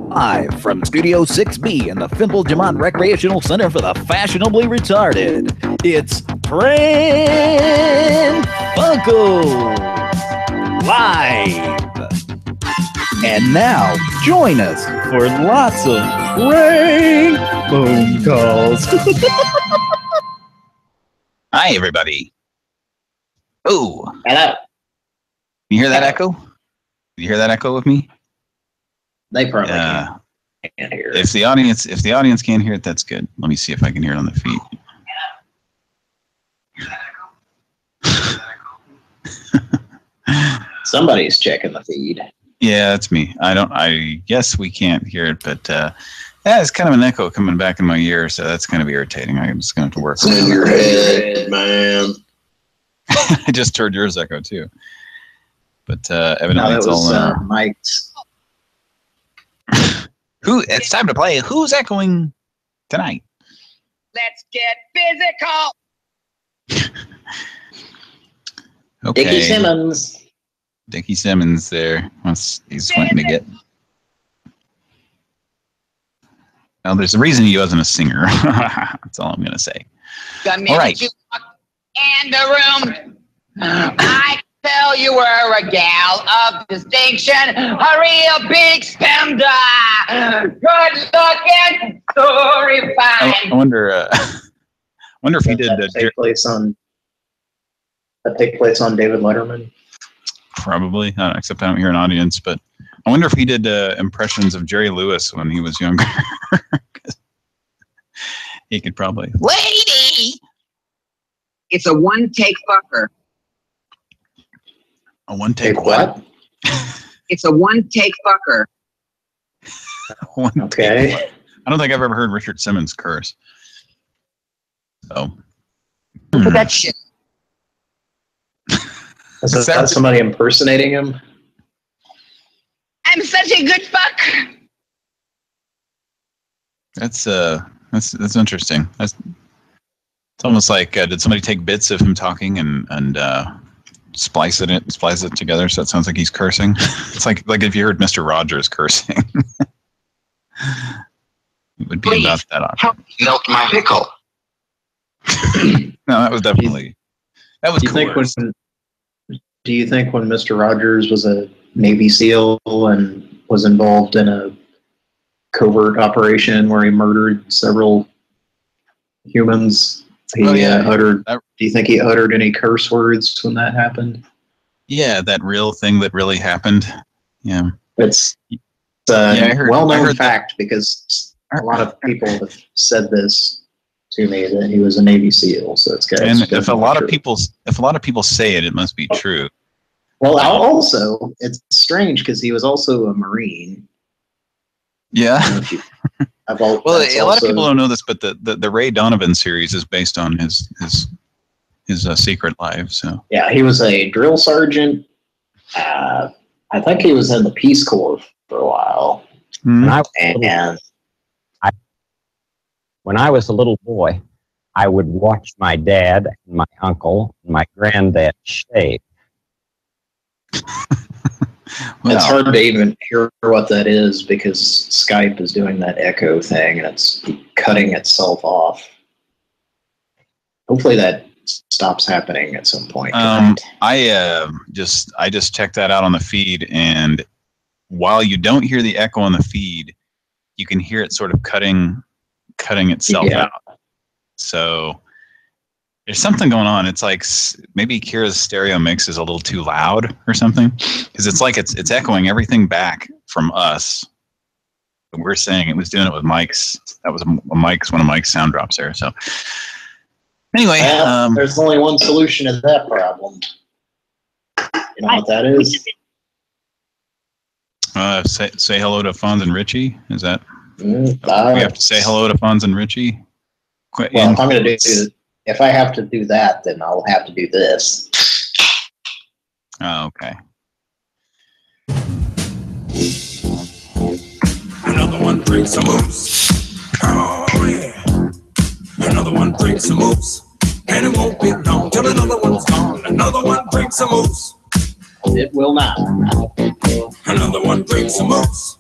Live from Studio 6B in the Fimple Jamont Recreational Center for the Fashionably Retarded, it's Pran Funkels Live. And now, join us for lots of prank phone calls. Hi, everybody. Oh. Hello. You hear that echo? You hear that echo with me? They probably can't hear it. If the audience can't hear it, that's good. Let me see if I can hear it on the feed. Somebody's checking the feed. Yeah, that's me. I guess we can't hear it, but yeah, it's kind of an echo coming back in my ear, so that's going to be irritating. I'm just going to have to work on it. In your head, man. I just heard yours echo too. But evidently it's all Mike's. It's time to play Who's Echoing Tonight? Let's get physical. Okay. Dickie Simmons. Dickie Simmons there. He's wanting to get. Well, there's a reason he wasn't a singer. That's all I'm going to say. The minute right. you walk in the room, I tell you were a gal of distinction, a real big spender, good looking, so refined. I wonder if he did take place on David Letterman. Probably, except I don't hear an audience. But I wonder if he did impressions of Jerry Lewis when he was younger. He could probably. Lady, it's a one-take fucker. A one-take what? It's a one-take fucker. Okay. I don't think I've ever heard Richard Simmons curse. So. For that shit. Is that somebody impersonating him? I'm such a good fuck. That's interesting. It's almost like did somebody take bits of him talking and splice it together so it sounds like he's cursing. It's like if you heard Mr. Rogers cursing. It would be about that often. Help milk my pickle. No, that was definitely cool. Do you think when Mr. Rogers was a Navy SEAL and was involved in a covert operation where he murdered several humans, do you think he uttered any curse words when that happened? Yeah, that real thing that really happened. Yeah. It's a well-known fact because a lot of people have said this to me that he was a Navy SEAL. So it's good. And if a lot of people say it, it must be true. Well, also it's strange because he was also a Marine. Yeah. A lot of people don't know this, but the Ray Donovan series is based on his secret life. So yeah, he was a drill sergeant. I think he was in the Peace Corps for a while. Mm-hmm. When I was a little boy, I would watch my dad and my uncle and my granddad shave. It's hard to even hear what that is because Skype is doing that echo thing and it's cutting itself off. Hopefully that stops happening at some point. I just checked that out on the feed, and while you don't hear the echo on the feed, you can hear it sort of cutting itself out. So there's something going on. It's like maybe Kira's stereo mix is a little too loud or something, because it's like it's echoing everything back from us. We're saying it was doing it with Mike's. That was one of Mike's sound drops there. So anyway, there's only one solution to that problem. You know what that is? Say hello to Fonz and Richie. Is that? We have to say hello to Fonz and Richie. Well, if I have to do that, then I'll have to do this. Oh, okay. Another one brings some moves. Oh yeah. Another one brings some moves. And it won't be long till another one's gone. Another one brings some moves. It will not. Another one brings some moves.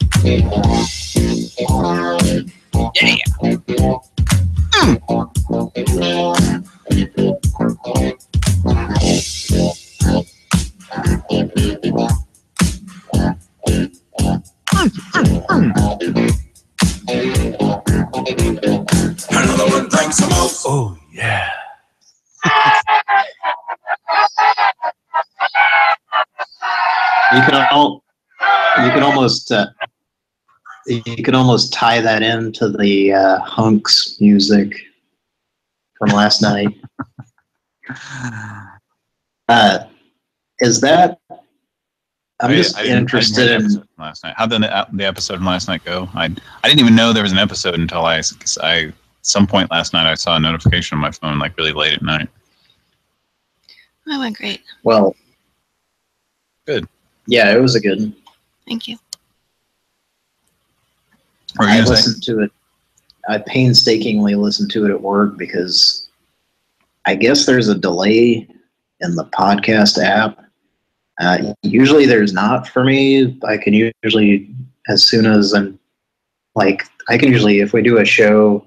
Another one drinks some more. Oh yeah. You can almost tie that into the Hunks music from last night. Is that? I'm just interested in last night. How did the episode from last night go? I didn't even know there was an episode until I some point last night I saw a notification on my phone like really late at night. That went great. Well, good. Yeah, it was a good one. Thank you. I listened to it. I painstakingly listened to it at work because I guess there's a delay in the podcast app. Usually there's not for me. I can usually, as soon as I can usually, if we do a show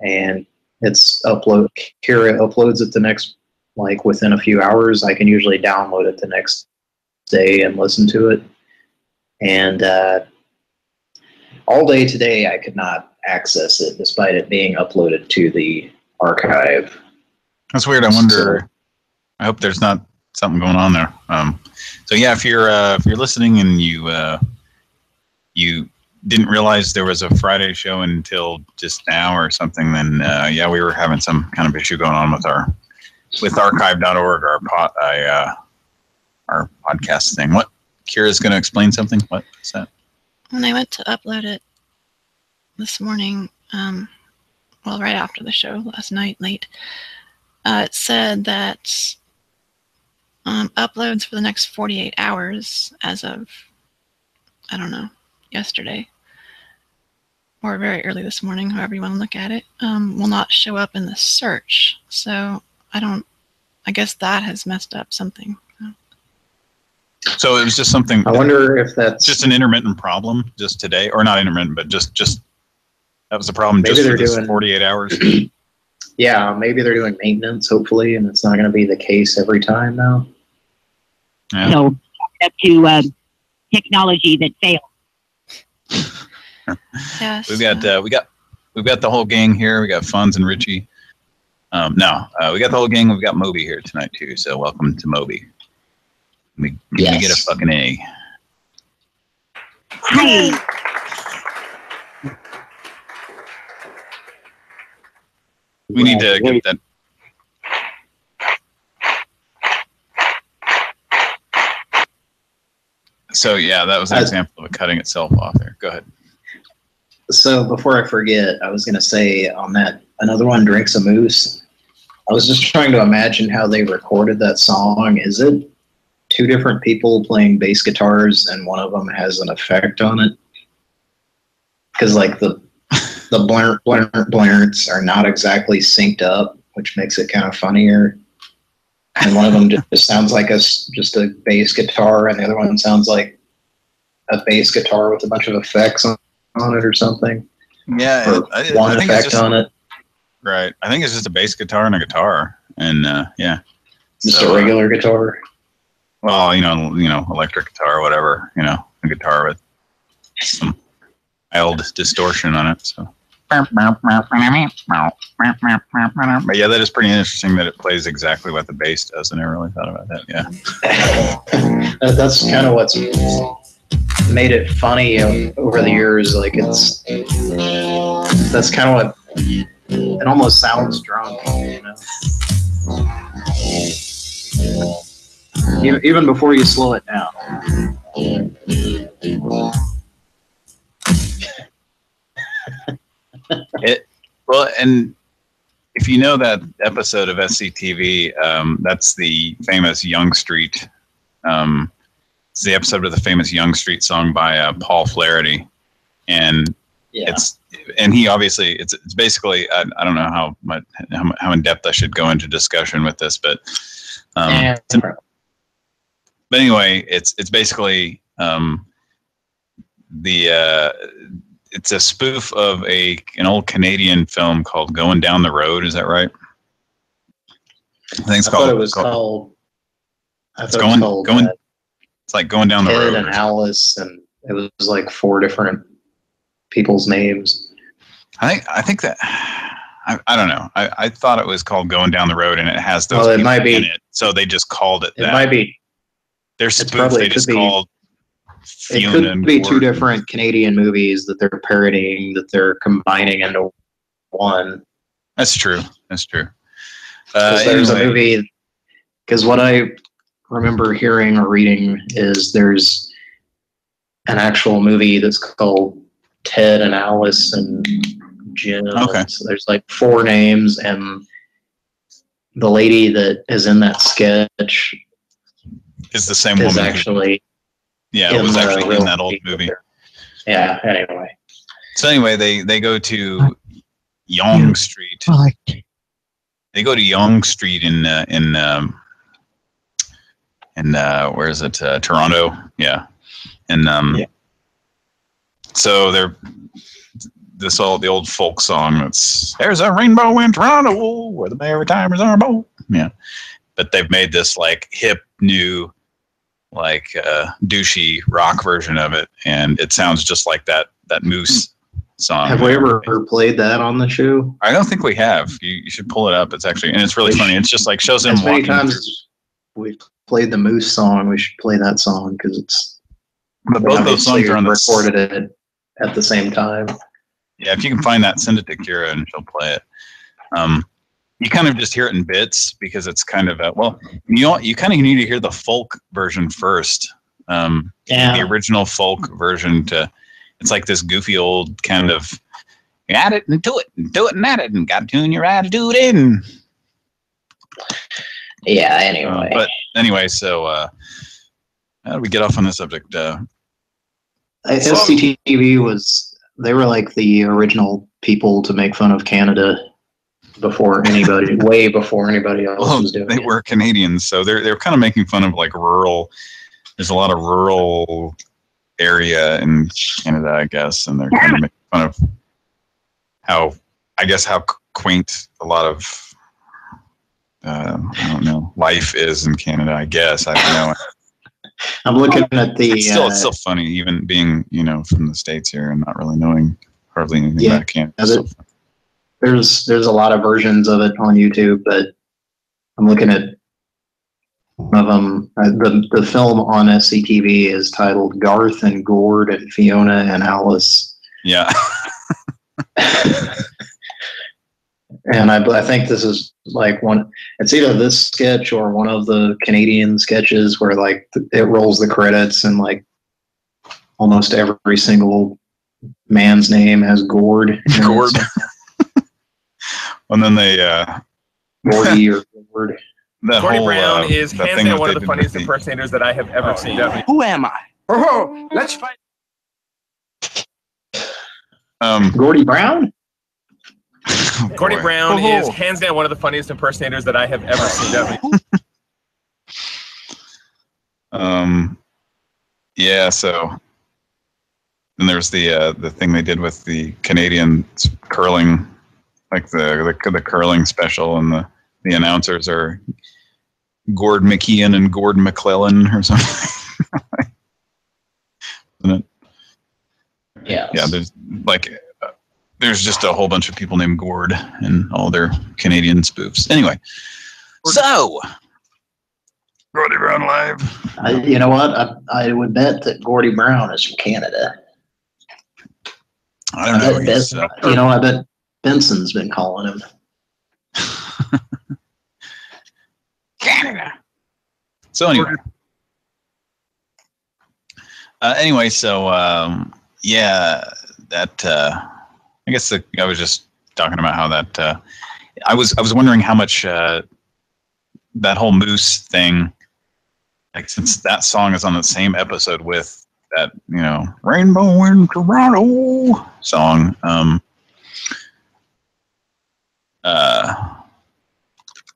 and it's uploads it the next, like within a few hours, I can usually download it the next day and listen to it. And all day today, I could not access it despite it being uploaded to the archive. That's weird. I wonder. I hope there's not something going on there. So yeah, if you're listening and you didn't realize there was a Friday show until just now or something, then yeah, we were having some kind of issue going on with archive.org, our podcast thing. What? Kira's going to explain something. What is that? When I went to upload it this morning, right after the show last night, late, it said that uploads for the next 48 hours as of, I don't know, yesterday or very early this morning, however you want to look at it, will not show up in the search. So I guess that has messed up something. So it was just something. I wonder if that's just an intermittent problem just today, or not intermittent, but just that was the problem maybe just for they're this doing 48 hours. Yeah, maybe they're doing maintenance, hopefully, and it's not going to be the case every time now. Yeah. So up to technology that failed. Yes. We've got the whole gang here. We got Fonz and Richie. We got the whole gang. We've got Moby here tonight too. So welcome to Moby. We get a fucking A. Hi. We need to get that. So yeah, that was an example of it cutting itself off there. Go ahead. So before I forget, I was going to say on that another one, Drinks a Moose. I was just trying to imagine how they recorded that song. Is it two different people playing bass guitars and one of them has an effect on it? Because like the blarents are not exactly synced up, which makes it kind of funnier. And one of them just sounds like just a bass guitar, and the other one sounds like a bass guitar with a bunch of effects on it or something. Yeah, one effect on it. Right. I think it's just a bass guitar and a guitar, and yeah, just a regular guitar. Well, electric guitar or whatever. A guitar with some mild distortion on it. So. But yeah, that is pretty interesting that it plays exactly what the bass does. I never really thought about that. Yeah. That's kind of what's made it funny over the years. Like that's kind of what it almost sounds drunk, Even before you slow it down. And if you know that episode of SCTV, that's the famous Young Street. It's the episode of the famous Young Street song by Paul Flaherty, and he obviously it's basically I don't know how in depth I should go into discussion with this, but anyway, it's basically it's a spoof of an old Canadian film called Going Down the Road. Is that right? I think I thought it was called. It's like Going Down the Road. Ted and Alice, and it was like 4 different people's names. I think that I don't know. I thought it was called Going Down the Road, and it has those people in it, so they just called it that. It might be. They're spoof. They just called. It could be 2 different Canadian movies that they're parodying, that they're combining into one. That's true. There's a movie. Because what I remember hearing or reading is there's an actual movie that's called Ted and Alice and Jim. Okay. So there's like 4 names, and the lady that is in that sketch is the same woman. Actually, it was actually in that old movie. Yeah. Anyway. So anyway, they go to Yonge Street. They go to Yonge Street in where is it? Toronto. Yeah. And so they're the old folk song that's "There's a rainbow in Toronto where the Maritimers are bold." Yeah. But they've made this like hip new like douchey rock version of it, and it sounds just like that Moose song. Have we ever played that on the show? I don't think we have. You should pull it up. It's actually, and it's really funny. It's just like shows them as many walking times we've played the Moose song. We should play that song because it's. But both those songs are on the recorded it at the same time. Yeah, if you can find that, send it to Kira and she'll play it. You kind of just hear it in bits because it's kind of you kind of need to hear the folk version first. The original folk version it's like this goofy old kind of at it and do it and at it and got to tune your attitude in. Yeah. Anyway. But anyway, so how do we get off on this subject? SCTV they were like the original people to make fun of Canada before anybody, way before anybody else was doing it. They were Canadians, so they're kind of making fun of like rural. There's a lot of rural area in Canada, I guess, and they're kind of making fun of how quaint a lot of I don't know life is in Canada. I guess I don't know. I'm looking at the. It's still funny, even being from the States here and not really knowing hardly anything about Canada. There's a lot of versions of it on YouTube, but I'm looking at one of them. The film on SCTV is titled Garth and Gord and Fiona and Alice. Yeah. And I think this is like it's either this sketch or one of the Canadian sketches where like it rolls the credits and like almost every single man's name has Gord. Gord. And then they Gordy or Gord. Gordy Brown is hands down one of the funniest impersonators that I have ever seen. Who am I? Oh, let's fight. Gordy Brown? Gordy Brown is hands down one of the funniest impersonators that I have ever seen. Yeah, so then there's the thing they did with the Canadian curling, like the curling special, and the announcers are Gord McKeon and Gord McClellan or something. Isn't it? Yeah. Yeah, there's just a whole bunch of people named Gord and all their Canadian spoofs. Anyway, so Gordy Brown live. You know what? I would bet that Gordy Brown is from Canada. I don't know. I bet Benson's been calling him. Canada. So anyway. I guess I was just talking about how that I was wondering how much that whole Moose thing, like since that song is on the same episode with that Rainbow in Toronto song, I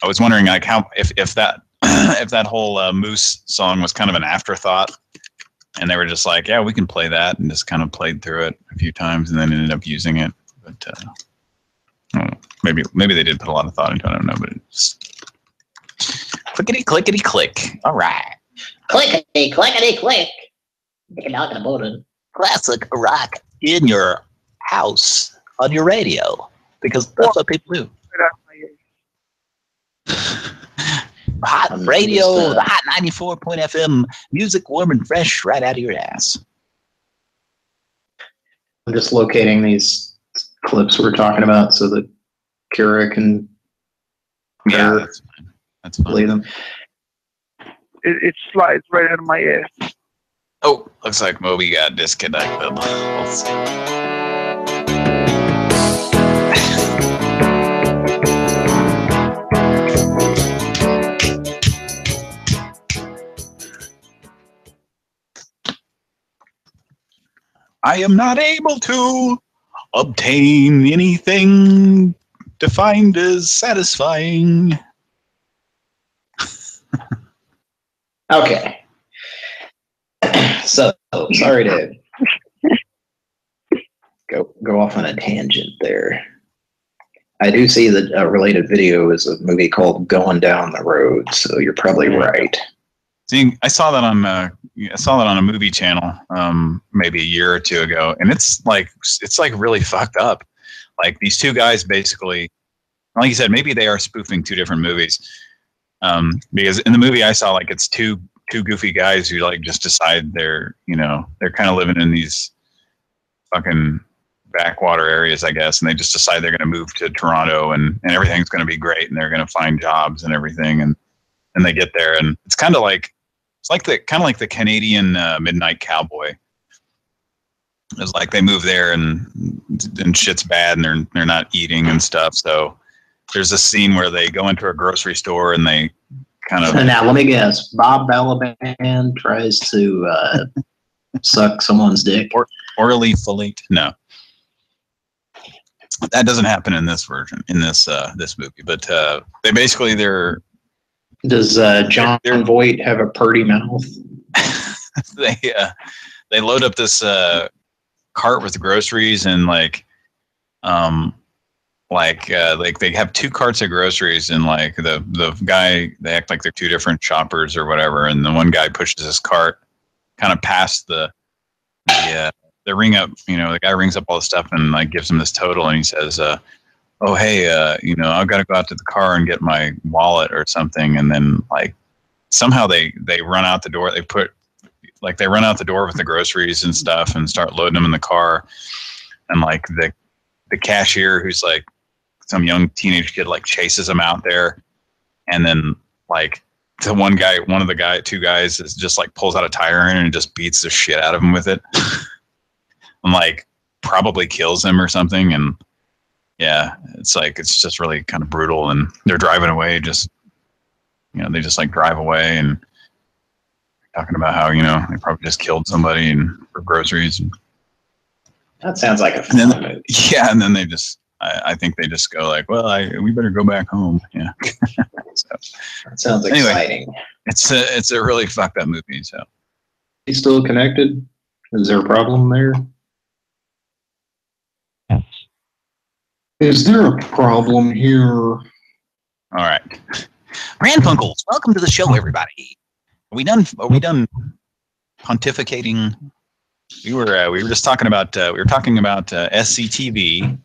was wondering like how if that if that whole Moose song was kind of an afterthought And they were just like, yeah, we can play that, and just kind of played through it a few times, and then ended up using it. But I don't know. Maybe they did put a lot of thought into it. I don't know, but it's clickety clickety click. All right, Clickety, clickety, click. Classic rock in your house on your radio, because that's what people do. Hot radio, the hot 94.FM, music warm and fresh right out of your ass. I'm just locating these clips we're talking about so that Kira can that's fine. play them. It slides right out of my ass. Oh, looks like Moby got disconnected. We'll see. I am not able to obtain anything defined as satisfying. Okay. So, sorry to go off on a tangent there. I do see that a related video is a movie called Going Down the Road, so you're probably right. See, I saw that on a movie channel maybe a year or two ago, and it's like really fucked up. Like these two guys basically, like you said, maybe they are spoofing two different movies. Because in the movie I saw, like, it's two goofy guys who like just decide they're kind of living in these fucking backwater areas, I guess, and they just decide they're going to move to Toronto and everything's going to be great and they're going to find jobs and everything, and they get there and it's kind of like the Canadian Midnight Cowboy. It's like they move there and shit's bad and they're not eating and stuff. So there's a scene where they go into a grocery store and they kind of... Now, let me guess. Bob Balaban tries to suck someone's dick? Orally fellate? No. That doesn't happen in this version, in this movie. But they basically, Does John Voight have a purty mouth? They load up this cart with groceries and they have two carts of groceries, and like the guy, they act like they're two different shoppers or whatever, and the one guy pushes his cart kind of past the ring up, the guy rings up all the stuff and like gives him this total, and he says, oh hey, I've got to go out to the car and get my wallet or something, and then like somehow they run out the door. They run out the door with the groceries and stuff and start loading them in the car, and like the cashier, who's like some young teenage kid, like chases them out there, and then like the two guys is just like pulls out a tire iron and just beats the shit out of him with it, and like probably kills him or something. And yeah, it's just really kind of brutal, and they're driving away. They just like drive away and talking about how they probably just killed somebody and for groceries. That sounds like a fun movie. Yeah, and then they just, I think they just go like, well, we better go back home. Yeah. So, that sounds exciting. It's a really fucked up movie. So, he's still connected? Is there a problem there? Yes. Is there a problem here? All right. Pran Funkels, welcome to the show, everybody. Are we done pontificating? We were just talking about SCTV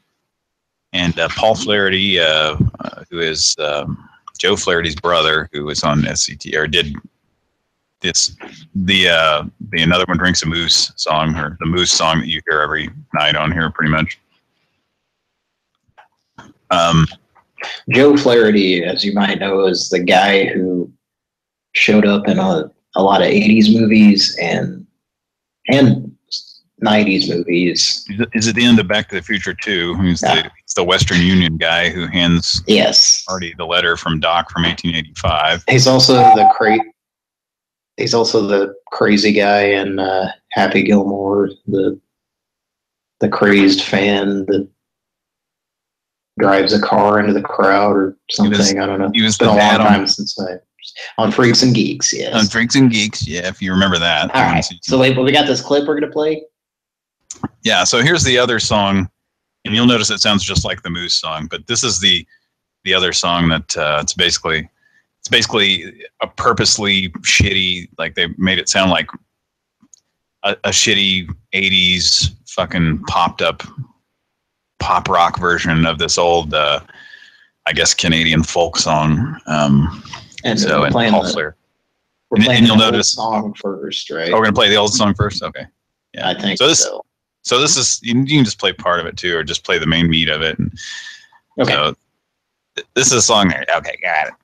and Paul Flaherty, who is Joe Flaherty's brother, who was on SCTV or did the Another One Drinks a Moose song, or the Moose song that you hear every night on here, pretty much. Joe Flaherty, as you might know, is the guy who showed up in a lot of 80s movies and 90s movies. Is at the end of Back to the Future 2. He's the Western Union guy who hands Artie the letter from Doc from 1885. He's also the crazy guy in Happy Gilmore, the crazed fan that drives a car into the crowd or something. I don't know. He was it's been a long time since I On Freaks and Geeks, yes. On Freaks and Geeks, yeah, if you remember that. All right. So wait, but we got this clip we're gonna play. Yeah. So here's the other song, and you'll notice it sounds just like the Moose song, but this is the other song that it's basically a purposely shitty, like they made it sound like a shitty 80s fucking popped up pop rock version of this old I guess Canadian folk song. And so we're playing We're playing and you'll the old notice song first, right? Oh, we're gonna play the old song first? Okay. Yeah. I think so. so. This is you can just play part of it too, or just play the main meat of it. Okay. So this is a song. Okay, got it.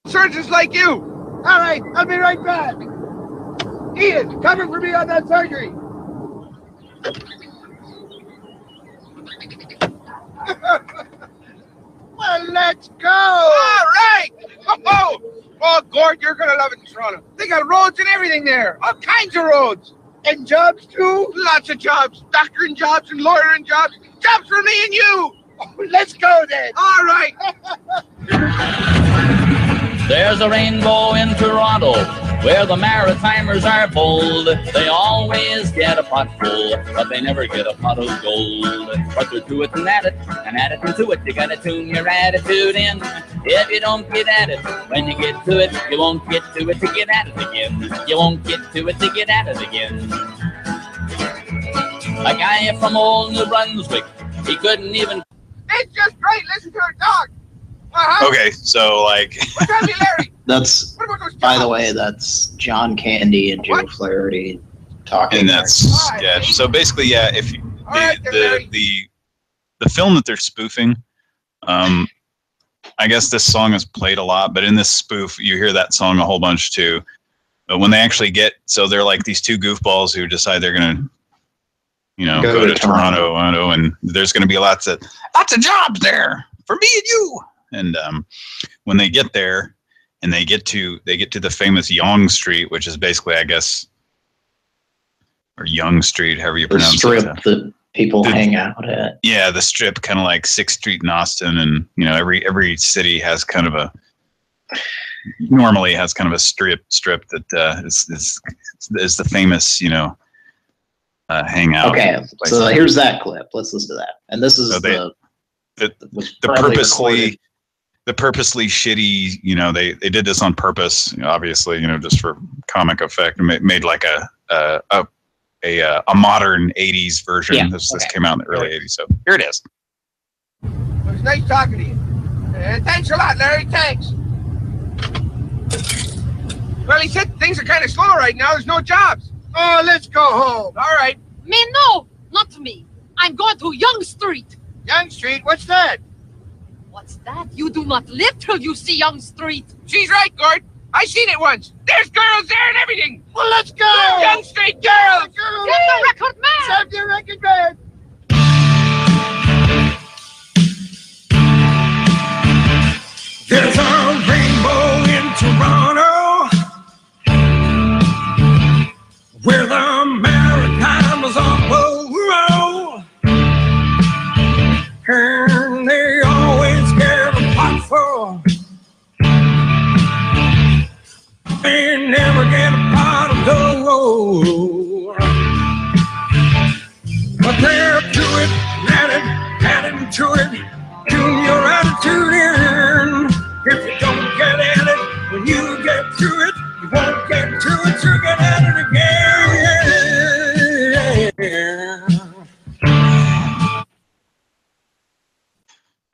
Surgeons like you. All right, I'll be right back. Ian, cover for me on that surgery. Well, let's go. All right. Oh, Gord, you're going to love it in Toronto. They got roads and everything there. All kinds of roads. And jobs, too? Lots of jobs. Doctoring jobs and lawyering jobs. Jobs for me and you. Oh, let's go then. All right. There's a rainbow in Toronto where the Maritimers are bold. They always get a pot full, but they never get a pot of gold. But they're to it and at it and to it. You gotta tune your attitude in. If you don't get at it, when you get to it, you won't get to it to get at it again. You won't get to it to get at it again. A guy from old New Brunswick, he couldn't even... It's just great. Listen to her talk. Okay, so like that's, by the way, that's John Candy and Joe Flaherty talking. And that's sketch. So basically, yeah, if you, the film that they're spoofing, I guess this song is played a lot, but in this spoof, you hear that song a whole bunch too. But when they actually get, so they're like these two goofballs who decide they're gonna, go to Toronto, and there's gonna be lots of jobs there for me and you. And when they get there, and they get to the famous Yonge Street, which is basically, I guess, or Young Street, however you pronounce the it. strip that people hang out at. Yeah, the strip, kind of like 6th Street in Austin, and every city has kind of a strip that is the famous hangout. Okay, so here's that clip. Let's listen to that. And this is the purposely shitty, they did this on purpose, obviously, just for comic effect, and made like a modern 80s version. Yeah, this came out in the early 80s, so here it is. It was nice talking to you. Thanks a lot, Larry. Thanks. Well, he said things are kind of slow right now. There's no jobs. Oh, let's go home. All right. Me, no, not me. I'm going to Yonge Street. Yonge Street? What's that? What's that? You do not live till you see Yonge Street. She's right, Gord. I seen it once. There's girls there and everything. Well, let's go. Yonge Street girls. Get the record man. Save the record man. There's a rainbow in Toronto where the Maritimers are roll. And they always get a pot full. They never get a pot of gold. But they're to it, at it, to it. Tune your attitude in. If you don't get at it, when you get to it, you won't get to it to get at it again.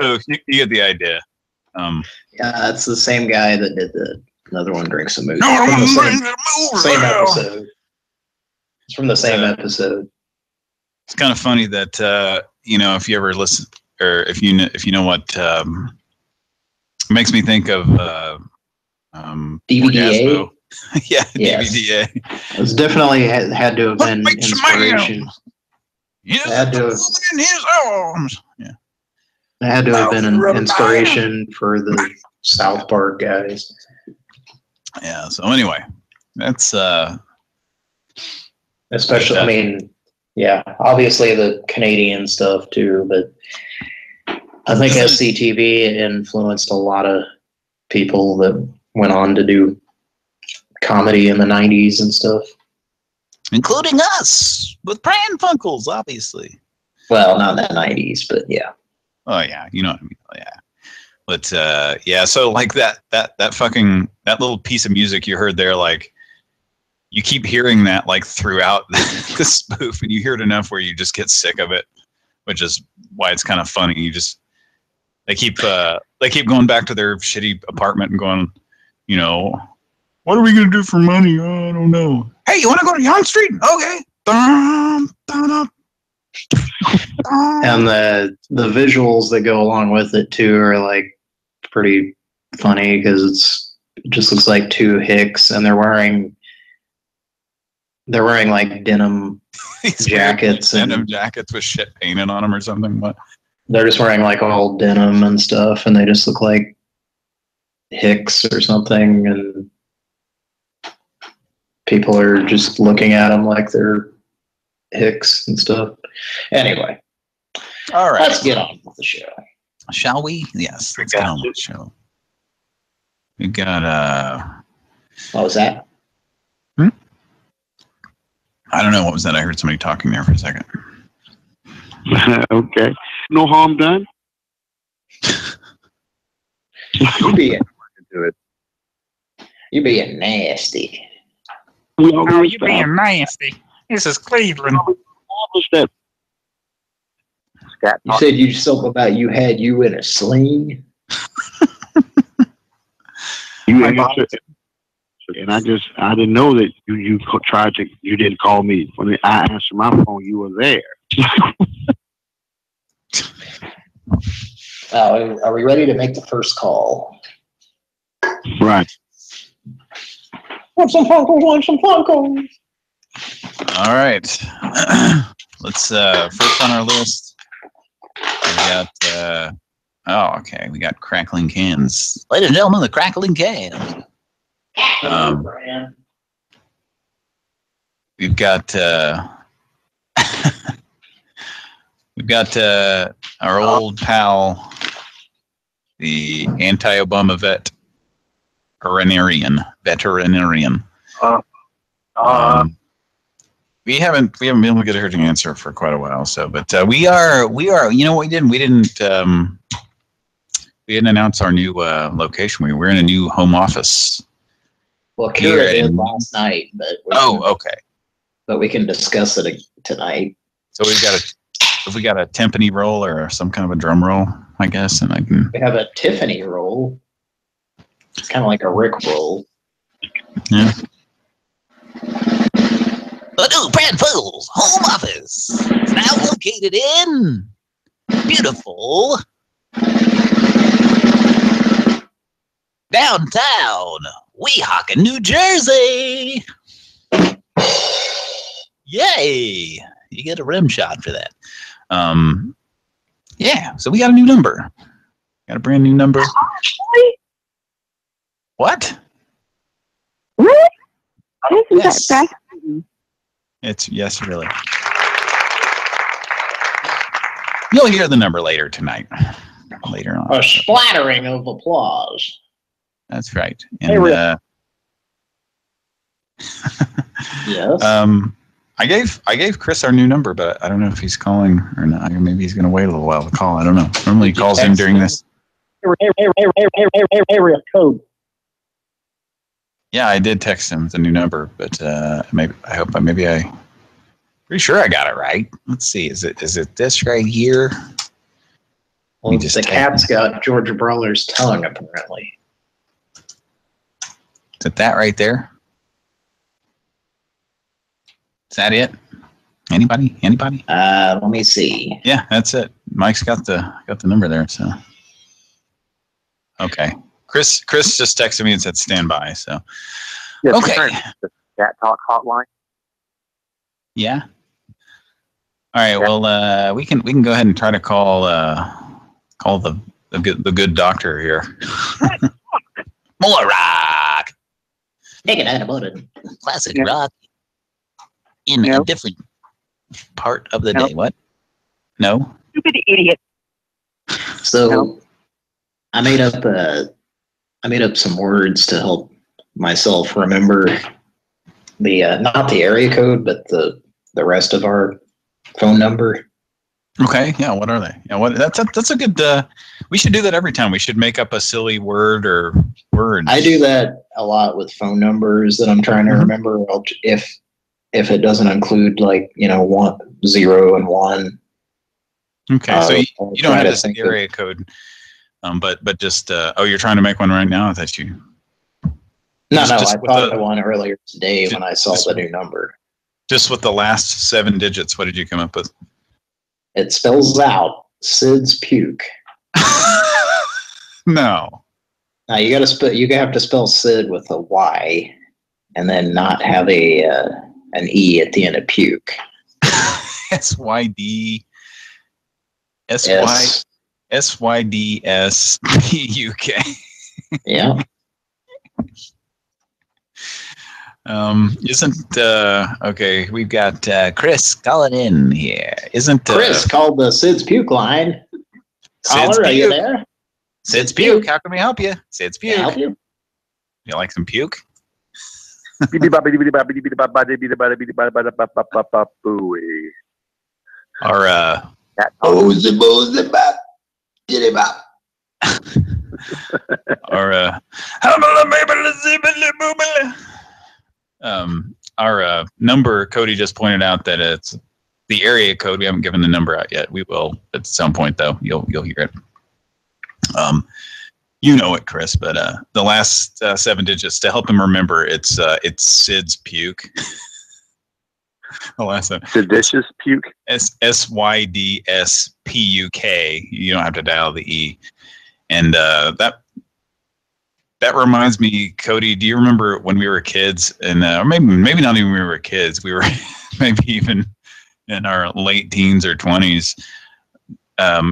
So you get the idea. Yeah, it's the same guy that did another one, Drink Some Moose. Same episode. It's from the same episode. It's kind of funny that if you ever listen, or if you know what makes me think of DVDA. Yeah, yes. DVDA. It's definitely had to have been inspiration. Yes, it had to have, in his arms. Yeah. It had to have been an inspiration for the South Park guys. Yeah. So anyway, that's especially. I mean, yeah, obviously the Canadian stuff too, but I think SCTV influenced a lot of people that went on to do comedy in the 90s and stuff. Including us, with Pran Funkels, obviously. Well, not in the 90s, but yeah. Oh, yeah, you know what I mean. Yeah. But, yeah, so, like, that little piece of music you heard there, like, you keep hearing that, like, throughout the spoof, and you hear it enough where you just get sick of it, which is why it's kind of funny. They keep going back to their shitty apartment and going, you know, what are we going to do for money? Oh, I don't know. Hey, you want to go to Young Street? Okay. And the visuals that go along with it too are like pretty funny because it just looks like two hicks and they're wearing like denim jackets denim jackets with shit painted on them or something. What? They're just wearing like all denim and stuff, and they just look like hicks or something, and people are just looking at them like they're hicks and stuff. Anyway, all right, let's get on with the show, shall we? Yes, let's get on with the show. We got what was that? I don't know. What was that? I heard somebody talking there for a second. Okay. No harm done. You being nasty. Oh, you being nasty. This is Cleveland. You said you spoke about you had you in a sling. And I didn't know that you tried to. You didn't call me when I answered my phone. You were there. Are we ready to make the first call? Right. Want some Funkles? All right. Let's first on our list. We got okay. We got crackling cans, ladies and gentlemen. The crackling cans. We've got our old pal, the anti-Obama veterinarian. We haven't been able to get her to answer for quite a while. So, but we are. You know what we didn't? We didn't announce our new location. We're in a new home office. Well, Kira did last night, but okay. But we can discuss it tonight. So we got a timpani roll or some kind of a drum roll, I guess, and I can. We have a Tiffany roll. It's kind of like a Rick roll. Yeah. The new Pran Funkels home office is now located in beautiful downtown Weehawken, New Jersey. Yay! You get a rim shot for that. Yeah, so we got a new number. Got a brand new number. What? Really? Yes. That It's yes, really. You'll hear the number later tonight. Later on. A splattering of applause. That's right. And yes. I gave Chris our new number, but I don't know if he's calling or not. Maybe he's going to wait a little while to call. I don't know. Normally he calls in during this. area code. Yeah, I did text him the new number, but maybe pretty sure I got it right. Let's see. Is it this right here? Well, the cat's got Georgia Brawler's tongue, apparently. Is it that right there? Is that it? Anybody? Let me see. Yeah, that's it. Mike's got the number there. So, okay. Chris just texted me and said stand by. So, yes, okay. The Cat Talk hotline. Yeah. All right. Well, we can go ahead and try to call the good doctor here. More rock. Taking out about it. Classic rock in a different part of the day. What? No? Stupid idiot. So I made up a I made up some words to help myself remember the not the area code, but the rest of our phone number. Okay, yeah. What are they? Yeah, what? That's a good. We should do that every time. We should make up a silly word or words. I do that a lot with phone numbers that I'm trying to remember. If it doesn't include 1, 0, and 1. Okay, so you don't have this area code, but just you're trying to make one right now. I thought you. No, I thought of one earlier today when I saw the new number. Just with the last 7 digits, what did you come up with? It spells out Sid's puke. No. Now you have to spell Sid with a Y, and then not have an E at the end of puke. SYD SYDSPUK. Yeah. Isn't okay? We've got Chris calling in here. Isn't Chris called the Sid's puke line? Caller, are you there? Sid's puke. How can we help you? Sid's puke. Can I help you? You like some puke? Our our number, Cody just pointed out that it's the area code. We haven't given the number out yet. We will at some point, though. You'll hear it. You know it, Chris, but the last 7 digits to help him remember, it's Sid's puke. The last one. Seditious puke. SYDSPUK. You don't have to dial the E, and that reminds me, Cody. Do you remember when we were kids, and or maybe not even when we were kids? We were maybe even in our late teens or 20s.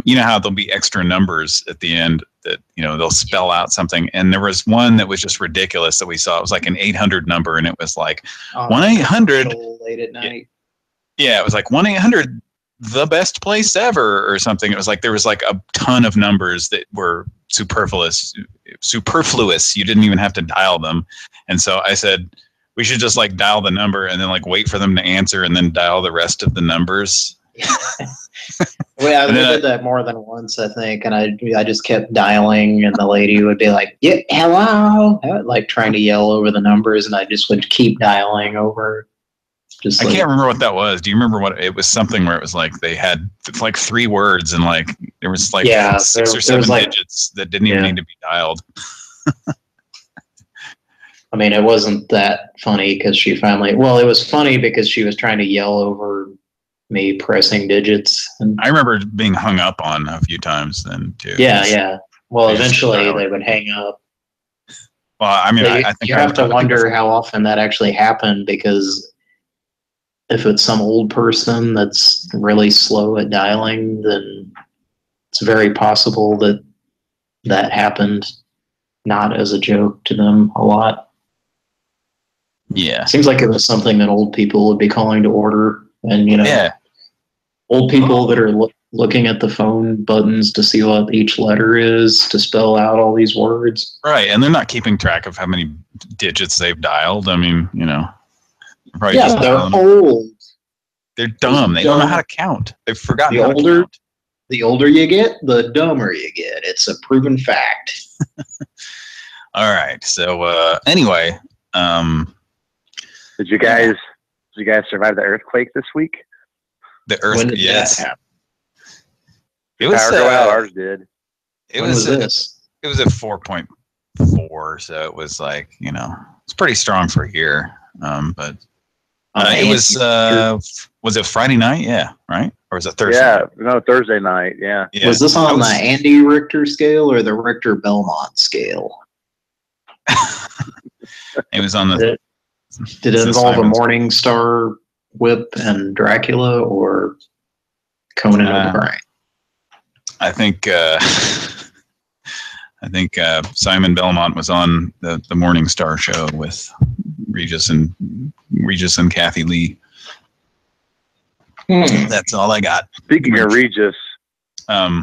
You know how there'll be extra numbers at the end that they'll spell out something, and there was one that was just ridiculous that we saw. It was like an 800 number, and it was like 1-800. Late at night. Yeah, it was like 1-800, the best place ever, or something. It was like there was like a ton of numbers that were superfluous. You didn't even have to dial them, and so I said we should just like dial the number and then like wait for them to answer and then dial the rest of the numbers. Well, we did that more than once, I think, and I just kept dialing, and the lady would be like, "Yeah, hello," like trying to yell over the numbers, and I just would keep dialing over. I can't remember what that was. Do you remember what it was? Something where it was like they had like 3 words, and like there was like 6 or 7 digits that didn't even need to be dialed. I mean, it wasn't that funny because she finally. Well, it was funny because she was trying to yell over me pressing digits. And I remember being hung up on a few times then too. Yeah. Well, eventually they would hang up. Well, I mean, I think you have to wonder how often that actually happened, because if it's some old person that's really slow at dialing, then it's very possible that happened not as a joke to them a lot. Yeah. Seems like it was something that old people would be calling to order. And, old people that are looking at the phone buttons to see what each letter is to spell out all these words. Right. And they're not keeping track of how many digits they've dialed. I mean, probably they're old. They're dumb. They don't know how to count. They've forgotten how to count. The older you get, the dumber you get. It's a proven fact. All right. So anyway, Did you guys survive the earthquake this week? The earthquake, when did yes. that happen? It was Power go out. Ours did. It When was this? It was a 4.4, so it was like it's pretty strong for here. But it was it Friday night? Yeah, right? Or was it Thursday? Yeah, no, Thursday night. Yeah. Was this on the Andy Richter scale or the Richter Belmont scale? It was on the. Did it involve a Morning Star whip and Dracula, or Conan O'Brien? I think Simon Belmont was on the Morning Star show with Regis and Kathy Lee. That's all I got. Speaking of Regis, but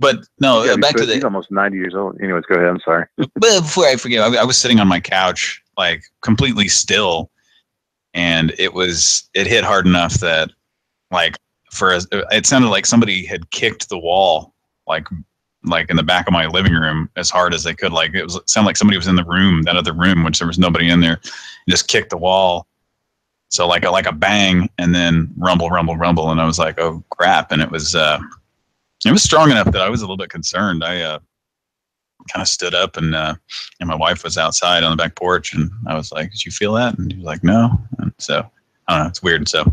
But no, Yeah, back to he's almost 90 years old. Anyways, go ahead. I'm sorry. But before I forget, I was sitting on my couch, like completely still, and it hit hard enough that, like, it sounded like somebody had kicked the wall, like in the back of my living room as hard as they could. Like it sounded like somebody was in that other room, which there was nobody in there, and just kicked the wall. So like a bang, and then rumble, and I was like, oh crap! And it was strong enough that I was a little bit concerned. I kind of stood up, and my wife was outside on the back porch, and I was like, "Did you feel that?" And he was like, "No." And so I don't know. It's weird. So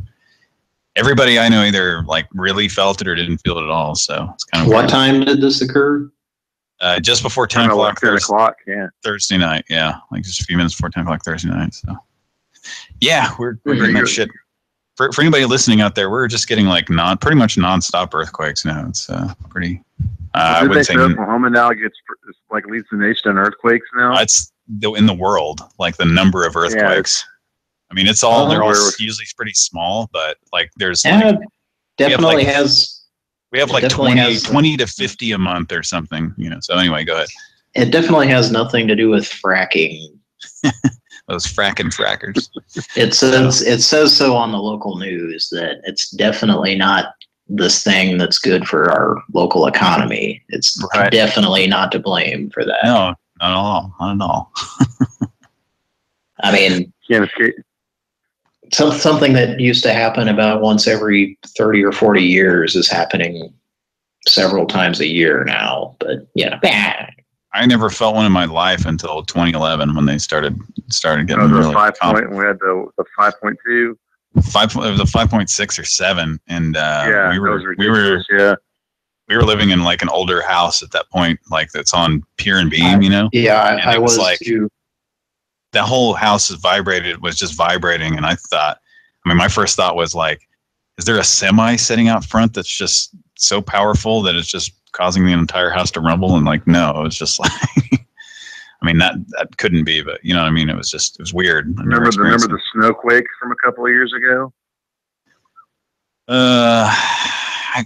everybody I know either like really felt it or didn't feel it at all. So it's kind of What weird. time did this occur? Just before 10 o'clock. 10 o'clock. Yeah. Thursday night. Yeah, like just a few minutes before 10 o'clock Thursday night. So yeah, we're getting that shit. For anybody listening out there, we're just getting like pretty much nonstop earthquakes now. It's pretty. I would say Oklahoma now gets like leads the nation in earthquakes now. It's in the world, like the number of earthquakes. I mean, it's all they're all usually pretty small, but like there's definitely we have like 20 to 50 a month or something, So anyway, go ahead. It definitely has nothing to do with fracking. Those frackers. It says so on the local news that it's definitely not this thing that's good for our local economy. It's definitely not to blame for that. No, not at all. I mean, can't escape. Something that used to happen about once every 30 or 40 years is happening several times a year now. But I never felt one in my life until 2011 when they started getting really 5 point. We had the 5.2. It was a 5.6 or 7, and we were living in like an older house at that point, like that's on pier and beam, Yeah, I was like too. The whole house was just vibrating, and I mean, my first thought was like, is there a semi sitting out front that's just so powerful that it's just causing the entire house to rumble? And like, no, it was just like, I mean, that couldn't be, but you know what I mean? It was weird. Remember the snowquake from a couple of years ago? I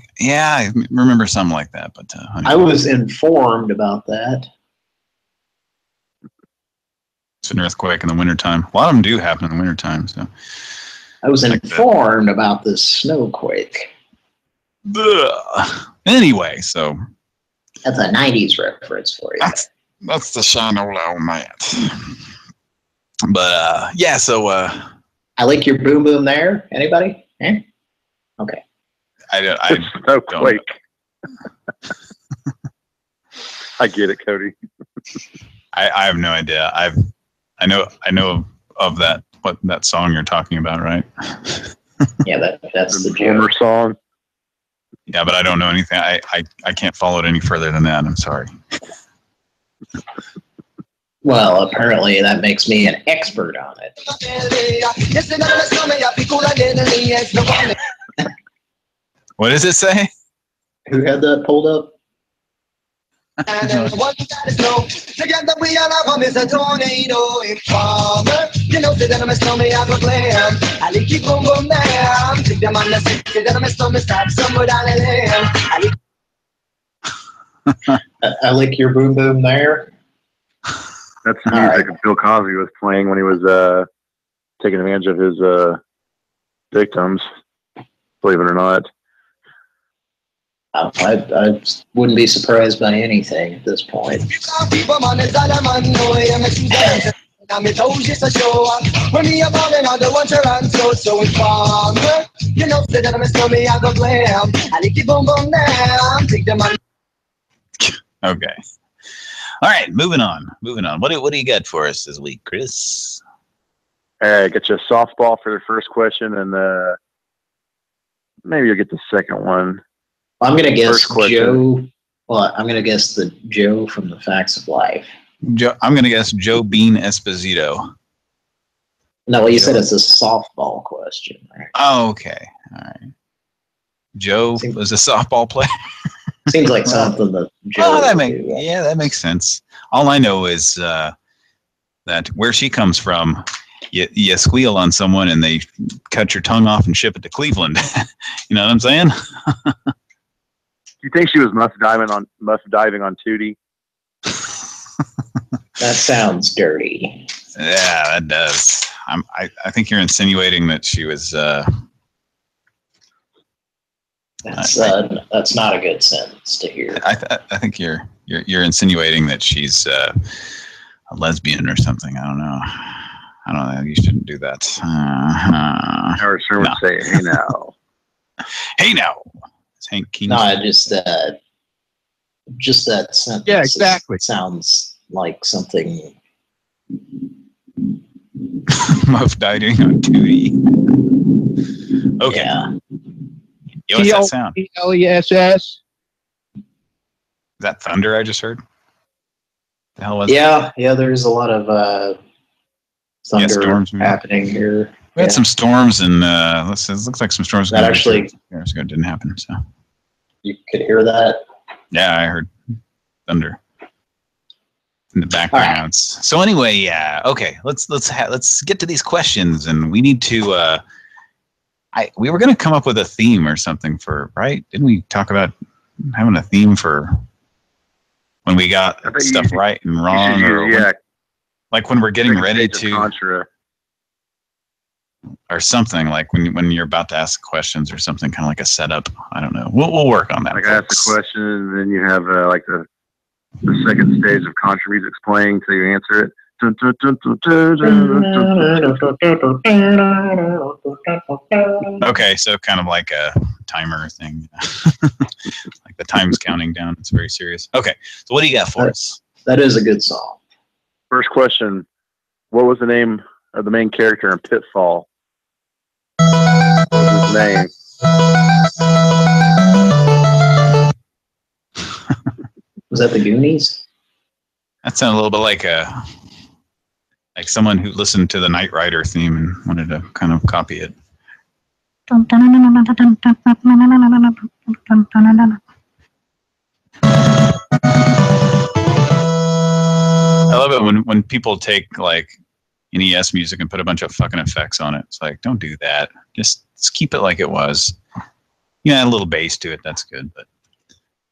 remember something like that, but I was informed about that. It's an earthquake in the wintertime. A lot of them do happen in the wintertime. So I was informed about this snowquake. Anyway, so that's a 90s reference for you. That's the Shinola Matt. But so I like your boom boom there. Anybody? Okay. I snowquake. I get it, Cody. I have no idea. I know of that song you're talking about, right? Yeah, that's the Boomer song. Yeah, but I don't know anything. I can't follow it any further than that. I'm sorry. Well, apparently that makes me an expert on it. What does it say? Who had that pulled up? Together we are up is a tornado informer. You know that I'm a snowman, I go glam. I like you boom boom down. Take them on the stick, that I'm a snowman, stop somewhere down the lane. I like your boom boom there. That's the music that Bill Cosby was playing when he was taking advantage of his victims, believe it or not. I wouldn't be surprised by anything at this point. Okay. All right, moving on. What do you got for us this week, Chris? All right, get you a softball for the first question, and maybe you'll get the second one. I'm going to guess Joe. Well, I'm going to guess the Joe from the Facts of Life. I'm going to guess Joe Bean Esposito. No, well, you said it's a softball question, right? Oh, okay. All right. Joe was a softball player. Seems like something that Joe that makes sense. All I know is that where she comes from, you squeal on someone and they cut your tongue off and ship it to Cleveland. You know what I'm saying? You think she was muff diving on Tootie? That sounds dirty. Yeah, that does. I think you're insinuating that she was. That's not a good sentence to hear. I think you're insinuating that she's a lesbian or something. I don't know. You shouldn't do that. Or sure would say, "Hey now." Hey now. It's Hank Keenan. No, just that sentence. Yeah, exactly. Sounds like something. Muff diving on Tootie. Okay. Yeah. Yo, what's that sound? TLESS. Is that thunder I just heard? The hell was Yeah, there's a lot of thunder storms happening here. We had some storms, and it looks like some storms. That actually years ago didn't happen. So you could hear that. Yeah, I heard thunder in the background. Right. So anyway, yeah, okay. Let's get to these questions, and we need to. We were going to come up with a theme or something right? Didn't we talk about having a theme for when we got stuff right and wrong, like when we're getting ready to. Or something like when you're about to ask questions or something, kind of like a setup. I don't know. We'll work on that. Like I ask the question, and then you have like the second stage of country music playing till you answer it. Okay, so kind of like a timer thing, like the time's counting down. It's very serious. Okay, so what do you got for us? That is a good song. First question: what was the name of the main character in Pitfall? What was his name? Was that the Goonies? That sounded a little bit like someone who listened to the Knight Rider theme and wanted to kind of copy it. I love it when people take like NES music and put a bunch of fucking effects on it. It's like, don't do that. Just keep it like it was. Yeah, add a little bass to it. That's good. But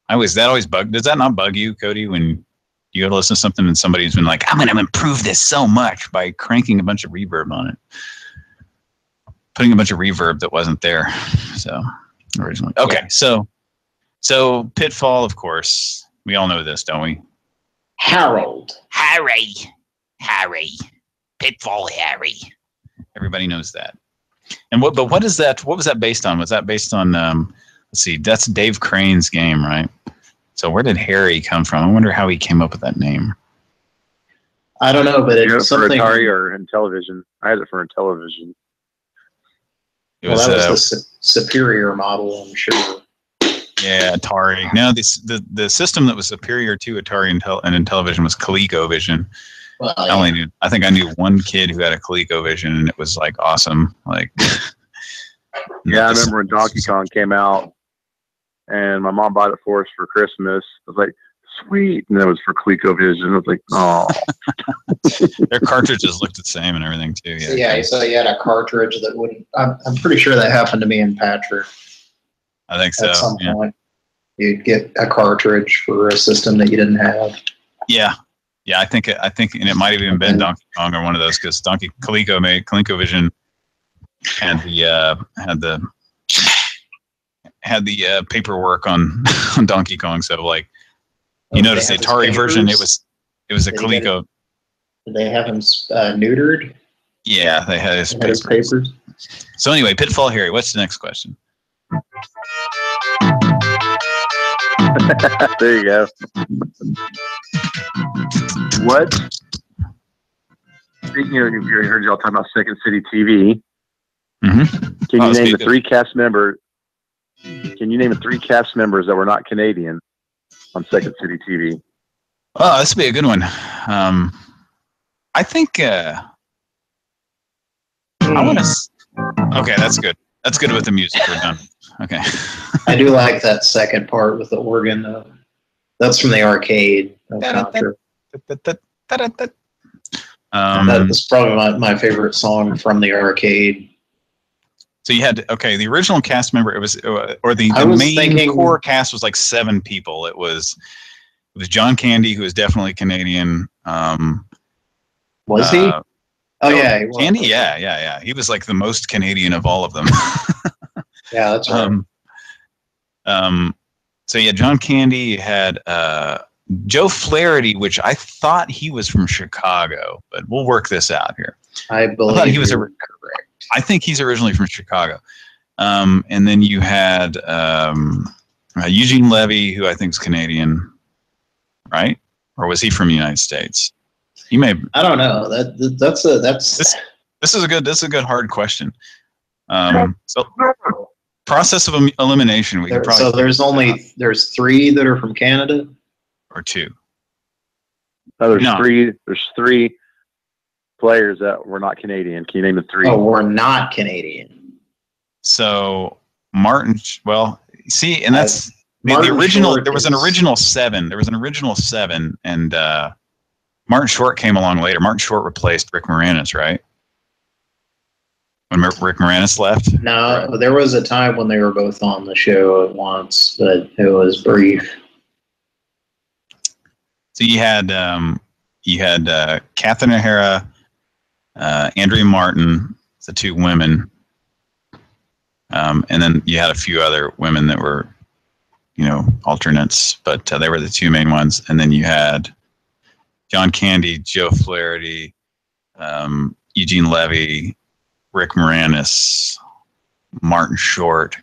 does that not bug you, Cody, when you go to listen to something and somebody's been like, I'm going to improve this so much by cranking a bunch of reverb on it. Putting a bunch of reverb that wasn't there. So originally. Okay. Yeah. So Pitfall, of course, we all know this, don't we? Harry. Pitfall Harry. Everybody knows that. And what is that? What was that based on? Was that based on, let's see, that's Dave Crane's game, right? So where did Harry come from? I wonder how he came up with that name. I don't know, but it's something. For Atari or in television. I had it for in television. That was the superior model, I'm sure. Yeah, Atari. No, the system that was superior to Atari and in television was ColecoVision. Well, I think I knew one kid who had a ColecoVision, and it was like awesome. Like, yeah, I remember when Donkey Kong came out, and my mom bought it for us for Christmas. I was like, sweet, and it was for ColecoVision. I was like, oh. Their cartridges looked the same and everything too. Yeah. So you had a cartridge that wouldn't. I'm pretty sure that happened to me and Patrick. I think so. At some point, you'd get a cartridge for a system that you didn't have. Yeah. Yeah, I think, and it might have even been Donkey Kong or one of those, because ColecoVision had the paperwork on Donkey Kong. So like, you notice the Atari version, it was a Coleco. Did they have him neutered? Yeah, they had his papers. So anyway, Pitfall Harry. What's the next question? There you go. What? Speaking of, you heard y'all talking about Second City TV. Mm-hmm. Can you name the three cast members? Can you name the three cast members that were not Canadian on Second City TV? Oh, this would be a good one. I think I want to. Okay, that's good. That's good with the music. We're done. Okay. I do like that second part with the organ, though. That's from the arcade. That was probably my favorite song from the arcade. So you had the original cast member. It was or the main core cast was like 7 people. It was John Candy, who is definitely Canadian. Was he? Oh yeah, he was. Candy. Yeah. He was like the most Canadian of all of them. Yeah, that's right. So yeah, John Candy. You had Joe Flaherty, which I thought he was from Chicago, but we'll work this out here. I thought he was correct. I think he's originally from Chicago. And then you had Eugene Levy, who I think is Canadian, right? Or was he from the United States? He may. I don't know. That's. This is a good hard question. So process of elimination. There's 3 that are from Canada, or 2. There's 3. There's 3 players that were not Canadian. Can you name the 3? Oh, we're not Canadian. So Martin. Well, see, and that's the original. There was an original 7. There was an original 7, and Martin Short came along later. Martin Short replaced Rick Moranis, right? When Rick Moranis left? No, there was a time when they were both on the show at once, but it was brief. So you had Catherine O'Hara, Andrea Martin, the 2 women, and then you had a few other women that were, alternates, but they were the 2 main ones. And then you had John Candy, Joe Flaherty, Eugene Levy, Rick Moranis, Martin Short.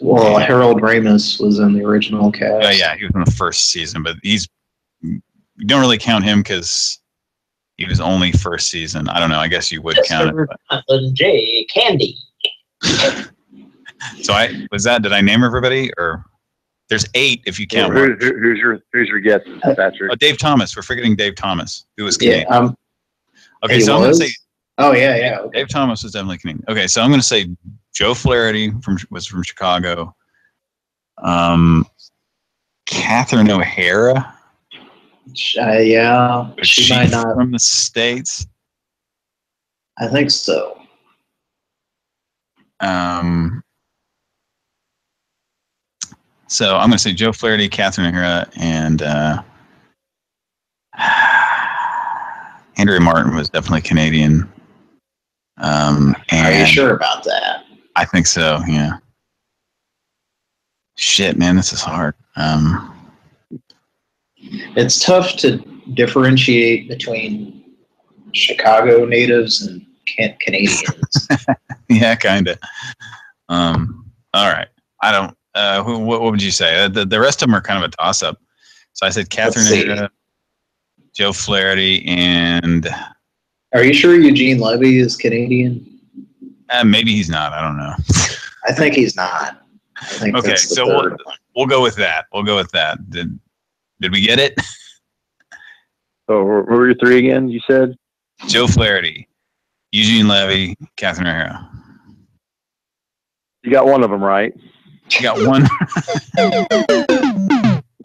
Well, Harold Ramis was in the original cast. Oh yeah, he was in the first season, but you don't really count him because he was only first season. I don't know. I guess you would count it. J. Candy. So did I name everybody, or there's 8 if you count? Who's your guess, Patrick? Oh, Dave Thomas. We're forgetting Dave Thomas, who was Canadian. Yeah. Okay, so I'm going to say. Oh yeah. Okay. Dave Thomas was definitely Canadian. Okay, so I'm going to say Joe Flaherty was from Chicago. Catherine O'Hara. Yeah, she might not from the States. I think so. So I'm going to say Joe Flaherty, Catherine O'Hara, and Andrea Martin was definitely Canadian. Are you sure about that? I think so. Yeah. Shit, man, this is hard. It's tough to differentiate between Chicago natives and Canadians. Yeah, kind of. All right. I don't. What would you say? The rest of them are kind of a toss-up. So I said Catherine O'Hara, Joe Flaherty, and. Are you sure Eugene Levy is Canadian? Maybe he's not. I don't know. I think he's not. Okay, so we'll go with that. We'll go with that. Did we get it? Oh, what were your 3 again? You said Joe Flaherty, Eugene Levy, Catherine O'Hara. You got one of them right. You got one.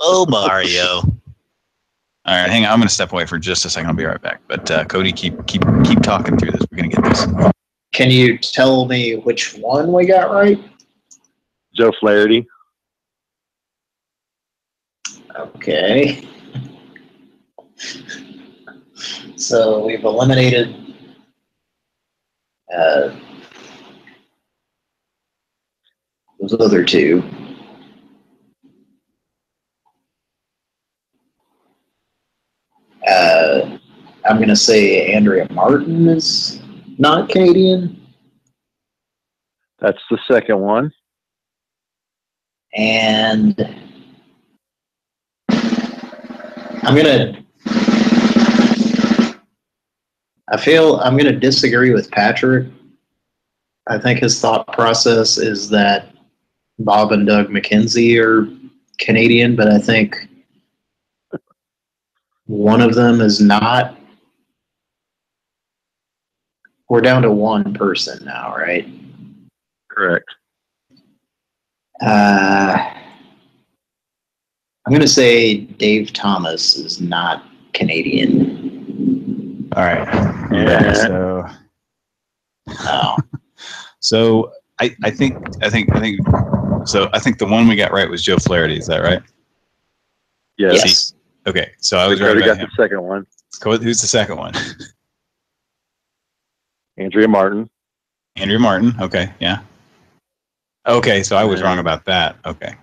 Oh, Mario. All right, hang on. I'm going to step away for just a second. I'll be right back. But Cody, keep talking through this. We're going to get this. Can you tell me which one we got right? Joe Flaherty. Okay. So we've eliminated those other 2. I'm going to say Andrea Martin is not Canadian. That's the second one. And I'm going to disagree with Patrick. I think his thought process is that Bob and Doug McKenzie are Canadian, but I think one of them is not. We're down to 1 person now, right? Correct. I'm going to say Dave Thomas is not Canadian. All right. Yeah. So I think. So I think the one we got right was Joe Flaherty. Is that right? Yes. Okay, so I was right Cody about got him. the second one. Who's the second one? Andrea Martin. Andrea Martin. Okay, yeah. Okay, so I was wrong about that. Okay.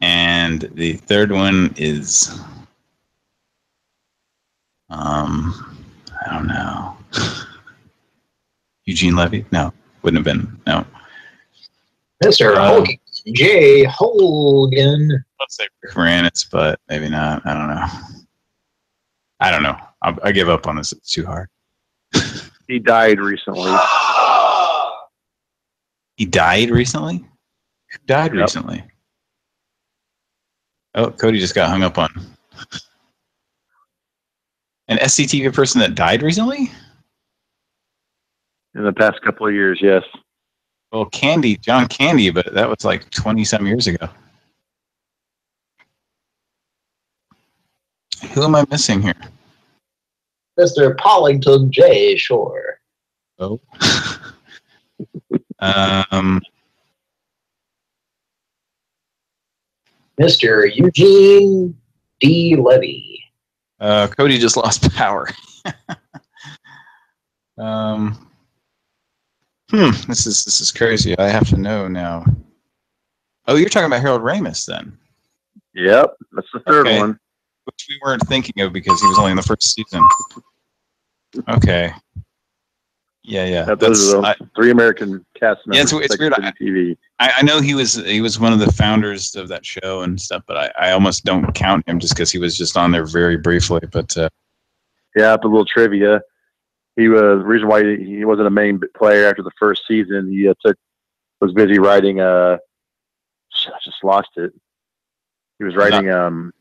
And the third one is, I don't know. Eugene Levy? No, wouldn't have been. No. Mr. Hogan. J. Hogan. Let's say Rick Moranis, but maybe not. I don't know. I give up on this. It's too hard. He died recently. He died recently? Who died recently? Oh, Cody just got hung up on. An SCTV person that died recently? In the past couple of years, yes. Well, John Candy, but that was like 20-some years ago. Who am I missing here? Mr. Pollington J. Shore. Oh. Mr. Eugene D. Levy. Cody just lost power. This is crazy. I have to know now. Oh, you're talking about Harold Ramis then? Yep, that's the third one. Which we weren't thinking of because he was only in the first season. Okay. Yeah. Those are the three American cast members. Yeah, it's weird. TV. I know he was one of the founders of that show and stuff, but I almost don't count him just because he was just on there very briefly. But yeah, a little trivia. He was the reason why he wasn't a main player after the first season. He was busy writing. I just lost it. He was writing Animal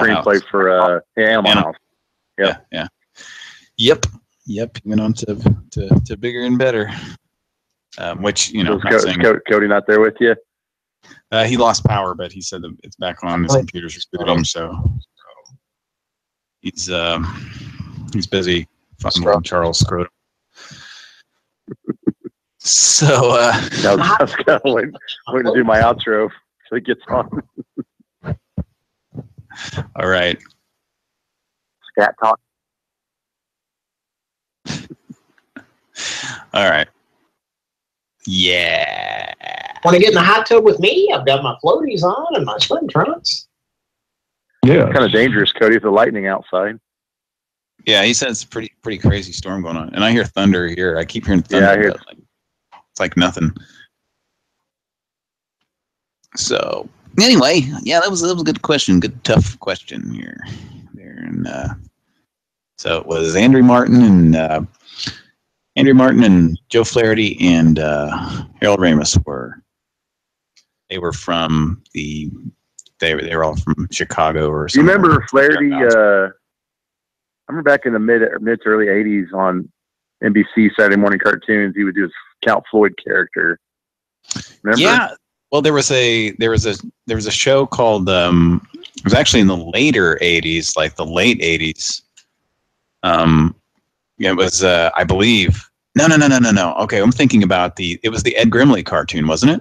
screenplay House. For Animal House. Yep. Yeah. Yep. He went on to bigger and better. Which Cody not there with you? He lost power, but he said that it's back on. His computer's rebooted him, so he's busy fucking with Charles Scrotum. So I was kind of waiting to do my outro so it gets on. All right. Scat talk. All right. Yeah. Want to get in the hot tub with me? I've got my floaties on and my swim trunks. Yeah. Kind of dangerous, Cody, with the lightning outside. Yeah, he said it's a pretty crazy storm going on. And I hear thunder here. I keep hearing thunder. Yeah, I hear it's like nothing. So anyway, yeah, that was a good question. Good tough question here. There and so it was Andrea Martin and Joe Flaherty and Harold Ramis were from they were all from Chicago or something. You remember Flaherty? I remember back in the mid to early '80s on NBC Saturday morning cartoons, he would do his Count Floyd character. Remember? Yeah. Well, there was a show called it was actually in the later '80s, like the late '80s. It was I believe no. Okay, I'm thinking about it was the Ed Grimley cartoon, wasn't it?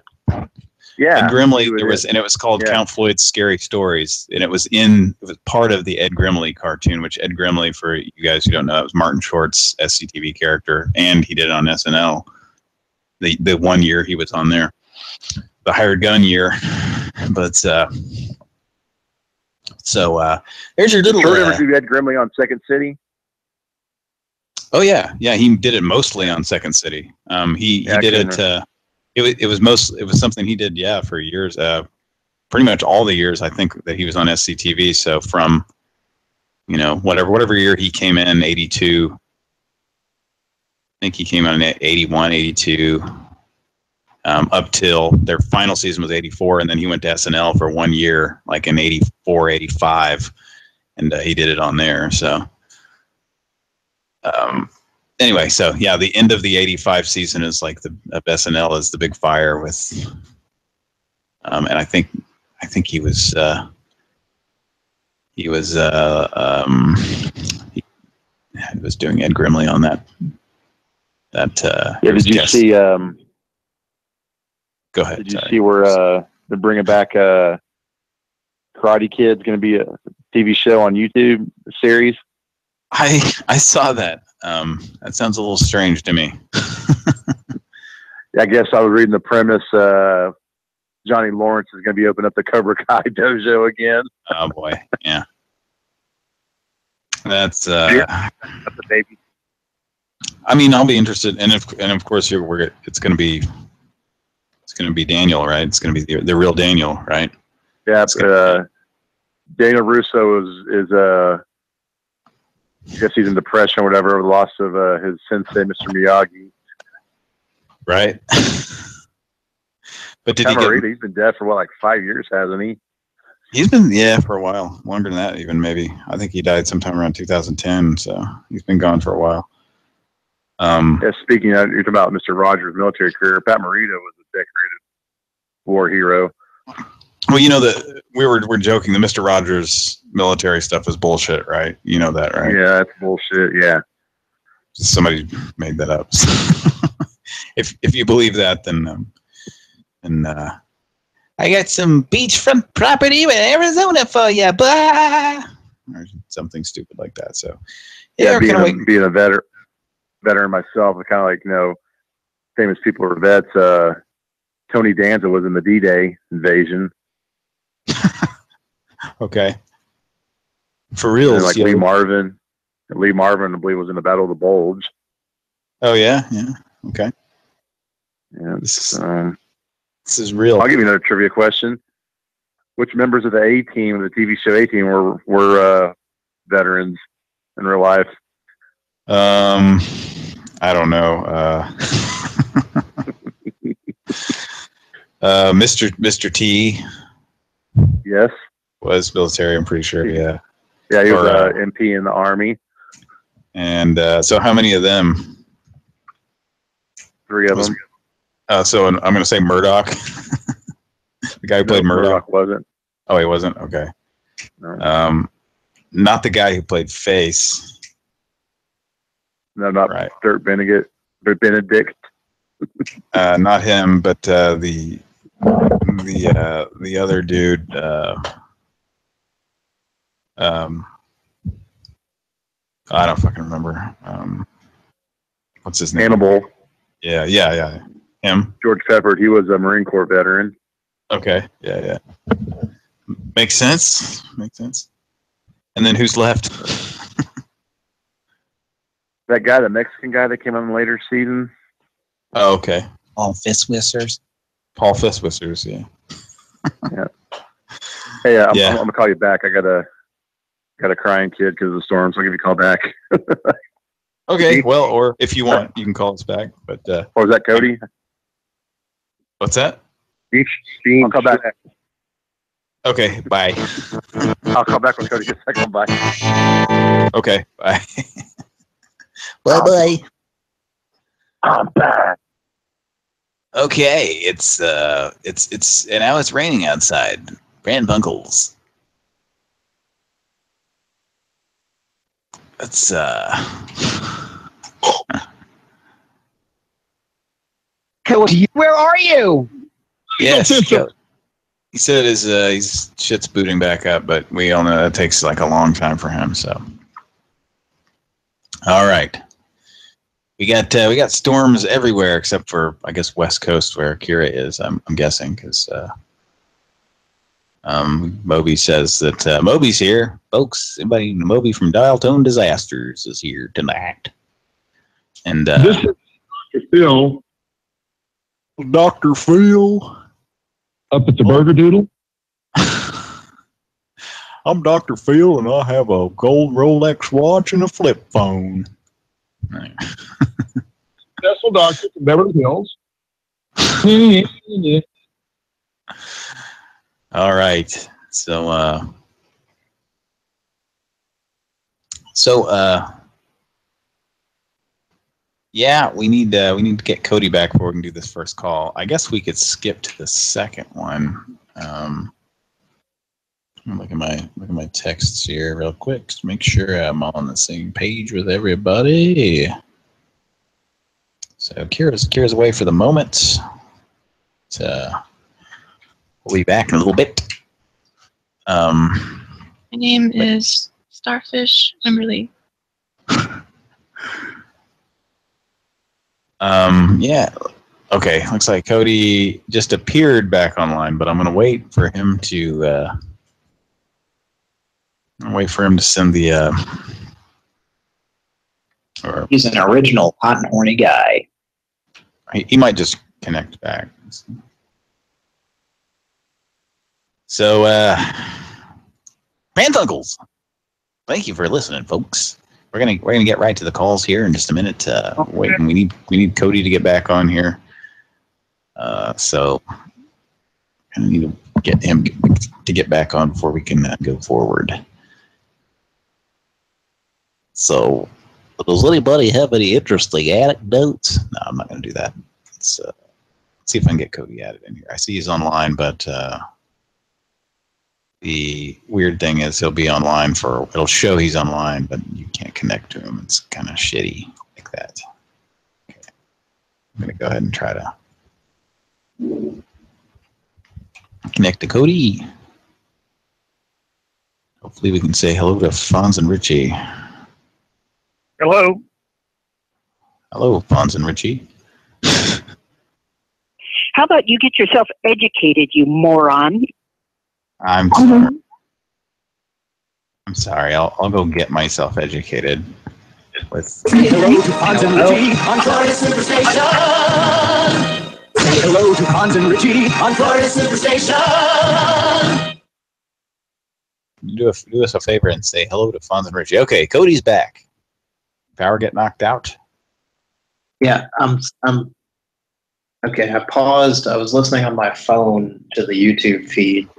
Yeah. Ed Grimley, it was called Count Floyd's Scary Stories, and it was part of the Ed Grimley cartoon, which Ed Grimley, for you guys who don't know, it was Martin Short's SCTV character, and he did it on SNL. The 1 year he was on there, the hired gun year. But there's your little. Ever see Ed Grimley on Second City? Oh yeah, he did it mostly on Second City. He did it. It was something he did, for years. Pretty much all the years I think that he was on SCTV. So from, whatever year he came in, 82. I think he came in 81, 82, up till their final season was 84, and then he went to SNL for 1 year, like in 84, 85, and he did it on there. So. Anyway, so yeah, the end of the 85 season is like the SNL is the big fire with, and I think he was doing Ed Grimley on that. That yeah. Did you see? Go ahead. Did you see where they're bringing back Karate Kid's going to be a TV show on YouTube series? I saw that. That sounds a little strange to me. I guess I was reading the premise. Johnny Lawrence is going to be opening up the Cobra Kai dojo again. Oh boy, yeah. That's a baby. I mean, I'll be interested, and of course it's going to be Daniel, right? It's going to be the real Daniel, right? Yeah. Daniel Russo is I guess he's in depression or whatever over the loss of his sensei, Mr. Miyagi. Right. But did he's been dead for like 5 years, hasn't he? He's been, for a while, longer than that even, maybe. I think he died sometime around 2010, so he's been gone for a while. Speaking of, you're talking about Mr. Rogers' military career. Pat Morita was a decorated war hero. Well, we're joking. The Mr. Rogers military stuff is bullshit, right? You know that, right? Yeah, that's bullshit. Yeah. Somebody made that up. If you believe that, then I got some beachfront property in Arizona for you, blah, or something stupid like that. So being a veteran myself, I kind of like famous people are vets. Tony Danza was in the D-Day invasion. Okay. For real, like Lee Marvin, I believe, was in the Battle of the Bulge. Oh yeah, okay. Yeah, this is real. I'll give you another trivia question. Which members of the A-Team, the TV show A-Team, were veterans in real life? I don't know. Mr. T. Yes. Was military, I'm pretty sure. Yeah. Yeah, he was MP in the Army. And so, how many of them? 3 of them. So I'm going to say Murdoch. The guy who played Murdoch wasn't. Oh, he wasn't. Okay. No. Not the guy who played Face. No, not right. Dirk Benedict. Not him, but the other dude. I don't fucking remember. What's his name? Hannibal. Yeah. Him. George Pepper. He was a Marine Corps veteran. Okay. Yeah. Makes sense. And then who's left? That guy, the Mexican guy that came on later season. Oh, okay. Paul Fistwisters. Yeah. Yeah. Hey, I'm gonna call you back. I got a crying kid because of the storm, so I'll give you a call back. Okay. Well, or if you want, you can call us back. But or is that Cody? What's that? I'll call back. Okay. Bye. I'll call back with Cody in a second. Bye. Okay. Bye. Bye. I'm back. Okay, it's and now it's raining outside. Pran Funkels. That's Cody, where are you? Yes. He said his shit's booting back up, but we all know that takes like a long time for him. So, all right, we got storms everywhere except for, I guess, West Coast where Kira is. I'm guessing because Moby says that Moby's here, folks. Anybody, Moby from Dial Tone Disasters is here tonight, and this is Phil. Dr. Phil. Up at the Burger Doodle? I'm Dr. Phil, and I have a gold Rolex watch and a flip phone. Successful doctor from Beverly Hills. All right. So yeah, we need to get Cody back before we can do this first call. I guess we could skip to the second one. Look at my texts here real quick to make sure I'm on the same page with everybody. So Kira's away for the moment. So we'll be back in a little bit. My name is Starfish Wimberly. Yeah. Okay. Looks like Cody just appeared back online, but I'm gonna wait for him to send the or He's an original hot and horny guy. he might just connect back. So Pran Funkels, thank you for listening, folks. We're gonna get right to the calls here in just a minute. Wait, we need Cody to get back on here. So I need to get him to get back on before we can go forward. So, does anybody have any interesting anecdotes? No, I'm not going to do that. Let's see if I can get Cody added in here. I see he's online, but the weird thing is he'll be online it'll show he's online, but you can't connect to him. It's kind of shitty like that. Okay. I'm going to go ahead and try to connect to Cody. Hopefully we can say hello to Fonz and Richie. Hello. Hello, Fonz and Richie. How about you get yourself educated, you moron? I'm sorry. I'm sorry. I'll go get myself educated. Say hello to Fonz and Richie on Florida Superstation. Say hello to Fonz and Richie on Florida Superstation. Do us a favor and say hello to Fonz and Richie. Okay, Cody's back. Power get knocked out? Yeah, I'm okay. I paused. I was listening on my phone to the YouTube feed.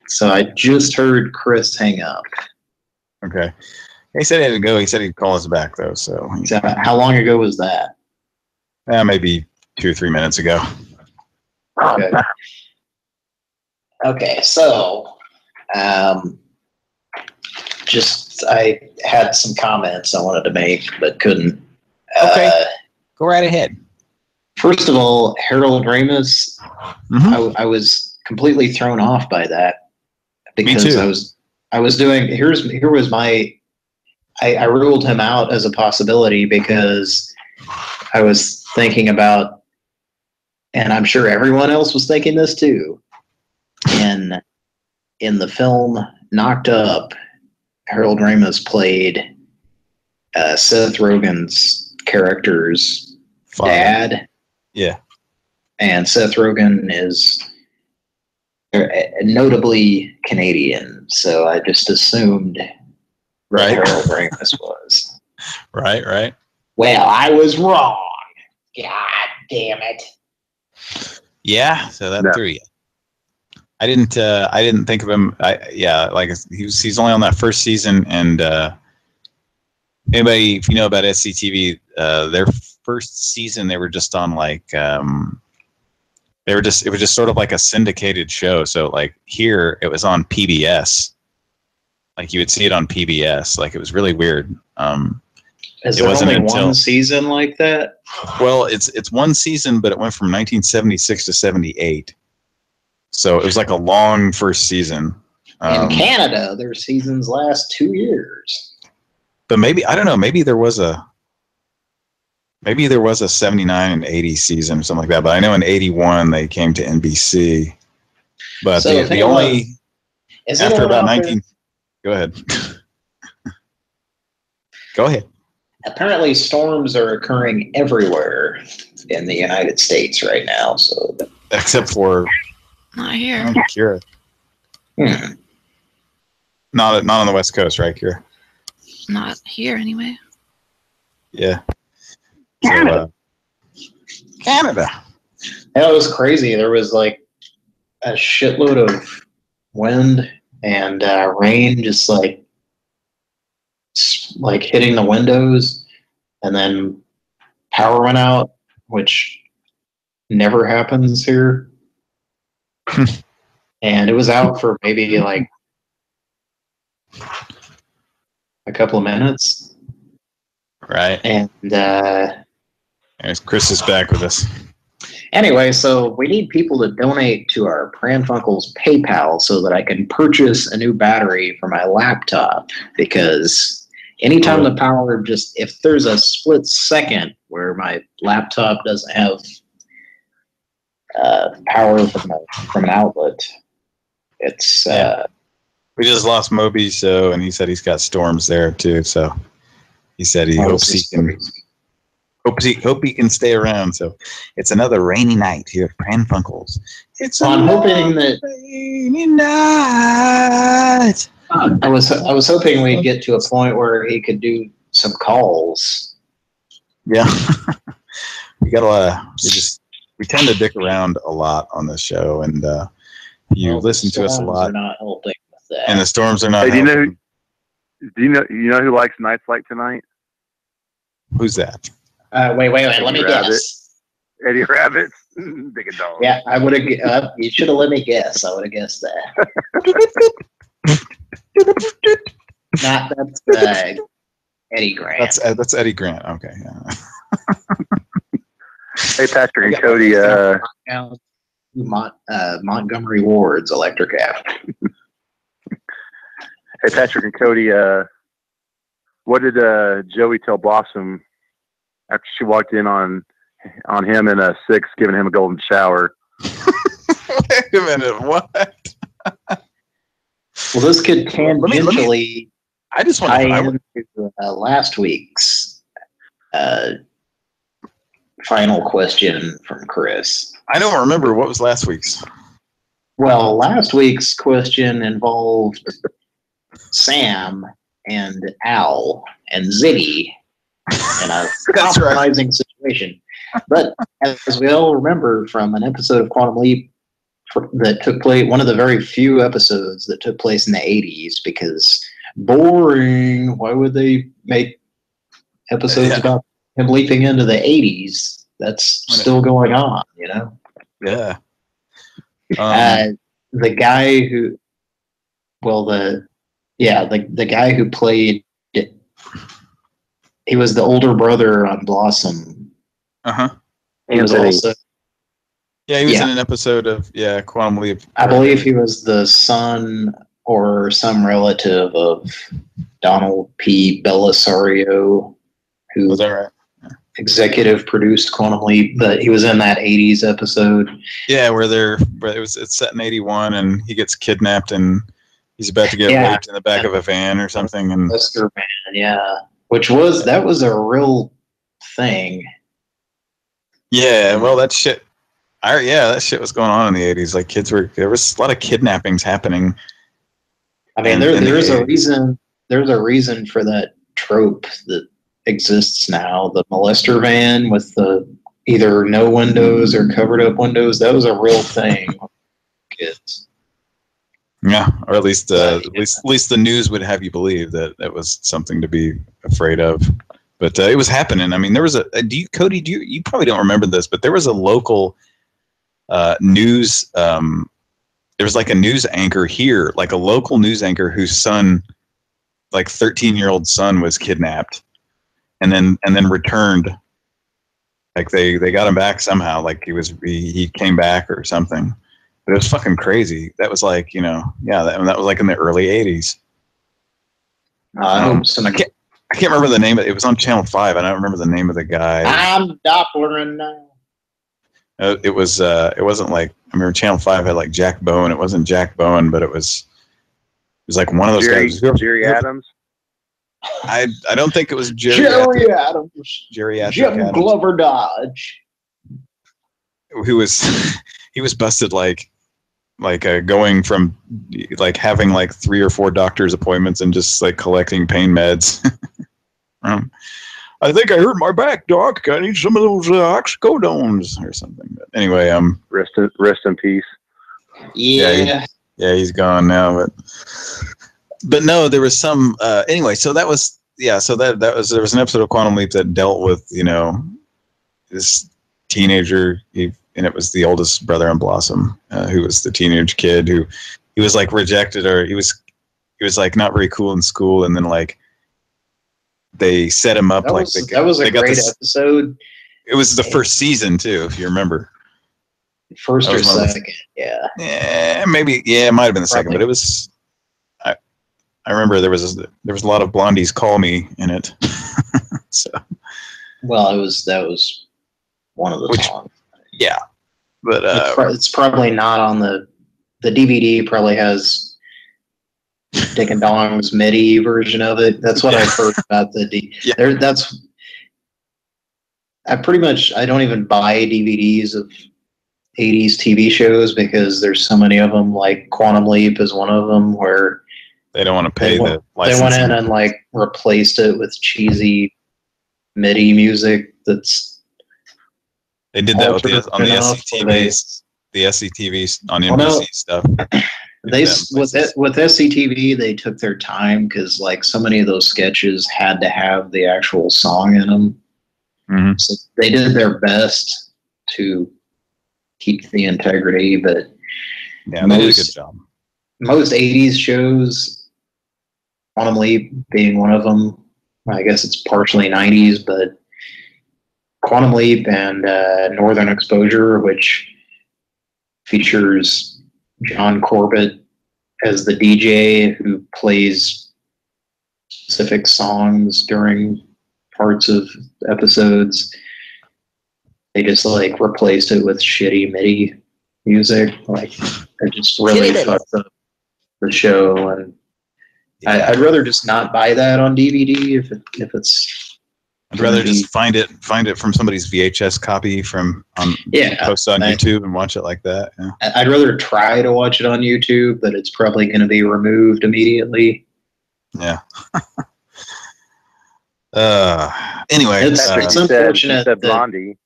So I just heard Chris hang up. Okay. He said he had to go. He said he'd call us back, though. So how long ago was that? Maybe 2 or 3 minutes ago. Okay. Okay, so I had some comments I wanted to make, but couldn't. Okay. Go right ahead. First of all, Harold Ramis, I was completely thrown off by that because Me too. I was doing I ruled him out as a possibility because I was thinking about, and I'm sure everyone else was thinking this too, in the film Knocked Up, Harold Ramis played Seth Rogen's character's dad. Yeah. And Seth Rogen is notably Canadian, so I just assumed that Harold Ramis was. Right. Well, I was wrong. God damn it. Yeah, so that threw you. I didn't think of him. He's only on that first season, and anybody, if you know about SCTV, their first season they were just on it was just sort of like a syndicated show. So like here it was on PBS. Like you would see it on PBS. Like it was really weird. Is there only one season like that? Well, it's one season, but it went from 1976 to 78. So it was like a long first season. In Canada, their seasons last 2 years. But maybe, I don't know, maybe there was a 79 and 80 season or something like that. But I know in 81 they came to NBC. But So the only, after about 19, go ahead. Go ahead. Apparently storms are occurring everywhere in the United States right now. So except for not here. Kira. Not on the West Coast, right, Kira? Not here anyway. Yeah. Canada. Canada. Yeah, it was crazy. There was like a shitload of wind and rain, just like hitting the windows, and then power went out, which never happens here. And it was out for maybe like a couple of minutes. Right. And Chris is back with us. Anyway, so we need people to donate to our Pran Funkels PayPal so that I can purchase a new battery for my laptop, because anytime the power if there's a split second where my laptop doesn't have power from an outlet, it's we just lost Moby, and he said he's got storms there too, so he said he hopes he can hope he can stay around. So it's another rainy night here at Pran Funkels. I'm hoping that rainy night. I was hoping we'd get to a point where he could do some calls. Yeah. we got a lot of we tend to dick around a lot on this show, and you listen to us a lot. Are not helping with that. And the storms are not Hey, helping. do you know who likes Nights Like Tonight? Who's that? Wait. Let me guess. Eddie Rabbit. Big a dog. Yeah, I would have. You should have let me guess. I would have guessed that. That's Eddie Grant. That's Eddie Grant. Okay. Yeah. Hey, Patrick and Cody. Montgomery Ward's Electric App. Hey, Patrick and Cody. What did Joey tell Blossom after she walked in on him in a 6, giving him a golden shower? Wait a minute, what? Well, this could tangentially. I just want to last week's final question from Chris. I don't remember what was last week's. Well, last week's question involved Sam and Al and Ziggy in a compromising situation. But as we all remember from an episode of Quantum Leap that took place, one of the very few episodes that took place in the 80s, because boring. Why would they make episodes about him leaping into the 80s? That's still going on, you know? Yeah. The guy who, the guy who played, he was the older brother on Blossom. Uh-huh. He was also, he was in an episode of Quantum Leap. I believe he was the son or some relative of Donald P. Bellisario, who was that right? Executive produced Quantum Leap, but he was in that 80s episode. Yeah, where it's set in 81 and he gets kidnapped and he's about to get raped in the back of a van or something. And Lester Van, that was a real thing. Yeah, well, that shit was going on in the 80s. Like there was a lot of kidnappings happening. I mean, there's a reason for that trope that exists now. The molester van with the either no windows or covered up windows. That was a real thing. Kids. Yeah, or at least the news would have you believe that it was something to be afraid of. But it was happening. I mean, there was Cody, you probably don't remember this, but there was a local news. There was like a news anchor here, like a local news anchor whose son, like 13-year-old son, was kidnapped, and then returned. Like they got him back somehow. Like he came back or something. But it was fucking crazy. That was like, that was like in the early 80s. I can't remember the name of it. It was on Channel 5. I don't remember the name of the guy. I'm Doppler now. It wasn't like, I remember Channel 5 had like Jack Bowen. It wasn't Jack Bowen, but it was like one of those guys. Jerry Adams? I don't think it was Jerry Adams. Jerry Adams. Jim Glover Dodge. He was busted like going from like having like 3 or 4 doctor's appointments and just like collecting pain meds. I think I hurt my back, doc. I need some of those oxycodones or something. But anyway, rest in peace. Yeah, he's gone now. But no, there was some. Anyway, so that was So there was an episode of Quantum Leap that dealt with this teenager. And it was the oldest brother on Blossom, who was the teenage kid who he was like rejected, or he was like not very cool in school, and then like they set him up that was a great episode. It was the first season too, if you remember. First or second, yeah. Yeah, maybe. Yeah, it might have been the second, but it was. I remember there was a lot of Blondies Call Me in it. So. Well, that was one of the songs. Yeah, but it's probably not on the DVD. Probably has Dick and Dong's MIDI version of it. That's what I've heard about I don't even buy DVDs of 80s TV shows because there's so many of them. Like Quantum Leap is one of them where they don't want to pay the licensing. They went in and like replaced it with cheesy MIDI music. They did that on the SCTVs. The SCTVs on NBC stuff. With SCTV, they took their time because like so many of those sketches had to have the actual song in them. Mm-hmm. So they did their best to keep the integrity, but yeah, they did a good job. Most 80s shows, Quantum Leap being one of them. I guess it's partially 90s, but Quantum Leap and Northern Exposure, which features John Corbett as the DJ who plays specific songs during parts of episodes. They just like replaced it with shitty MIDI music. Like it just really fucked up the show, and I'd rather just not buy that on DVD if it's. I'd rather just find it from somebody's VHS copy post on YouTube and watch it like that. Yeah. I'd rather try to watch it on YouTube, but it's probably going to be removed immediately. Yeah. Anyway, it's unfortunate that Blondie.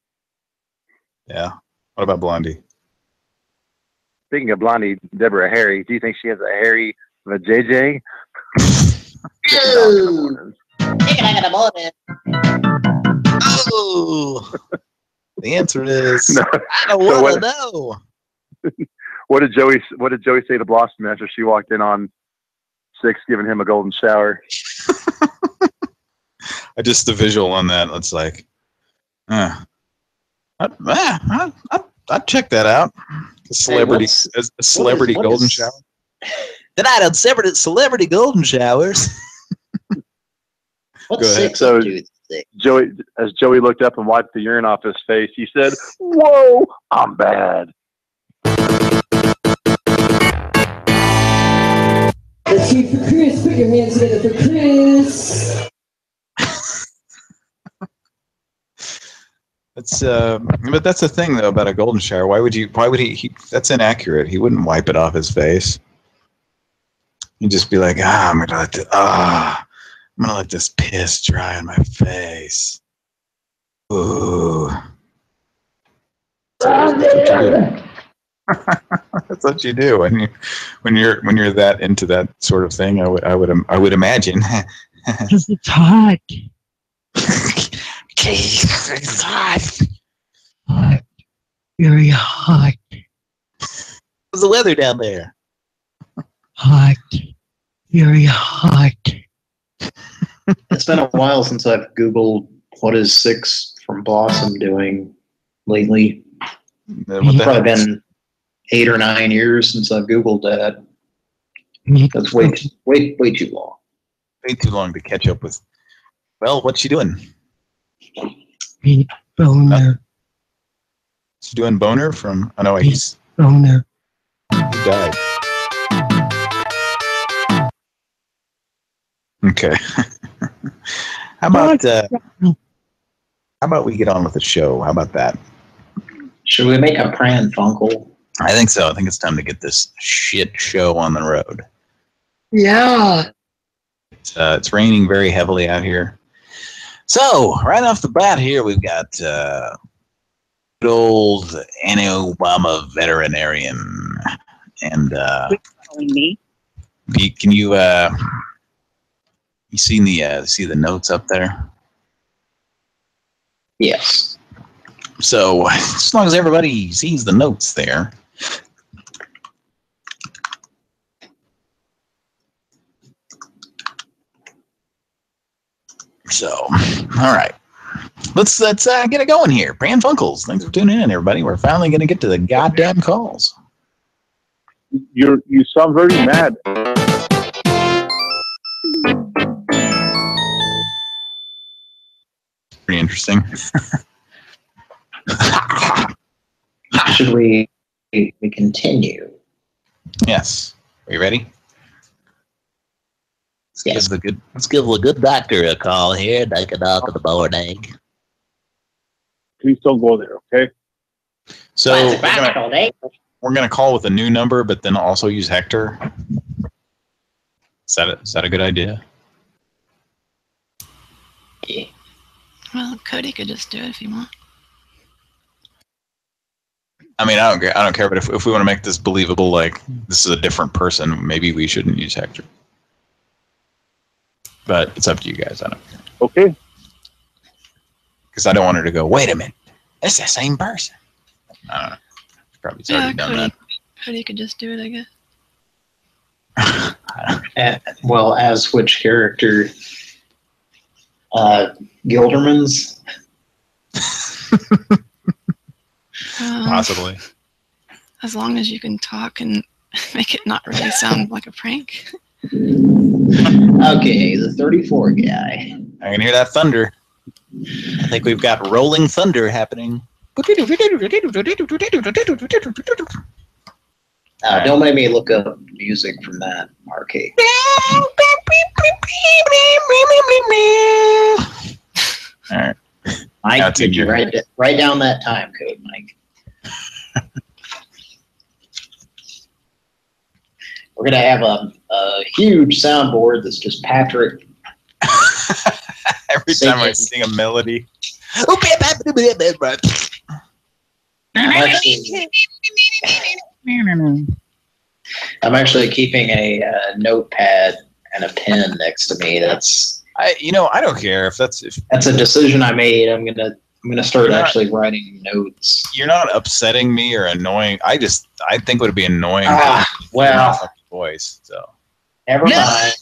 Yeah. What about Blondie? Speaking of Blondie, Deborah Harry, do you think she has a Harry of a JJ? Oh, the answer is no. I don't want to know. What did Joey say to Blossom after she walked in on 6, giving him a golden shower? The visual on that. It's like, I'd check that out. A celebrity golden shower. Tonight on Celebrity Golden Showers. What's 6 so, up to? As Joey looked up and wiped the urine off his face, he said, "Whoa, I'm bad." Let's shoot for Chris. Put your hands together for Chris. But that's the thing though about a golden shower. Why would he that's inaccurate. He wouldn't wipe it off his face. He'd just be like, I'm gonna let this piss dry on my face. Ooh. That's what you do when you're that into that sort of thing. I would imagine. Because it's hot. It's hot. Hot. Very hot. How's the weather down there? Hot. Very hot. It's been a while since I've Googled what is 6 from Blossom doing lately. It's probably been 8 or 9 years since I've Googled that. That's way too long. Way too long to catch up with. Well, what's she doing? Boner. She's doing Boner from. Oh no, he's Boner. He died. Okay. How about we get on with the show? How about that? Should we make a Pran Funkel? I think so. I think it's time to get this shit show on the road. Yeah. It's raining very heavily out here. So, right off the bat here, we've got good old anti-Obama veterinarian. And me. Can you see the notes up there? Yes. So, as long as everybody sees the notes there. So, all right. let's get it going here. Pran Funkels, thanks for tuning in, everybody. We're finally going to get to the goddamn calls. You sound very mad. Pretty interesting. Should we continue? Yes. Are you ready? Let's give the good doctor a call here. Knock a knock on the morning. Please don't go there, okay? So we're gonna call with a new number, but then also use Hector. Is that a good idea? Yeah. Well, Cody could just do it if you want. I mean, I don't care. But if we want to make this believable, like this is a different person, maybe we shouldn't use Hector. But it's up to you guys. I don't care. Okay. Because I don't want her to go, wait a minute, it's the same person. I don't know. Probably already done that. Cody could just do it, I guess. Well, as which character? Gilderman's? Possibly. As long as you can talk and make it not really sound like a prank. Okay, the 34 guy. I can hear that thunder. I think we've got rolling thunder happening. Don't make me look up music from that arcade. All right. Mike, did you write down that time code, Mike? We're going to have a huge soundboard that's just Patrick. Every time I sing a melody. I'm actually keeping a notepad and a pen next to me. I don't care if that's a decision I made. I'm gonna start actually writing notes. You're not upsetting me or annoying. I think it would be annoying. Well, voice. So never mind.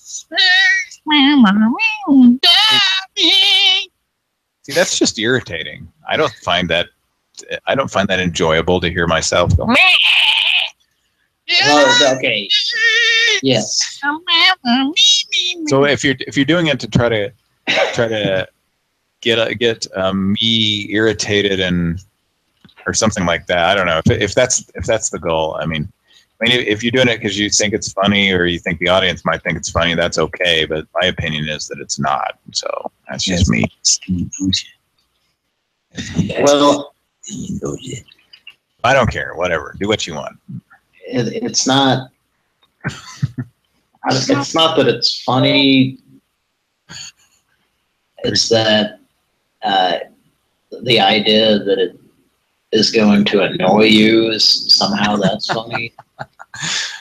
See, that's just irritating. I don't find that enjoyable to hear myself go. Well, okay. Yes. So if you're doing it to try to get me irritated or something like that, I don't know if that's the goal. I mean, if you're doing it because you think it's funny or you think the audience might think it's funny, that's okay. But my opinion is that it's not. So that's just me. Well, I don't care. Whatever. Do what you want. It's not. It's not that it's funny. It's that the idea that it is going to annoy you is somehow that's funny. It's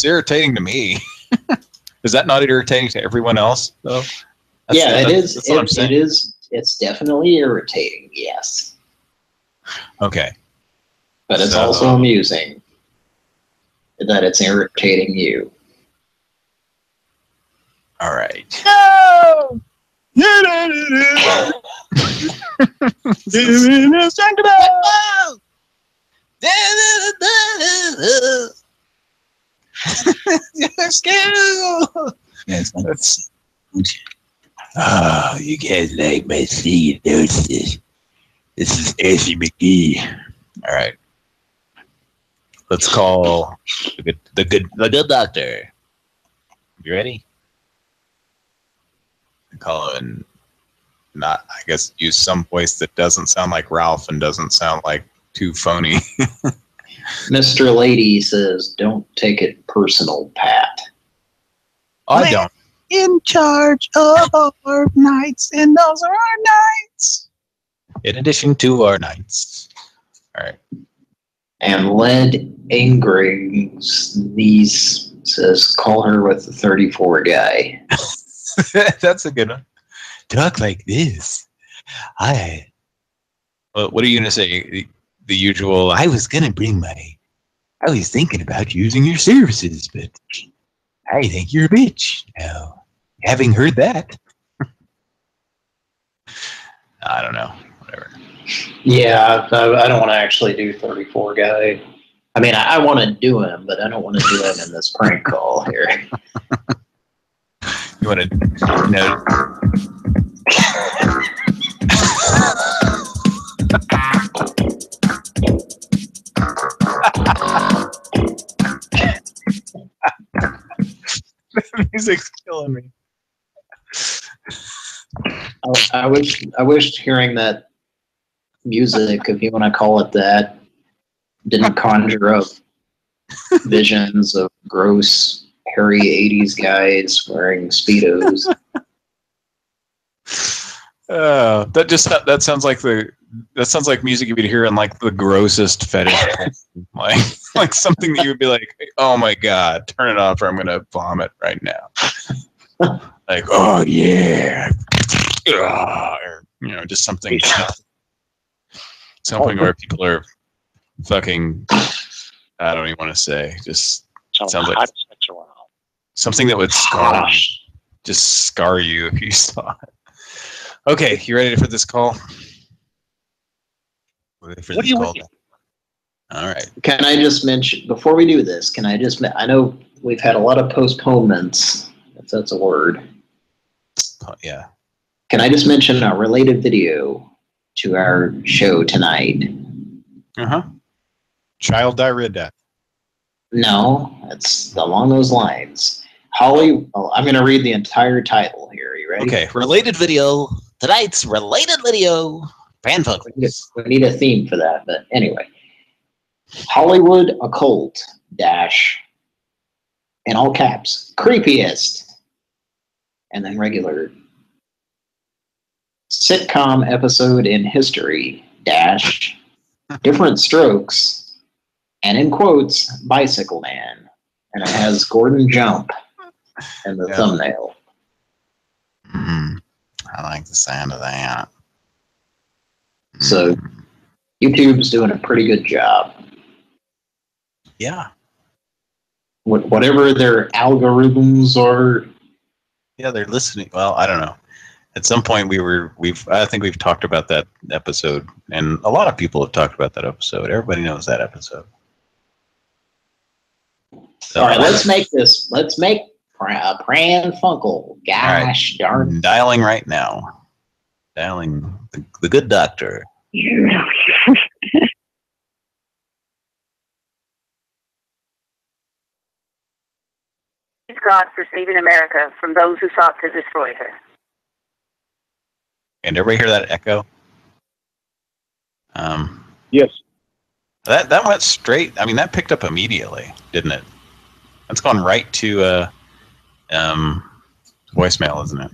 irritating to me. Is that not irritating to everyone else though? It is. It is. It's definitely irritating. Yes. Okay. But it's also amusing that it's irritating you. All right. No! Yes, that's. Oh, you guys like my singing notes. This is Essie McGee. All right. Let's call the good doctor. You ready? Call him and I guess use some voice that doesn't sound like Ralph and doesn't sound like too phony. Mr. Lady says, "Don't take it personal, Pat." I don't. In charge of our nights, and those are our nights. In addition to our nights. All right. And Led Angrings these says, "Call her with the 34 guy." That's a good one. Talk like this. What are you gonna say? the usual, I was thinking about using your services, but I think you're a bitch. Now, having heard that, I don't know. Whatever. Yeah, I don't want to actually do 34 guy. I mean, I want to do him, but I don't want to do him in this prank call here. You want to, The music's killing me. I wish hearing that music, if you want to call it that, didn't conjure up visions of gross, hairy 80s guys wearing Speedos. That sounds like music you'd hear in like the grossest fetish, like something that you would be like, oh my god, turn it off or I'm gonna vomit right now. Like, oh yeah, or just something where people are fucking. I don't even want to say. Just sounds like something that would scar you if you saw it. Okay, you ready for this call? What do you want? All right. Can I just mention, before we do this, I know we've had a lot of postponements, if that's a word. Oh, yeah. Can I just mention a related video to our show tonight? Uh-huh. Child diarrhea death. No, it's along those lines. I'm going to read the entire title here. Are you ready? Okay, related video. Tonight's related video. Pran Funkels. We need a theme for that, but anyway. Hollywood occult dash, in all caps, creepiest, and then regular sitcom episode in history dash, different strokes, and in quotes, Bicycle Man. And it has Gordon Jump in the thumbnail. Mm-hmm. I like the sound of that. So YouTube's doing a pretty good job. Yeah. Whatever their algorithms are. Yeah, they're listening. Well, I don't know. At some point I think we've talked about that episode, and a lot of people have talked about that episode. Everybody knows that episode. So, all right, let's make Pran Funkel. Gosh darn. Dialing right now. Dialing the good doctor. Praise God for saving America from those who sought to destroy her. And everybody hear that echo? Yes. That went straight. I mean, that picked up immediately, didn't it? That's gone right to voicemail, isn't it?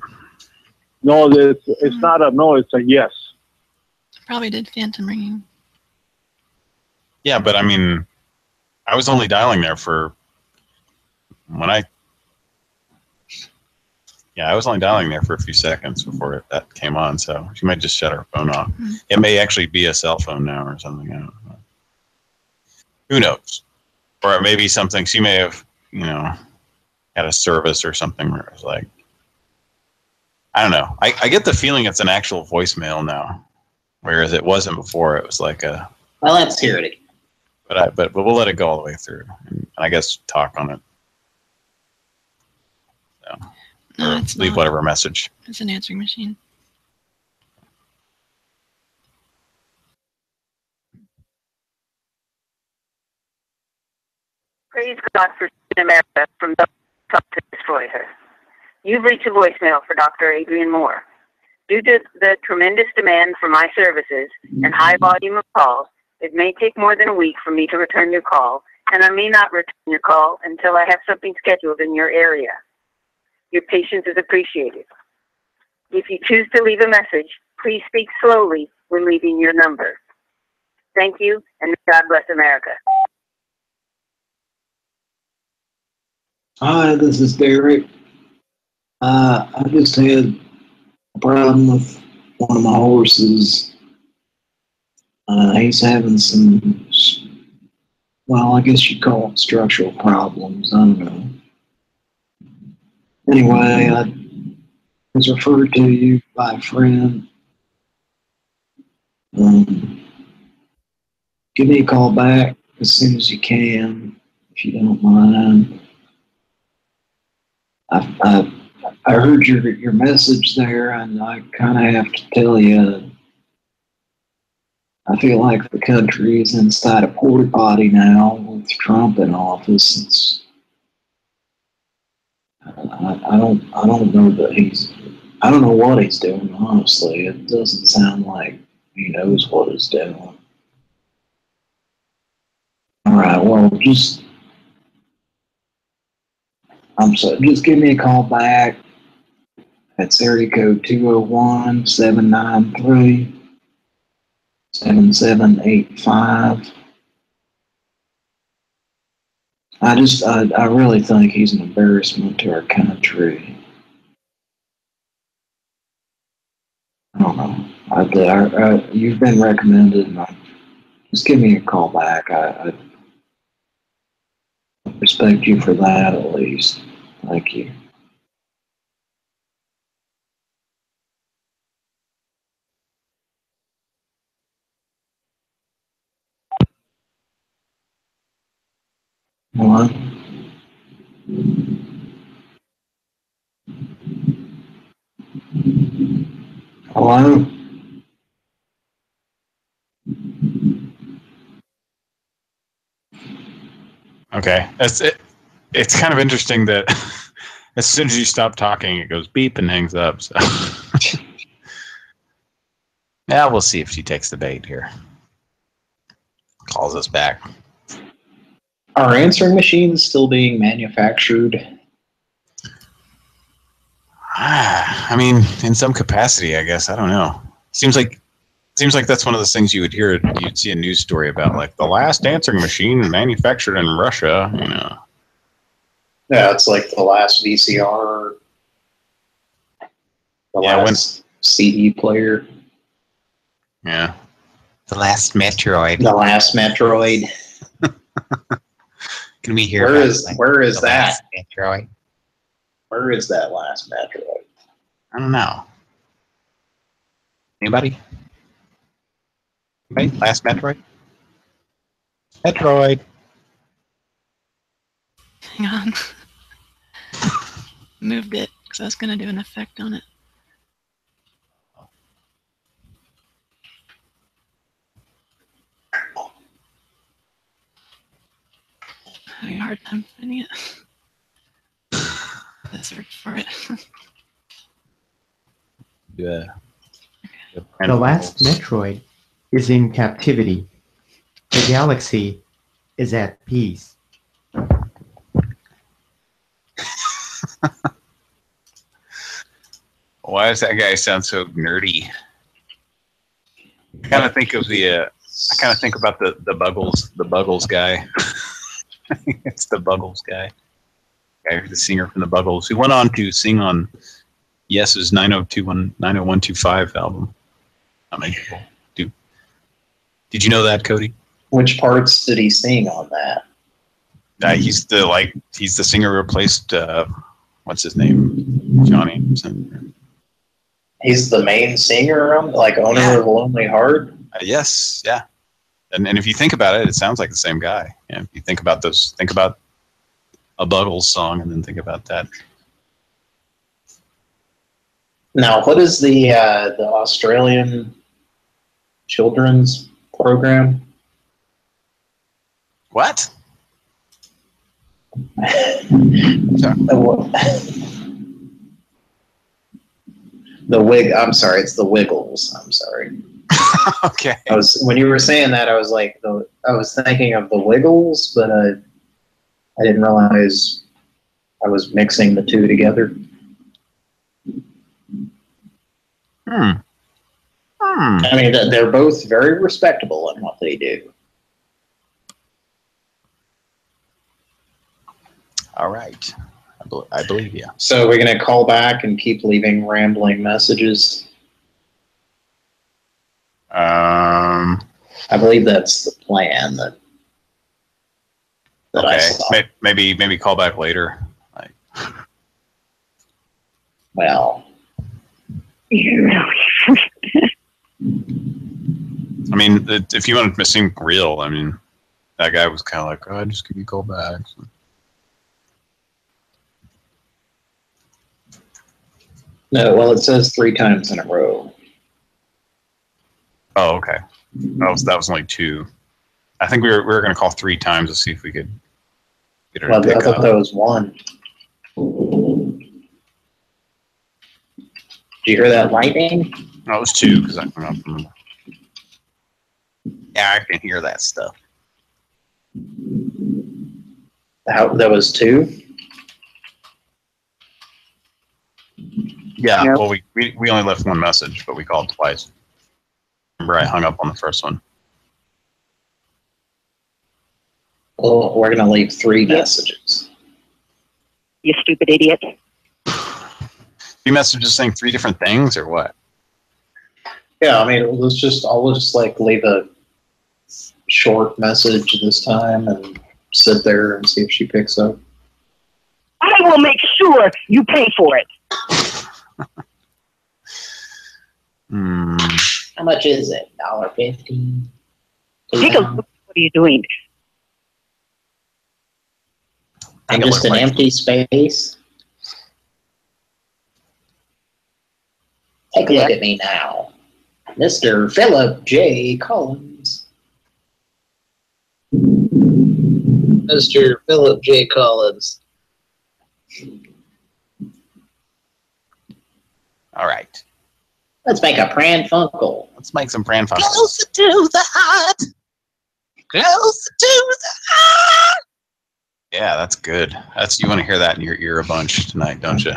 No, it's not a no. It's a yes. Probably did phantom ringing. Yeah, but I mean, I was only dialing there for I was only dialing there for a few seconds before that came on, so she might just shut her phone off. Mm-hmm. It may actually be a cell phone now or something. I don't know. Who knows? Or it may be something she may have, had a service or something where it was like, I don't know. I get the feeling it's an actual voicemail now, whereas it wasn't before. It was like a. Well, let's hear it again. But we'll let it go all the way through, and I guess talk on it. So. No, it's leave not. Whatever message. It's an answering machine. Praise God for saving America from those who sought to destroy her. You've reached a voicemail for Dr. Adrian Moore. Due to the tremendous demand for my services and high volume of calls, it may take more than a week for me to return your call, and I may not return your call until I have something scheduled in your area. Your patience is appreciated. If you choose to leave a message, please speak slowly when leaving your number. Thank you, and God bless America. Hi, this is Derek. I just had a problem with one of my horses. He's having some, well, I guess you'd call them structural problems. I don't know. Anyway, I was referred to you by a friend. Give me a call back as soon as you can, if you don't mind. I heard your message there, and I kind of have to tell you, I feel like the country is inside a porta potty now with Trump in office. I don't know that I don't know what he's doing, honestly. It doesn't sound like he knows what he's doing. All right, well, just give me a call back. That's area code 201-793-7785. I really think he's an embarrassment to our country. I don't know. You've been recommended, and just give me a call back. I respect you for that, at least. Thank you. Hello? Hello? Okay, that's it. It's kind of interesting that as soon as you stop talking, it goes beep and hangs up. So yeah, we'll see if she takes the bait here. Calls us back. Are answering machines still being manufactured? I mean, in some capacity, I guess. I don't know. Seems like that's one of those things you would hear. You'd see a news story about, like, the last answering machine manufactured in Russia. You know. Yeah, it's like the last VCR, the last CE player. Yeah. The last Metroid. The last Metroid. Can we hear? Where is that? Metroid. Where is that last Metroid? I don't know. Anybody? Last Metroid? Metroid. Hang on. Moved it because I was going to do an effect on it. Having a hard time finding it. Let's search for it. Yeah. The last Metroid is in captivity. The galaxy is at peace. Why does that guy sound so nerdy? I kind of think of I kind of think about the Buggles guy. It's the Buggles guy. The singer from the Buggles, who went on to sing on Yes's 90125 album. Not many people do. Did you know that, Cody? Which parts did he sing on that? He's the singer who replaced what's his name? Johnny. He's the main singer, like owner of Lonely Heart? Yes, yeah. And if you think about it, it sounds like the same guy. Yeah, if you think about a Buggles song and then think about that. Now, what is the Australian children's program? What? I'm sorry, it's the Wiggles. I'm sorry. Okay. When you were saying that, I was like, I was thinking of the Wiggles, but I didn't realize I was mixing the two together. I mean, they're both very respectable in what they do. All right. I believe you. So we're going to call back and keep leaving rambling messages. I believe that's the plan that I Okay, saw. maybe call back later. Like, Well, I mean, if you want to seem real, I mean, that guy was kind of like, "Oh, just give me a call back." So. no, well, it says 3 times in a row. Oh, okay. That was only 2. I think we were going to call 3 times to see if we could get her Well, to pick I thought up. that was 1. Did you hear that lightning? No, it was 2 because I don't remember. Yeah, I can hear that stuff. That was 2? Yeah, Yep. well, we only left 1 message, but we called twice. Remember, I hung up on the first one. Well, we're going to leave 3 messages. You stupid idiot. 3 messages saying 3 different things, or what? Yeah, I mean, I'll just like leave a short message this time and sit there and see if she picks up. I will make sure you pay for it. How much is it? $1.50? Take a look. What are you doing? I'm just an empty space. Take a look at me now. Mr. Philip J. Collins. Mr. Philip J. Collins. All right. Let's make a Pran Funkel. Let's make some Pran Funkels. Closer to the heart. Closer to the heart. Yeah, that's good. You want to hear that in your ear a bunch tonight, don't you?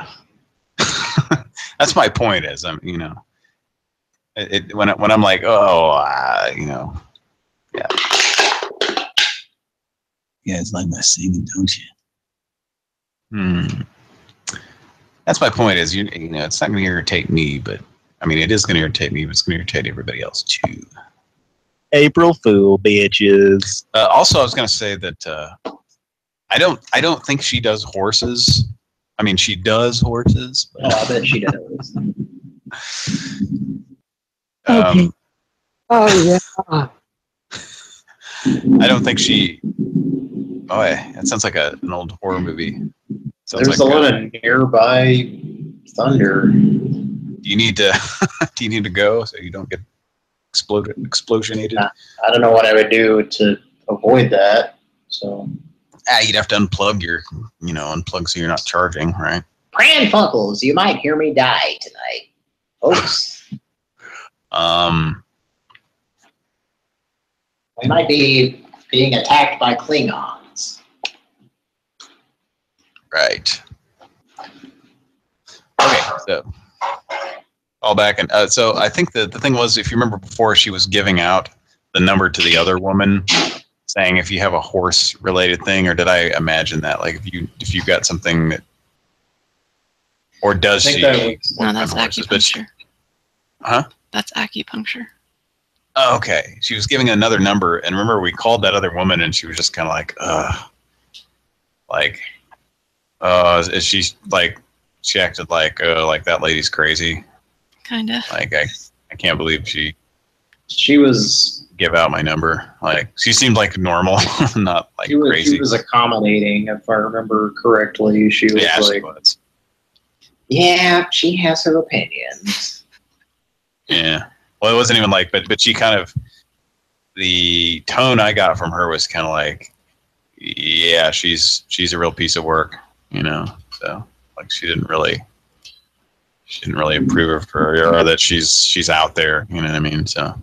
That's my point. Is when I'm like, yeah. You guys like my singing, don't you? That's my point. Is it's not going to irritate me, but I mean, it is going to irritate me, but it's going to irritate everybody else too. April Fool, bitches. Also, I was going to say that I don't think she does horses. I mean, she does horses. But, I bet she does. Okay. Oh, yeah. I don't think she. Oh, yeah, that sounds like an old horror movie. There's a lot of nearby thunder. Do you need to go so you don't get explosionated? I don't know what I would do to avoid that. So. You'd have to unplug unplug so you're not charging, right? Pran Funkels, you might hear me die tonight. Folks. We might be being attacked by Klingons. Right. Okay, so all back and so I think the thing was, if you remember before, she was giving out the number to the other woman, saying if you have a horse related thing, or did I imagine that? Like if you got something that, or does she? No, that's acupuncture. That's acupuncture. Oh, okay. She was giving another number, and remember we called that other woman, and she was just kind of is she like? She acted like that lady's crazy. Kinda. Like I can't believe she was give out my number. Like she seemed like normal, not like crazy. She was accommodating, if I remember correctly. She was she was. Yeah, she has her opinions. Yeah. Well, it wasn't even like, but she kind of, the tone I got from her was kind of like, yeah, she's a real piece of work, So like she didn't really approve of her, or that she's out there, you know what I mean? So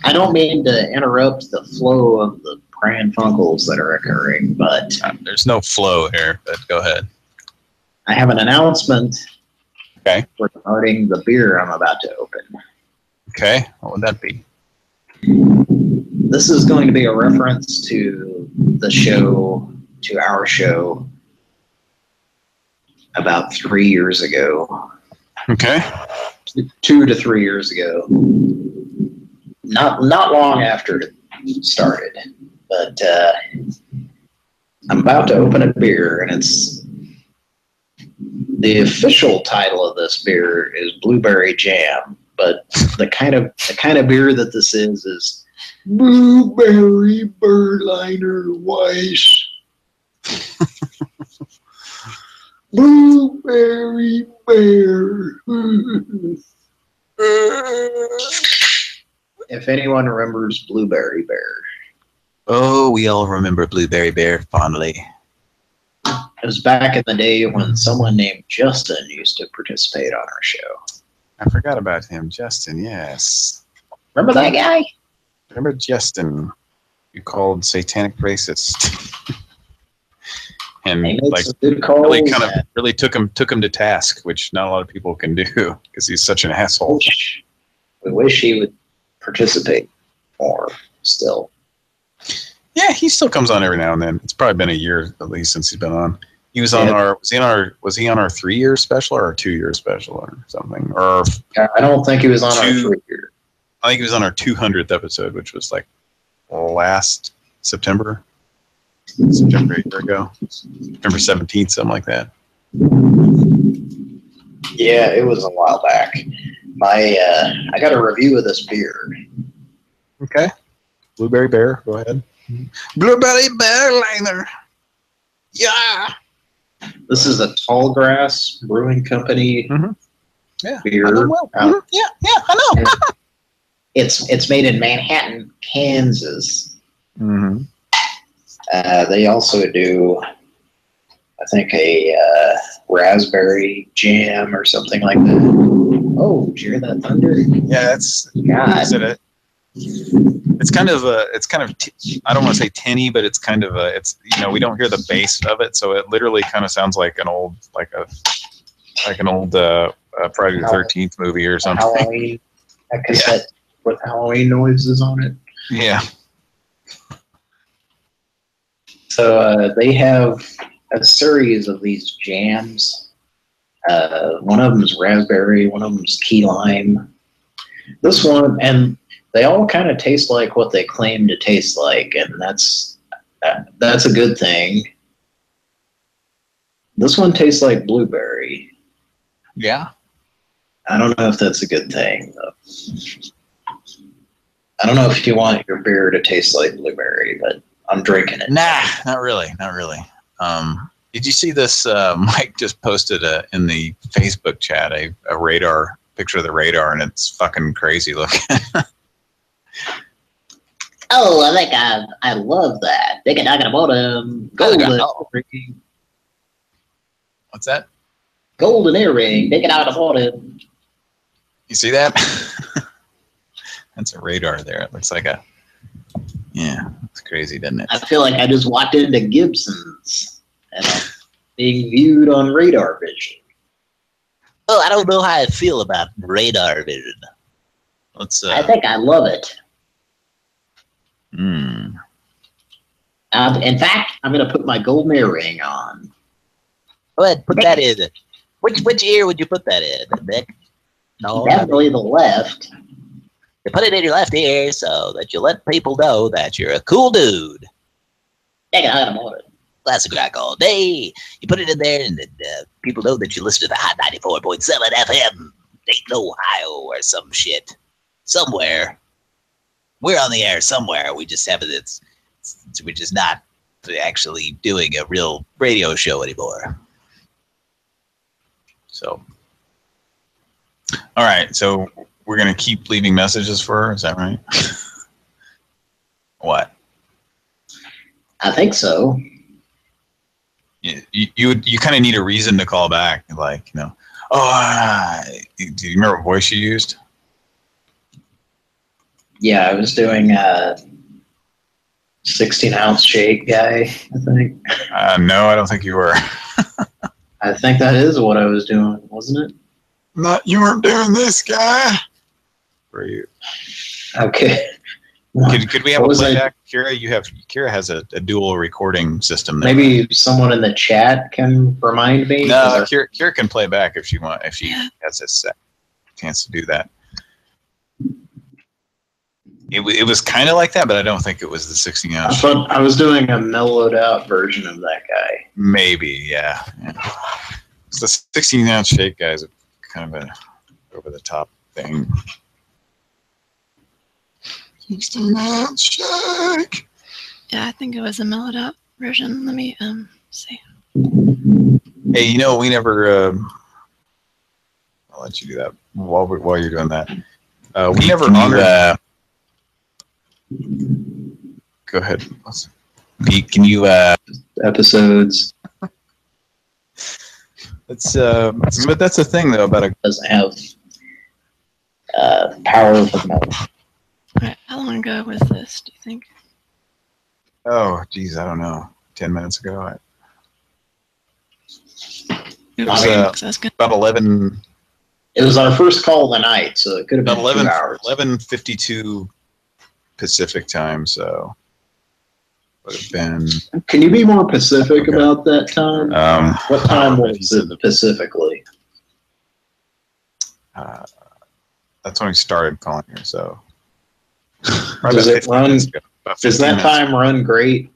I don't mean to interrupt the flow of the Pran Funkels that are occurring, but there's no flow here. But go ahead. I have an announcement. Okay. Regarding the beer I'm about to open. Okay. What would that be? This is going to be a reference to our show about 3 years ago. Okay. 2 to 3 years ago. not long after it started, but I'm about to open a beer, and it's the official title of this beer is Blueberry Jam, but the kind of beer that this is Blueberry Berliner Weiss. Blueberry Bear. If anyone remembers Blueberry Bear. Oh, we all remember Blueberry Bear fondly. It was back in the day when someone named Justin used to participate on our show. I forgot about him. Justin, yes. Remember that guy? Remember Justin? You called satanic racist. And like really took him to task, which not a lot of people can do because he's such an asshole. We wish he would participate more still. Yeah, he still comes on every now and then. It's probably been a year at least since he's been on. He was on our was he on our 3-year special or our 2-year special or something? Or I don't think he was on our 3-year. I think he was on our 200th episode, which was like last September. September a year ago. September 17th, something like that. Yeah, it was a while back. I got a review of this beer. Okay. Blueberry Bear, go ahead. Blueberry Berliner. Yeah. This is a Tallgrass Brewing Company beer. I know well. Yeah, I know. It's made in Manhattan, Kansas. Mm-hmm. They also do, I think, a raspberry jam or something like that. Oh, did you hear that thunder? Yeah, it's God. It's kind of I don't want to say tinny, but it's kind of we don't hear the bass of it, so it literally kind of sounds like an old Friday the 13th movie or something. Halloween, a cassette with Halloween noises on it. Yeah. So they have a series of these jams. One of them is raspberry, one of them is key lime. This one, and they all kind of taste like what they claim to taste like, and that's a good thing. This one tastes like blueberry. Yeah. I don't know if that's a good thing, though. I don't know if you want your beer to taste like blueberry, but I'm drinking it. Nah, not really. Did you see this? Mike just posted in the Facebook chat a radar picture of the radar, and it's fucking crazy looking. Oh, I think I love that. They can talk about golden earring. What's that? Golden earring. They can talk about it. You see that? That's a radar there. It looks like a. Yeah, it's crazy, doesn't it? I feel like I just walked into Gibson's and I'm being viewed on radar vision. Oh, I don't know how I feel about radar vision. I think I love it. Hmm. In fact, I'm going to put my golden earring on. Go ahead, put that in. Which ear would you put that in, Nick? No, definitely the left. You put it in your left ear so that you let people know that you're a cool dude. Classic rock all day. You put it in there and people know that you listen to the Hot 94.7 FM. Dayton, Ohio or some shit. Somewhere. We're on the air somewhere. We just haven't, we're just not actually doing a real radio show anymore. So. All right, so we're going to keep leaving messages for her, is that right? What? I think so. You kind of need a reason to call back, like, do you remember what voice you used? Yeah, I was doing a 16-ounce shake guy, I think. No, I don't think you were. I think that is what I was doing, wasn't it? You weren't doing this, guy. Were you? Okay. Could we have a playback? Kira has a dual recording system there. Maybe someone in the chat can remind me. No, Kira can play back if she has a chance to do that. It was kind of like that, but I don't think it was the 16 ounce. I thought I was doing a mellowed out version of that guy. Maybe, yeah. So the 16 ounce shake guy is kind of an over the top thing. 16 ounce shake. Yeah, I think it was a mellowed out version. Let me see. Hey, you know, we never. I'll let you do that while you're doing that. We never honored. Go ahead, Pete. Can you episodes? It's but that's the thing though about it doesn't have power of the metal. All right, how long ago was this? Do you think? Oh, geez, I don't know. 10 minutes ago. It was about 11. It was our first call of the night, so it could have been 2 hours. 11:52 Pacific time, so would have been. Can you be more specific about that time? What time was it specifically? That's when we started calling here. So does it run? Does that time run great?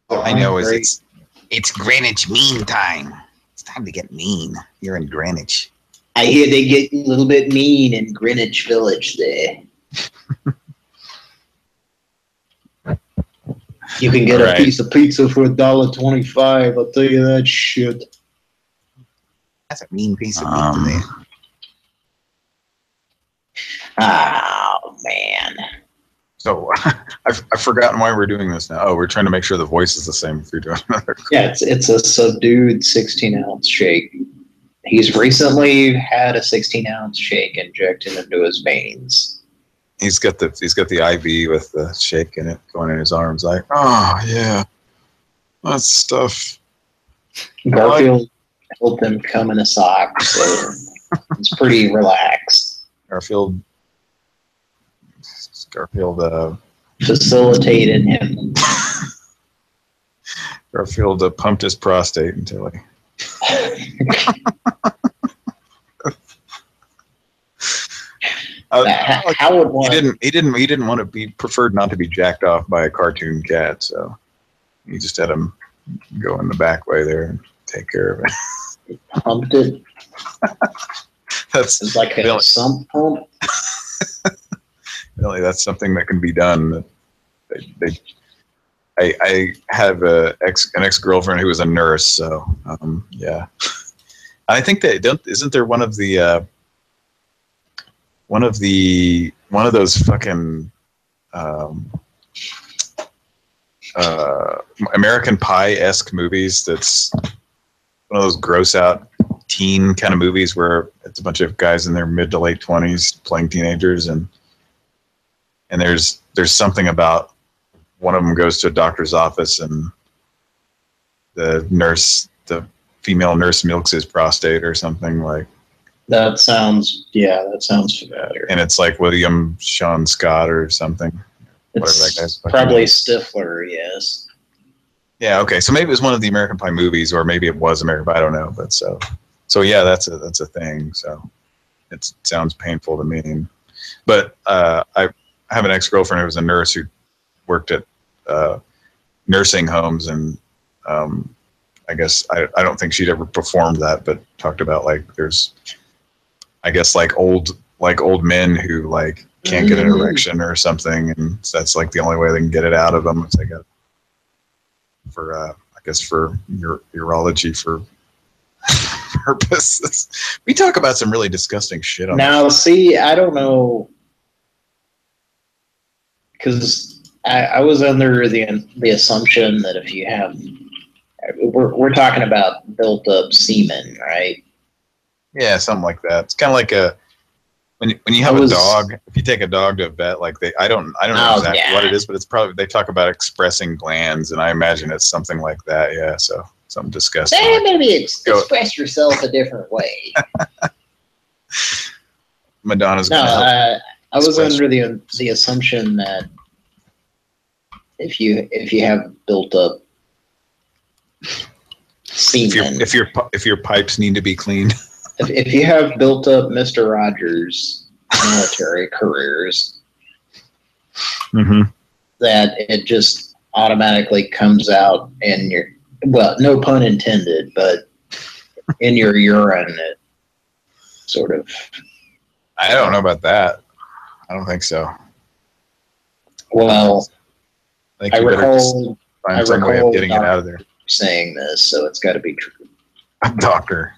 All I know is it's Greenwich Mean Time. It's time to get mean. You're in Greenwich. I hear they get a little bit mean in Greenwich Village there. You can get a piece of pizza for $1.25. I'll tell you that shit. That's a mean piece of pizza there. Oh, man. So I've forgotten why we're doing this now. Oh, we're trying to make sure the voice is the same if you're doing another. Yeah, it's a subdued 16-ounce shake. He's recently had a 16-ounce shake injected into his veins. He's got the IV with the shake in it going in his arms. Like, oh yeah, that's stuff. Garfield helped him come in a sock, so it's pretty relaxed. Garfield facilitated him. Garfield pumped his prostate until he. How would one? He didn't want to be preferred not to be jacked off by a cartoon cat, so he just had him go in the back way there and take care of it. He pumped it. It's like a sump pump. Really, that's something that can be done. I have an ex-girlfriend who was a nurse, so yeah. I think they don't. Isn't there one of those fucking American Pie-esque movies that's one of those gross out teen kind of movies where it's a bunch of guys in their mid to late 20s playing teenagers, and there's something about one of them goes to a doctor's office and the female nurse milks his prostate or something like. That sounds familiar. And it's like William Sean Scott or something. It's whatever that guy's probably Stifler, yes. Yeah, okay. So maybe it was one of the American Pie movies, or maybe it was American Pie, I don't know. But so yeah, that's a thing. So it sounds painful to me. But I have an ex-girlfriend who was a nurse who worked at nursing homes, and I guess I don't think she'd ever performed that, but talked about like there's, I guess like old men who like can't get an erection or something, and that's like the only way they can get it out of them. It's like for I guess for urology for purposes. We talk about some really disgusting shit on now. See, I don't know, because I was under the assumption that if you have, we're talking about built up semen, right? Yeah, something like that. It's kind of like when you have a dog. If you take a dog to a vet, like I don't know exactly what it is, but it's probably, they talk about expressing glands, and I imagine it's something like that. Yeah, so something disgusting. Maybe express yourself a different way. Madonna's. I was under the assumption that if you have built up semen, if your pipes need to be cleaned. if you have built up Mr. Rogers' military careers, that it just automatically comes out in your, well, no pun intended, but in your urine, it sort of. I don't know about that. I don't think so. Well, I recall find some way of getting it out of there. Saying this, so it's got to be true. Doctor.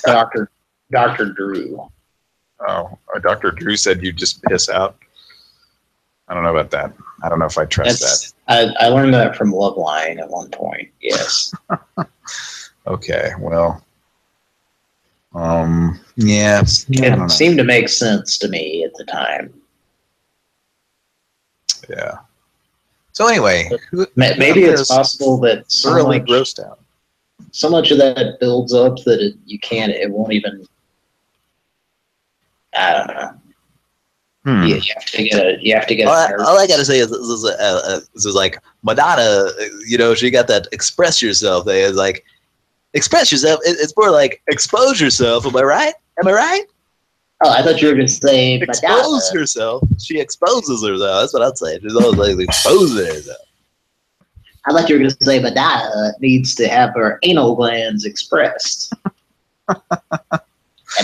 Dr. Drew. Oh, Dr. Drew said you just piss out. I don't know about that. I don't know if I trust that. I learned that from Loveline at one point. Yes. Okay. Well. Yeah. It seemed to make sense to me at the time. Yeah. So anyway, maybe it's possible that thoroughly grossed out. So much of that builds up that it won't even. I don't know. You have to get. All I gotta say is like Madonna. You know, she got that express yourself thing. It's like express yourself. It's more like expose yourself. Am I right? Am I right? Oh, I thought you were going to say expose herself. She exposes herself. That's what I'd say. She's always like exposing herself. I thought you were going to say Madonna needs to have her anal glands expressed. And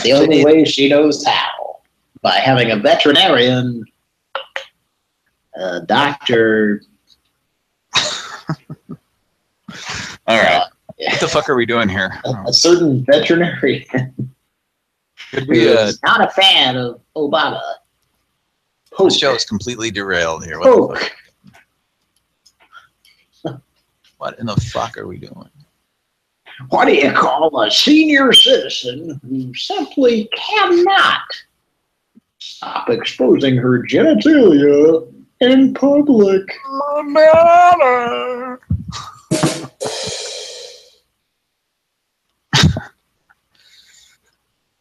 the only way she knows how, by having a veterinarian, doctor. All right. What the fuck are we doing here? A certain veterinarian. Could we, not a fan of Obama. The show is completely derailed here. What the fuck? What in the fuck are we doing? What do you call a senior citizen who simply cannot stop exposing her genitalia in public?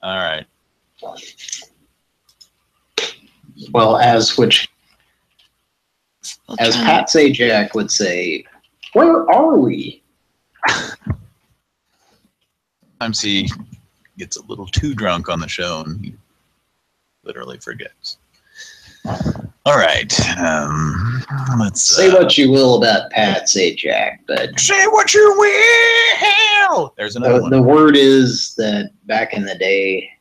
All right. Well, as Pat Sajak would say, where are we? Sometimes he gets a little too drunk on the show and he literally forgets. All right. Let's say what you will about Pat Sajak, but say what you will. There's another one. The word is that back in the day,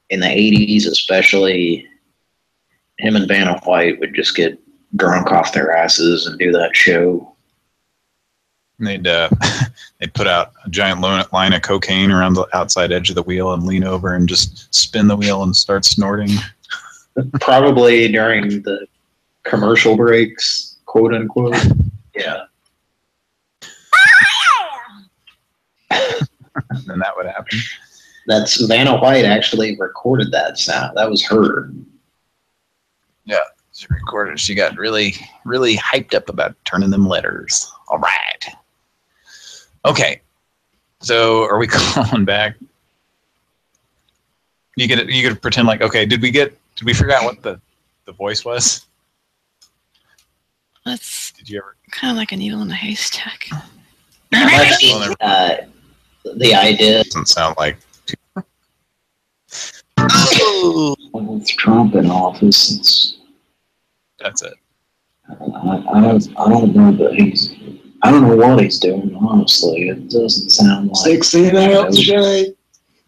in the 80s especially, him and Vanna White would just get drunk off their asses and do that show. And they'd put out a giant line of cocaine around the outside edge of the wheel and lean over and just spin the wheel and start snorting. Probably during the commercial breaks, quote unquote. Yeah. Then that would happen. That's Vanna White actually recorded that sound. That was her. Yeah, she recorded. She got really, really hyped up about turning them letters. All right. Okay. So are we calling back? You could pretend like, okay, did we figure out what the voice was? That's did you ever kind of like a needle in a haystack. The idea doesn't sound like. With Trump in office, that's it. I don't know, but I don't know what he's doing. Honestly, it doesn't sound like 16 ounce shake.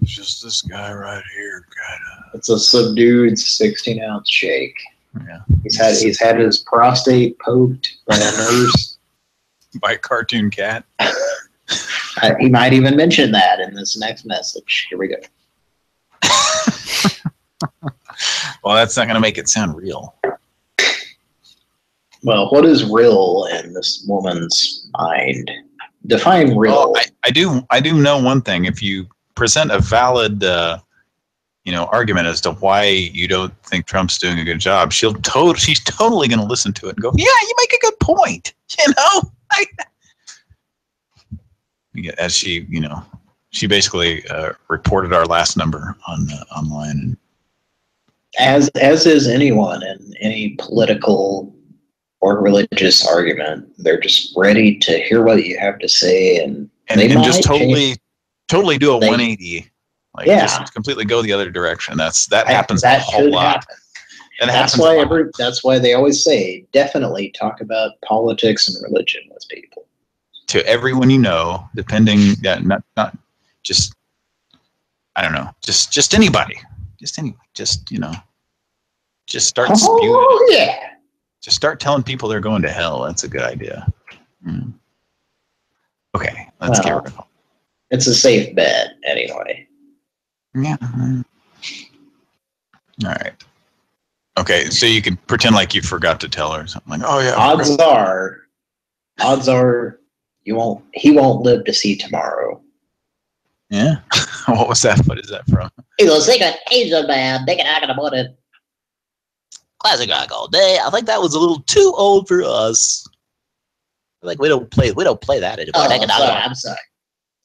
It's just this guy right here, kind of. It's a subdued 16-ounce shake. Yeah, he's had his prostate poked by a nurse. By a cartoon cat. He might even mention that in this next message. Here we go. Well, that's not going to make it sound real. Well, what is real in this woman's mind? Define real. Well, I do know one thing. If you present a valid, argument as to why you don't think Trump's doing a good job, she's totally going to listen to it and go, "Yeah, you make a good point." As she basically reported our last number on online. As is anyone in any political or religious argument, they're just ready to hear what you have to say, and they might just totally totally do a 180. Like just completely go the other direction. That happens a whole lot. Happen. That's why they always say definitely talk about politics and religion with people. To everyone you know, depending not just I don't know, just anybody. Just start spewing. Oh yeah. Just start telling people they're going to hell. That's a good idea. Okay, let's get rid of it. It's a safe bet anyway. Yeah. All right. Okay, so you can pretend like you forgot to tell her or something. Like, oh yeah. Odds are he won't live to see tomorrow. Yeah. What was that? What is that from? He's a secret Asian man. They can act about it. Classic rock all day. I think that was a little too old for us. Like we don't play that anymore. I'm sorry.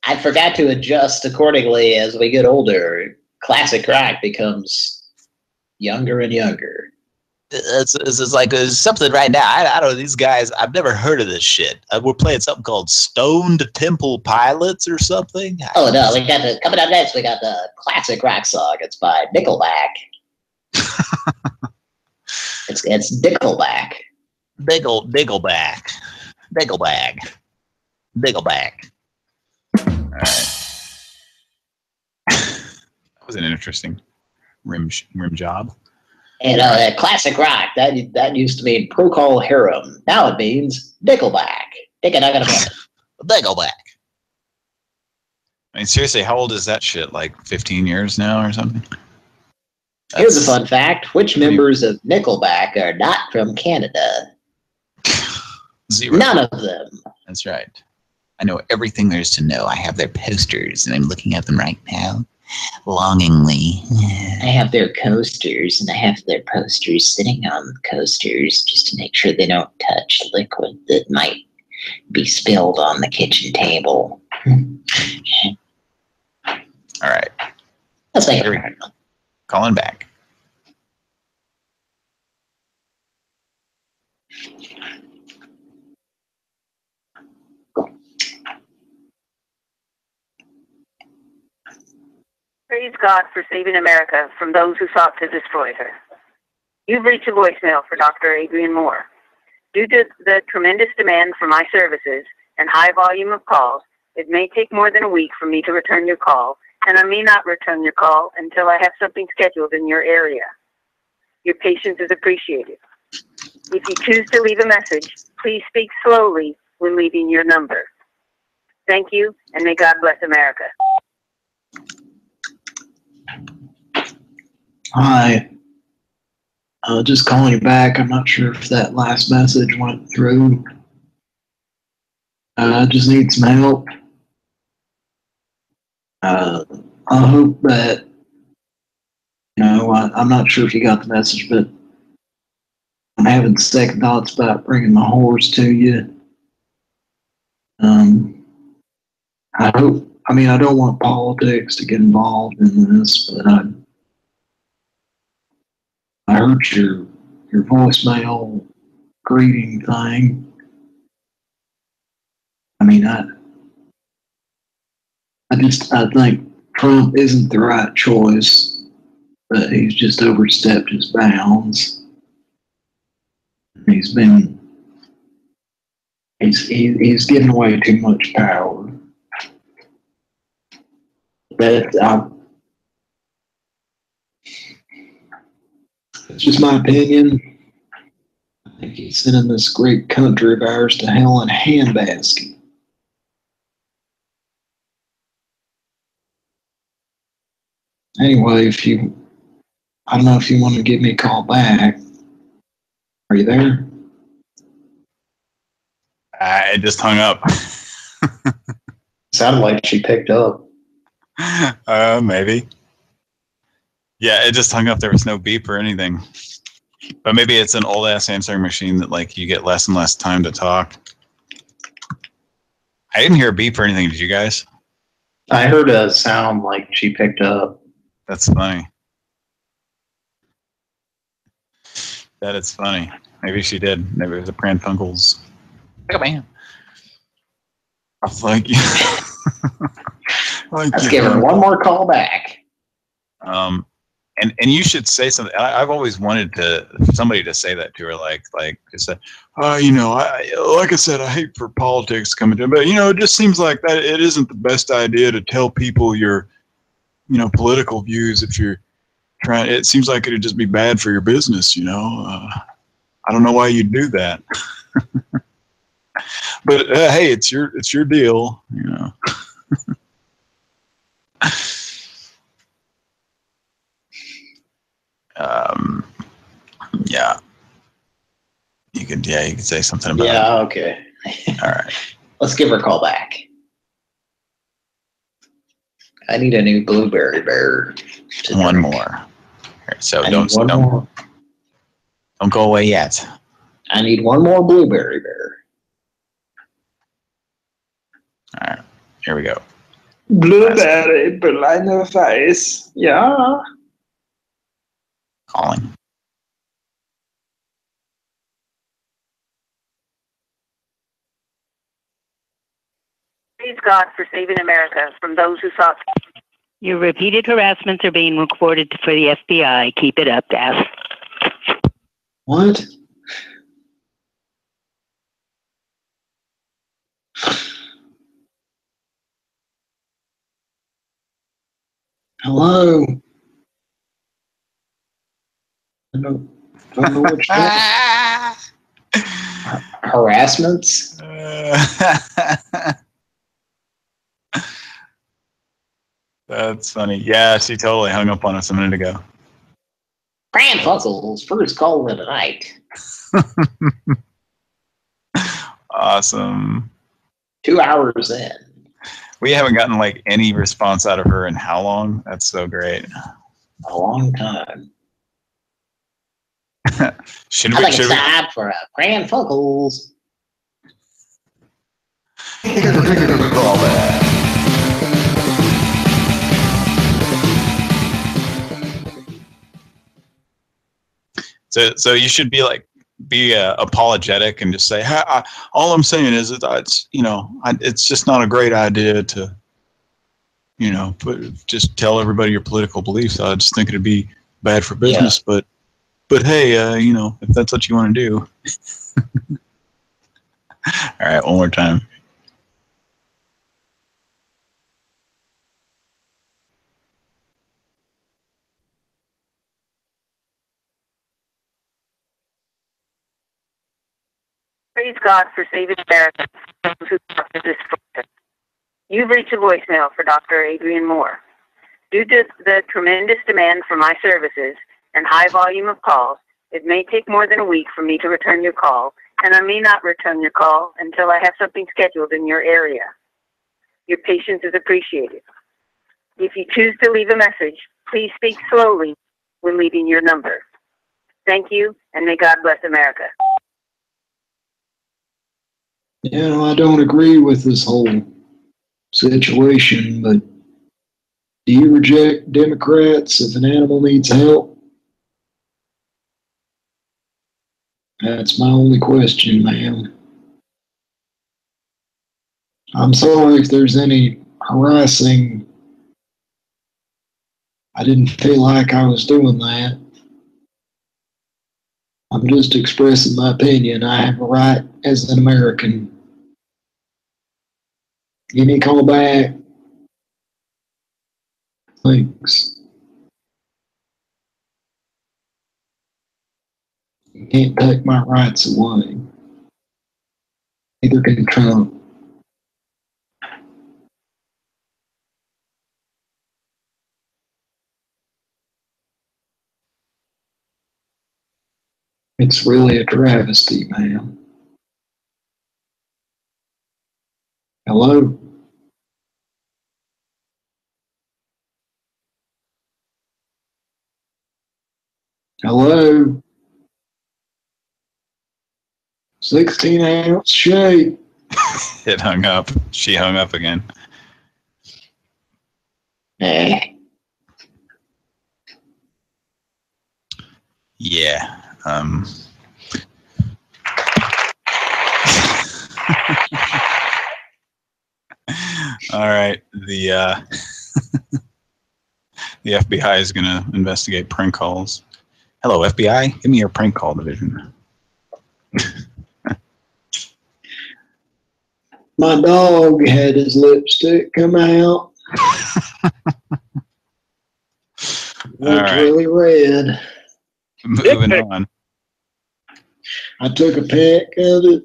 I forgot to adjust accordingly as we get older. Classic rock becomes younger and younger. It's like something right now. I don't know, these guys, I've never heard of this shit. We're playing something called Stoned Temple Pilots or something. Oh no, coming up next we got the classic rock song. It's by Nickelback. it's Nickelback. Nickelback. All right. That was an interesting rim job. And classic rock, that used to mean Procol Harum. Now it means Nickelback. Nickelback. I mean, seriously, how old is that shit? Like 15 years now or something? Here's a fun fact. Which members of Nickelback are not from Canada? 0. None of them. That's right. I know everything there is to know. I have their posters, and I'm looking at them right now, longingly. I have their coasters, and I have their posters sitting on coasters just to make sure they don't touch liquid that might be spilled on the kitchen table. All right. Let's make it. Calling back. Praise God for saving America from those who sought to destroy her. You've reached a voicemail for Dr. Adrian Moore. Due to the tremendous demand for my services and high volume of calls, it may take more than a week for me to return your call, and I may not return your call until I have something scheduled in your area. Your patience is appreciated. If you choose to leave a message, please speak slowly when leaving your number. Thank you, and may God bless America. Hi. Just calling you back. I'm not sure if that last message went through. I just need some help. I hope that, I'm not sure if you got the message, but I'm having second thoughts about bringing my horse to you. I don't want politics to get involved in this, but I heard your voicemail greeting thing. I think Trump isn't the right choice, but he's just overstepped his bounds. He's given away too much power. But it's just my opinion. I think he's sending this great country of ours to hell in a handbasket. Anyway, I don't know if you want to give me a call back. Are you there? I just hung up. Sounded like she picked up. Maybe. Yeah, it just hung up. There was no beep or anything. But maybe it's an old ass answering machine that like you get less and less time to talk. I didn't hear a beep or anything. Did you guys? I heard a sound like she picked up. That's funny. That is funny. Maybe she did. Maybe it was a Pran Funkels. Look at man. I was like, Let's give her one more call back. And you should say something. I've always wanted somebody to say that to her, like just say, you know, like I said, I hate for politics coming to, but you know, it just seems like that it isn't the best idea to tell people your, you know, political views if you're trying. It seems like it'd just be bad for your business, you know. I don't know why you'd do that, but hey, it's your deal, you know. Yeah. You could say something about it. Yeah, okay. All right. Let's give her a call back. I need a new blueberry bear. One more. So don't go away yet. I need one more blueberry bear. All right. Here we go. Blueberry, Berliner Weiss. Yeah. Calling. Praise God for saving America from those who sought. Your repeated harassments are being recorded for the FBI. Keep it up, Daph. What? Hello? I don't know what you're harassments? That's funny. Yeah, she totally hung up on us a minute ago. Pran Funkels, first call of the night. Awesome. 2 hours in. We haven't gotten like any response out of her in how long? That's so great. A long time. Should I we? think it's time for a Pran Funkels. So you should be apologetic and just say, all I'm saying is that it's just not a great idea to, you know, just tell everybody your political beliefs. I just think it'd be bad for business, but hey, you know, if that's what you want to do. All right, one more time. Praise God for saving America from those who sought to destroy it. You've reached a voicemail for Dr. Adrian Moore. Due to the tremendous demand for my services and high volume of calls, it may take more than a week for me to return your call, and I may not return your call until I have something scheduled in your area. Your patience is appreciated. If you choose to leave a message, please speak slowly when leaving your number. Thank you, and may God bless America. You know, I don't agree with this whole situation, but do you reject Democrats if an animal needs help? That's my only question, ma'am. I'm sorry if there's any harassing. I didn't feel like I was doing that. I'm just expressing my opinion. I have a right as an American. Give me a call back. Thanks. You can't take my rights away. Neither can Trump. It's really a travesty, ma'am. Hello? Hello? 16-ounce shake. It hung up. She hung up again. Yeah. All right. The FBI is going to investigate prank calls. Hello, FBI. Give me your prank call division. My dog had his lipstick come out. Looked really red. Moving on. I took a pic of it.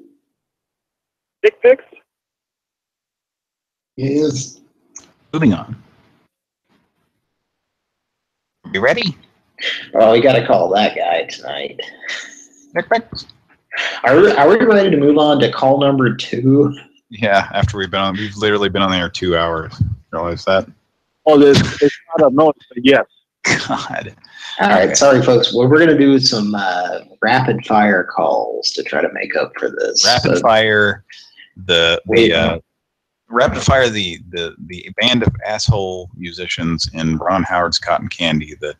Dick pics? Yes. Moving on. You ready? Oh, we got to call that guy tonight. Are we ready to move on to call number 2? Yeah, after we've literally been on there 2 hours. Realize that? Oh, it's not a no, it's a yes. God. All right, sorry, folks. Well, we're going to do some rapid fire calls to try to make up for this. Rapid fire the band of asshole musicians in Ron Howard's Cotton Candy that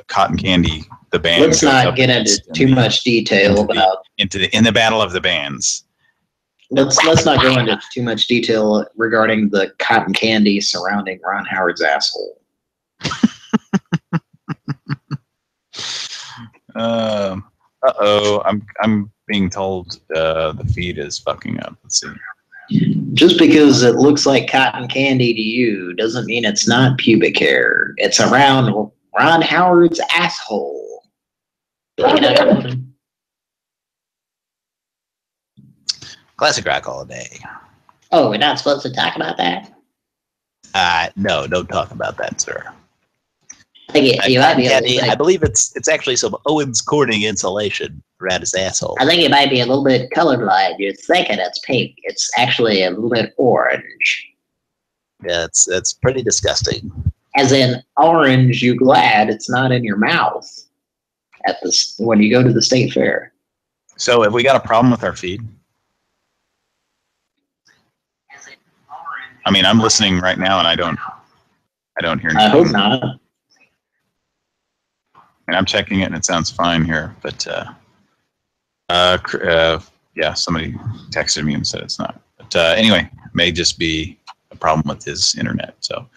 Cotton Candy, the band. Let's not get into too much detail about in the battle of the bands. Let's not go into too much detail regarding the cotton candy surrounding Ron Howard's asshole. I'm being told the feed is fucking up. Let's see. Just because it looks like cotton candy to you doesn't mean it's not pubic hair. It's around Ron Howard's asshole. Classic rock all day. Oh, we're not supposed to talk about that? No, don't talk about that, sir. I believe it's actually some Owens Corning insulation around his asshole. I think it might be a little bit colorblind. You're thinking it's pink. It's actually a little bit orange. Yeah, it's pretty disgusting. As in orange, you glad it's not in your mouth when you go to the state fair. So have we got a problem with our feed? I mean, I'm listening right now and I don't hear anything. I hope not. And I'm checking it and it sounds fine here, but yeah, somebody texted me and said it's not. But anyway, may just be a problem with his internet. So, all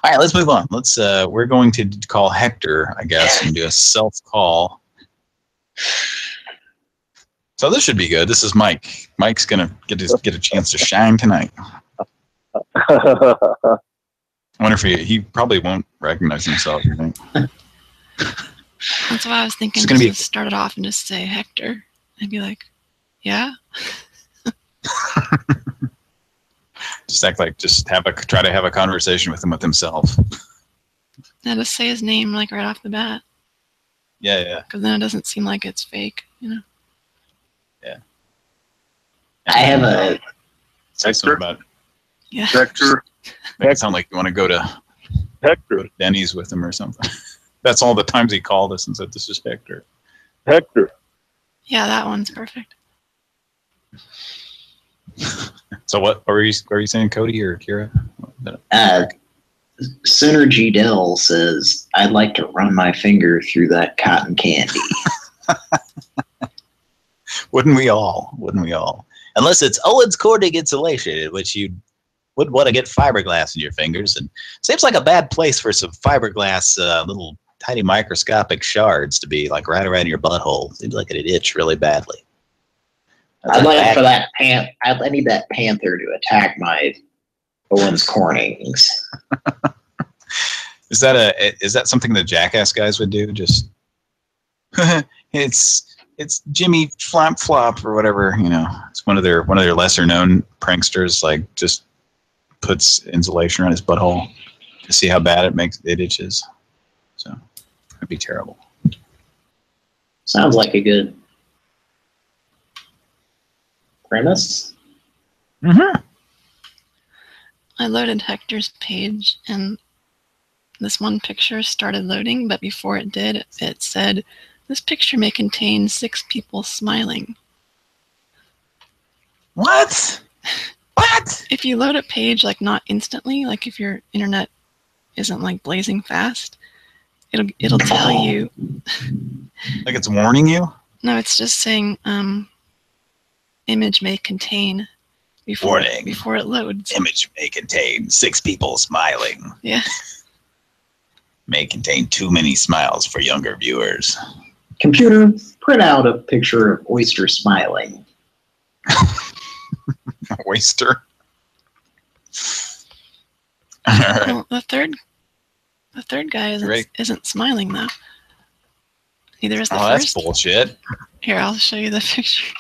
right, let's move on. We're going to call Hector, I guess, and do a self call. So this should be good. This is Mike. Mike's gonna get a chance to shine tonight. I wonder if he probably won't recognize himself. You think? That's why I was thinking to start it off and just say Hector. I'd be like, yeah. Just act like try to have a conversation with him with himself. Yeah, just say his name like right off the bat. Yeah. Because then it doesn't seem like it's fake, you know. Yeah. I have a say something about it. Yeah. Hector. Make it sound like you want to go to Denny's with him or something. That's all the times he called us and said, "This is Hector." Hector. Yeah, that one's perfect. So what were you saying, Cody or Kira? Synergy Dell says, "I'd like to run my finger through that cotton candy." Wouldn't we all? Unless it's Owens Corning insulation, in which you would want to get fiberglass in your fingers, and seems like a bad place for some fiberglass little tiny microscopic shards to be like right around your butthole. Seems like it'd itch really badly. I'd like for that I need that panther to attack my Owens Cornings. Is that something the Jackass guys would do? Just it's Jimmy Flap Flop or whatever, you know. It's one of their lesser known pranksters, like just puts insulation around his butthole to see how bad it itches. So it'd be terrible. Sounds like a good premise. Mm-hmm. I loaded Hector's page and this one picture started loading, but before it did, it said, "This picture may contain 6 people smiling." What? What? If you load a page, like not instantly, like if your internet isn't like blazing fast, it'll tell you. Like it's warning you? No, it's just saying image may contain Warning. Before it loads. Image may contain 6 people smiling. Yeah. May contain too many smiles for younger viewers. Computer, print out a picture of Oyster smiling. Oyster. Well, the third guy isn't smiling though. Neither is the first. That's bullshit. Here, I'll show you the picture.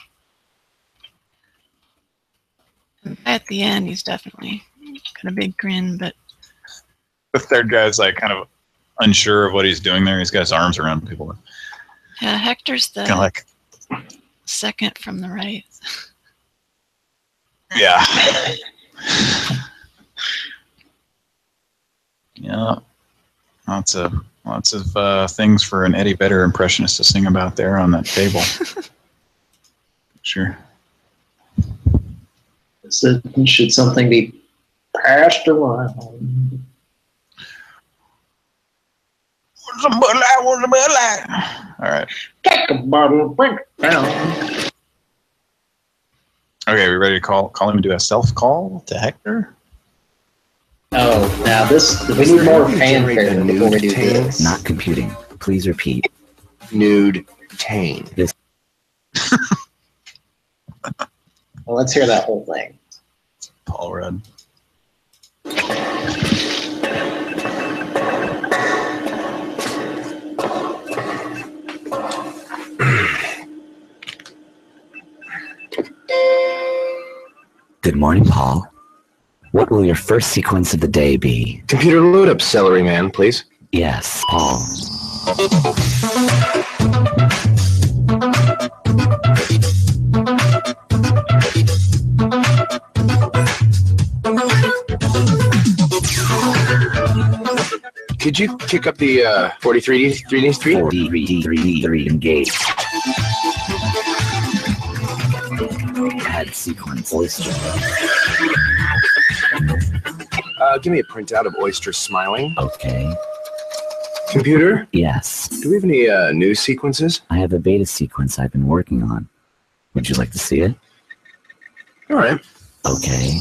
At the end, he's definitely got a big grin, but The third guy's like kind of unsure of what he's doing there. He's got his arms around people. yeah, Hector's the Kind of like, second from the right. yeah. Yeah. Lots of things for an Eddie Vedder impressionist to sing about there on that table. Sure. Should something be passed around? All right. Take a bottle, bring it down. Okay, we ready to call him and do a self-call to Hector? Oh, now we need more fanfare before we do this. Not computing. Please repeat. Nude Tane. This. Well, let's hear that whole thing. Paul Rudd. Good morning, Paul. What will your first sequence of the day be? Computer load up Celery Man, please. Yes, Paul. Could you kick up the 43D3? 43D3 engaged. Add sequence oyster. Give me a printout of Oyster smiling. Okay. Computer? Yes. Do we have any new sequences? I have a beta sequence I've been working on. Would you like to see it? All right. Okay.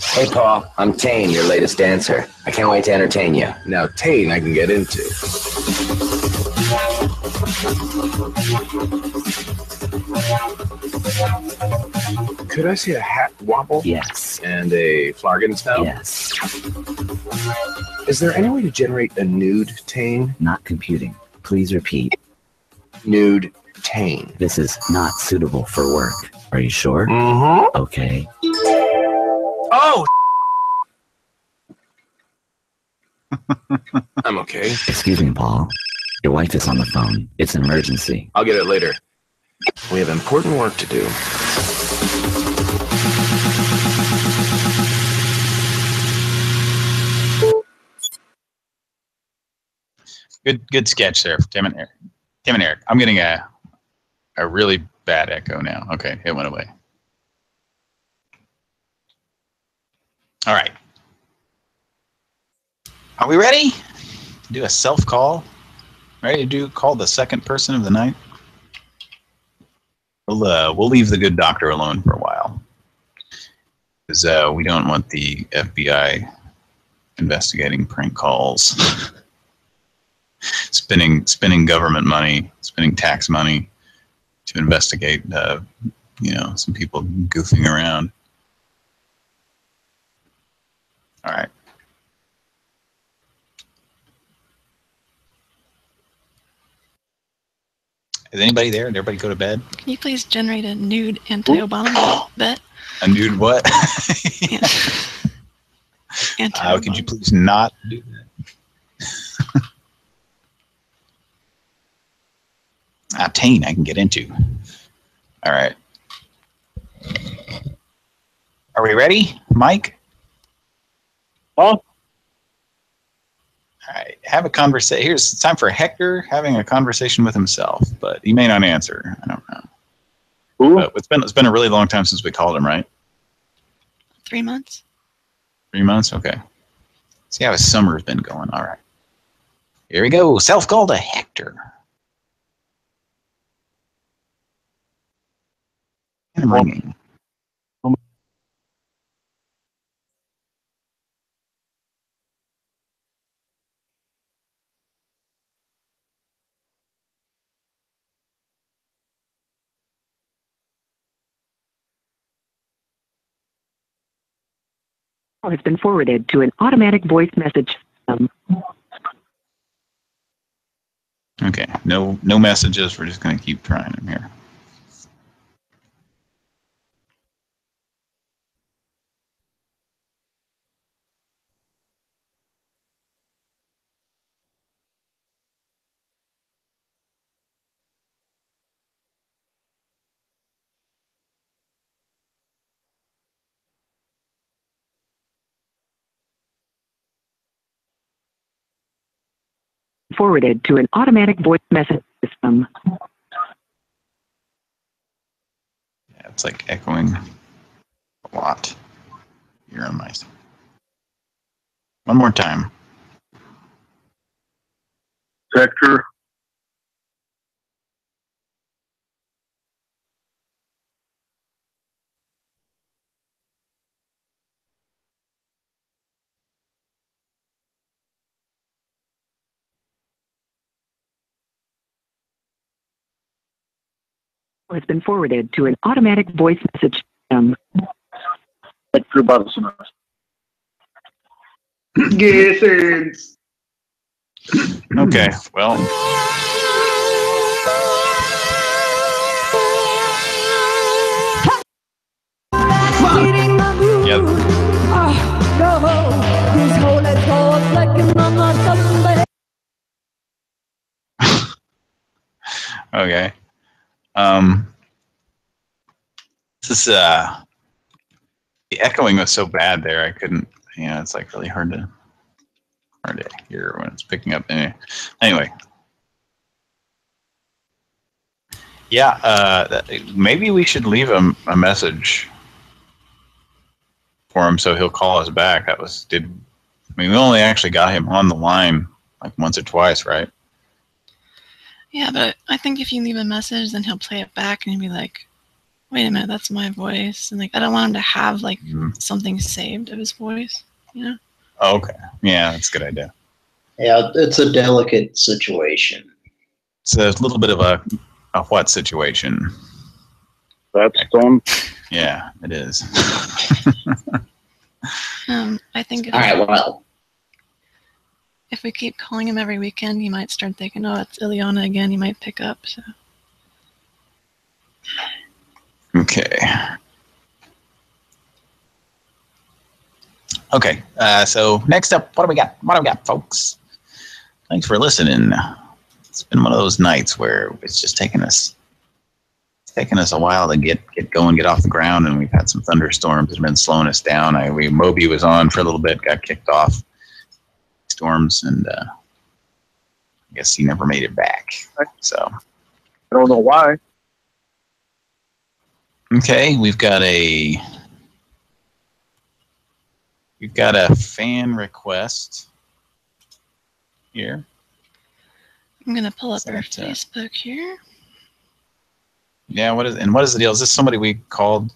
Hey, Paul. I'm Tane, your latest dancer. I can't wait to entertain you. Now, Tane I can get into. Could I see a hat wobble? Yes. And a flargon spout? Yes. Is there any way to generate a nude Tane? Not computing. Please repeat. Nude Tane. This is not suitable for work. Are you sure? Mm-hmm. Okay. Oh! I'm okay. Excuse me, Paul. Your wife is on the phone. It's an emergency. I'll get it later. We have important work to do. Good sketch there, Tim and Eric. I'm getting a really bad echo now. Okay, it went away. All right. Are we ready to do a self-call? Ready to call the second person of the night? We'll leave the good doctor alone for a while, because we don't want the FBI investigating prank calls, spending government money, spending tax money to investigate, some people goofing around. All right. Is anybody there? Did everybody go to bed? Can you please generate a nude anti-Obama bet? A nude what? Anti-Obama. Could you please not do that? Tane I can get into. All right. Are we ready, Mike? Huh? All right, have a conversation. It's time for Hector having a conversation with himself, but he may not answer. I don't know. Who? But it's been a really long time since we called him, right? 3 months. 3 months? Okay. See how his summer's been going. All right. Here we go. Self-call to Hector. And ringing. Has been forwarded to an automatic voice message system. Okay, no messages. We're just going to keep trying them here. Forwarded to an automatic voice message system. Yeah, it's like echoing a lot here on my side. One more time. Sector. Has been forwarded to an automatic voice message system. Sector Barcelona. Guessers. Okay, well. Okay. This the echoing was so bad there. I couldn't. It's like really hard to hear when it's picking up. Anyway. Yeah. Maybe we should leave him a message for him so he'll call us back. We only actually got him on the line like once or twice, right? Yeah, but I think if you leave a message, then he'll play it back and he'll be like, wait a minute, that's my voice. And like, I don't want him to have like something saved of his voice, you know? Oh, okay. Yeah, that's a good idea. Yeah, it's a delicate situation. It's a little bit of a what situation? That's Stone. Yeah, it is. I think all right, well. If we keep calling him every weekend, he might start thinking, oh, it's Ileana again. He might pick up. So. Okay. Okay. So next up, what do we got? What do we got, folks? Thanks for listening. It's been one of those nights where it's just taken us a while to get going, get off the ground, and we've had some thunderstorms that have been slowing us down. Moby was on for a little bit, got kicked off storms, and I guess he never made it back. So I don't know why. Okay, we've got a fan request here. I'm gonna pull up our Facebook here. Yeah, what is the deal? Is this somebody we called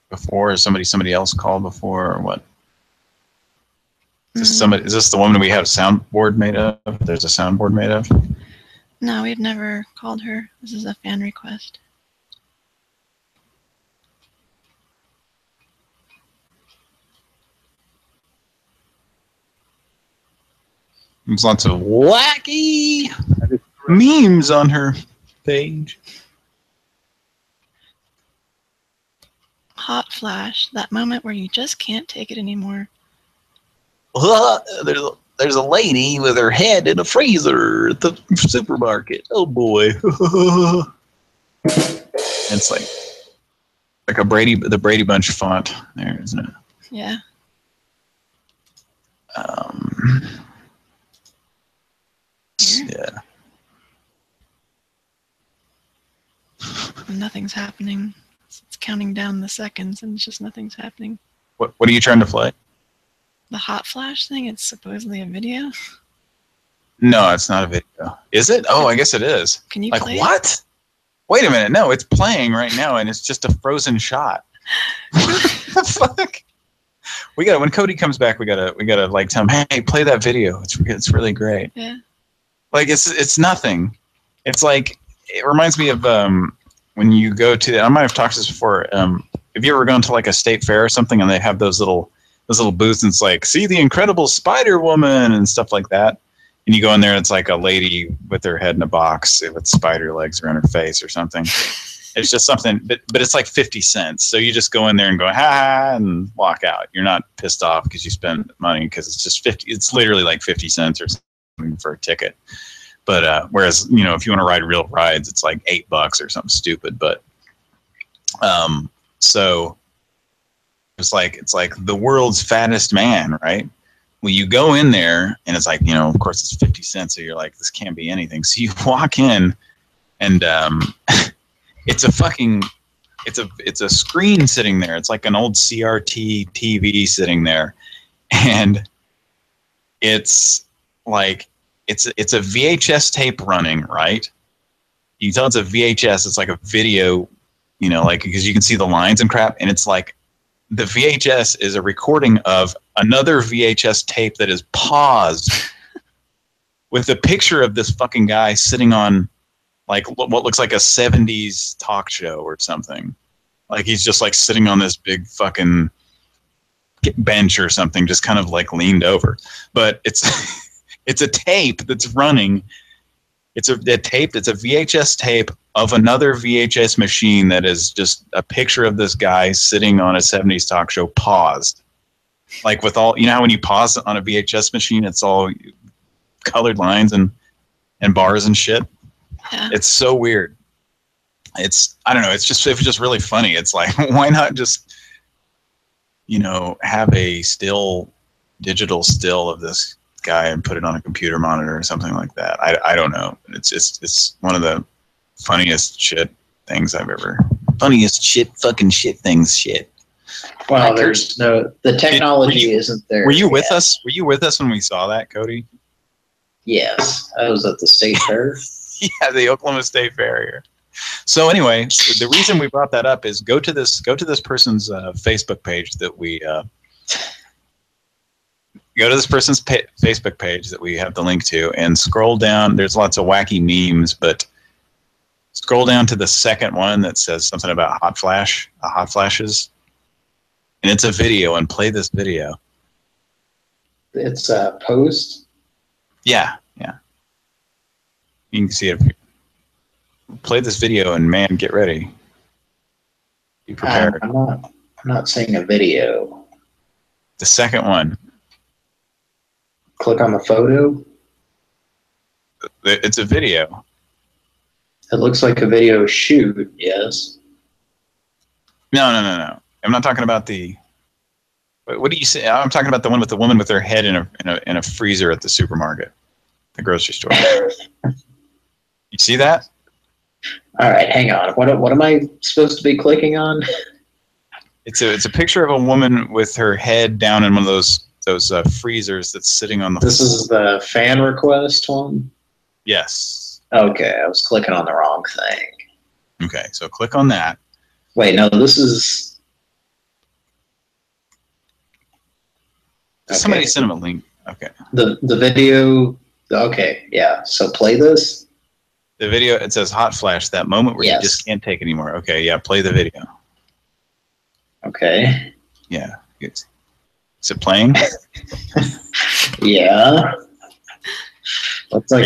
before, or somebody else called before, or what? Is this the woman we have a soundboard made of? There's a soundboard made of? No, we've never called her. This is a fan request. There's lots of wacky memes on her page. Hot flash, that moment where you just can't take it anymore. There's a lady with her head in a freezer at the supermarket. Oh boy. It's like the Brady Bunch font there, isn't it? Yeah. Yeah. And nothing's happening. It's counting down the seconds and it's just nothing's happening. What are you trying to play? The hot flash thing, it's supposedly a video. No, it's not a video. Is it? Oh, I guess it is. Can you like play what? it? Wait a minute. No, it's playing right now and it's just a frozen shot. What the fuck? When Cody comes back, we gotta like tell him, hey, play that video. It's really great. Yeah. Like it's nothing. It's like it reminds me of when you go to I might have talked to this before. Have you ever gone to like a state fair or something and they have those little little booths, and it's like, see the Incredible Spider Woman and stuff like that. And you go in there, and it's like a lady with her head in a box with spider legs around her face or something. It's just something, but it's like 50 cents. So you just go in there and go, ha, and walk out. You're not pissed off because you spent money, because it's just 50. It's literally like 50 cents or something for a ticket. But whereas, you know, if you want to ride real rides, it's like $8 or something stupid. But so it's like the world's fattest man, right? Well, you go in there and it's like, you know, of course it's 50 cents. So you're like, this can't be anything. So you walk in and it's a screen sitting there. It's like an old CRT TV sitting there. And it's like, it's a VHS tape running, right? You can tell it's a VHS. It's like a video, you know, like, because you can see the lines and crap. And it's like, the VHS is a recording of another VHS tape that is paused with a picture of this fucking guy sitting on like what looks like a 70s talk show or something. Like he's just like sitting on this big fucking bench or something, just kind of like leaned over. But it's it's a tape that's running. It's a tape that's a VHS tape of another VHS machine that is just a picture of this guy sitting on a 70s talk show paused. Like with all, you know how when you pause on a VHS machine, it's all colored lines and bars and shit. Yeah. It's so weird. It's, I don't know, it's just really funny. It's like, why not just, you know, have a digital still of this guy and put it on a computer monitor or something like that. I don't know. It's one of the funniest shit things I've ever. Funniest shit things. Well, there's no, the technology isn't there. Were you with us? Were you with us when we saw that, Cody? Yes, I was at the state fair. Yeah, the Oklahoma State Fair here. So anyway, the reason we brought that up is go to this person's Facebook page that we go to this person's Facebook page that we have the link to, and scroll down. There's lots of wacky memes, but scroll down to the second one that says something about hot flashes, and it's a video. And play this video. It's a post. Yeah. You can see it. Play this video, and man, get ready. Be prepared. I'm not seeing a video. The second one. Click on the photo. It's a video. It looks like a video shoot. Yes. No. I'm not talking about the. What do you say? I'm talking about the one with the woman with her head in a freezer at the supermarket, the grocery store. You see that? All right, hang on. What am I supposed to be clicking on? It's a picture of a woman with her head down in one of those freezers that's sitting on the. This is the fan request one? Yes. Okay, I was clicking on the wrong thing. Okay, so click on that. Wait, no, this is. Okay. Somebody sent him a link. Okay. The video. Okay, yeah. So play this. The video, it says hot flash, that moment where you just can't take anymore. Okay, yeah, play the video. Okay. Yeah. Is it playing? Yeah. Looks like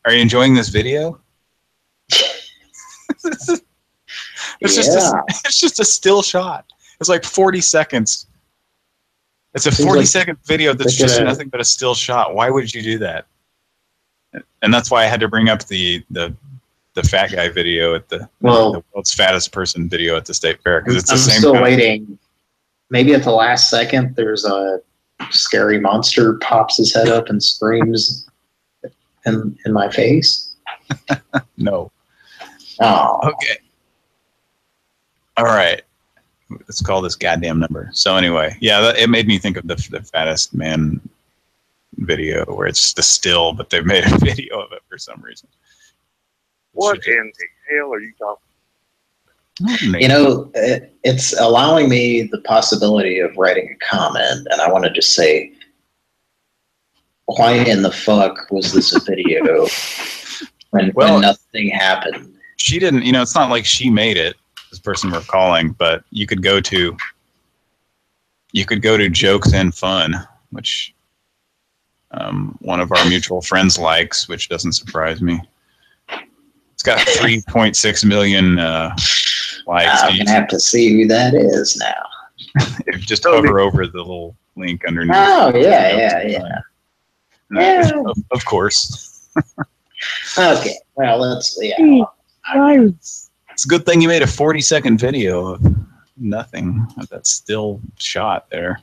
are you enjoying this video? It's just a still shot. It's like 40 seconds. It's a 40-second video that's just nothing but a still shot. Why would you do that? And that's why I had to bring up the fat guy video at the world's fattest person video at the state fair, because it's the same. I'm still waiting. Maybe at the last second, there's a scary monster pops his head up and screams in my face. No. Oh. Okay. All right. Let's call this goddamn number. So anyway, yeah, it made me think of the fattest man video where it's the still, but they've made a video of it for some reason. What in the hell are you talking? You know, it's allowing me the possibility of writing a comment, and I want to just say, why in the fuck was this a video when nothing happened? She didn't, you know, it's not like she made it, this person we're calling, but you could go to You could go to Jokes and Fun, which one of our mutual friends likes, which doesn't surprise me. It's got 3.6 million likes. I'm going to have to see who that is now. Just hover over the little link underneath. Oh, yeah. Of course. Okay, well, let's, It's a good thing you made a 40-second video of nothing, of that still shot there.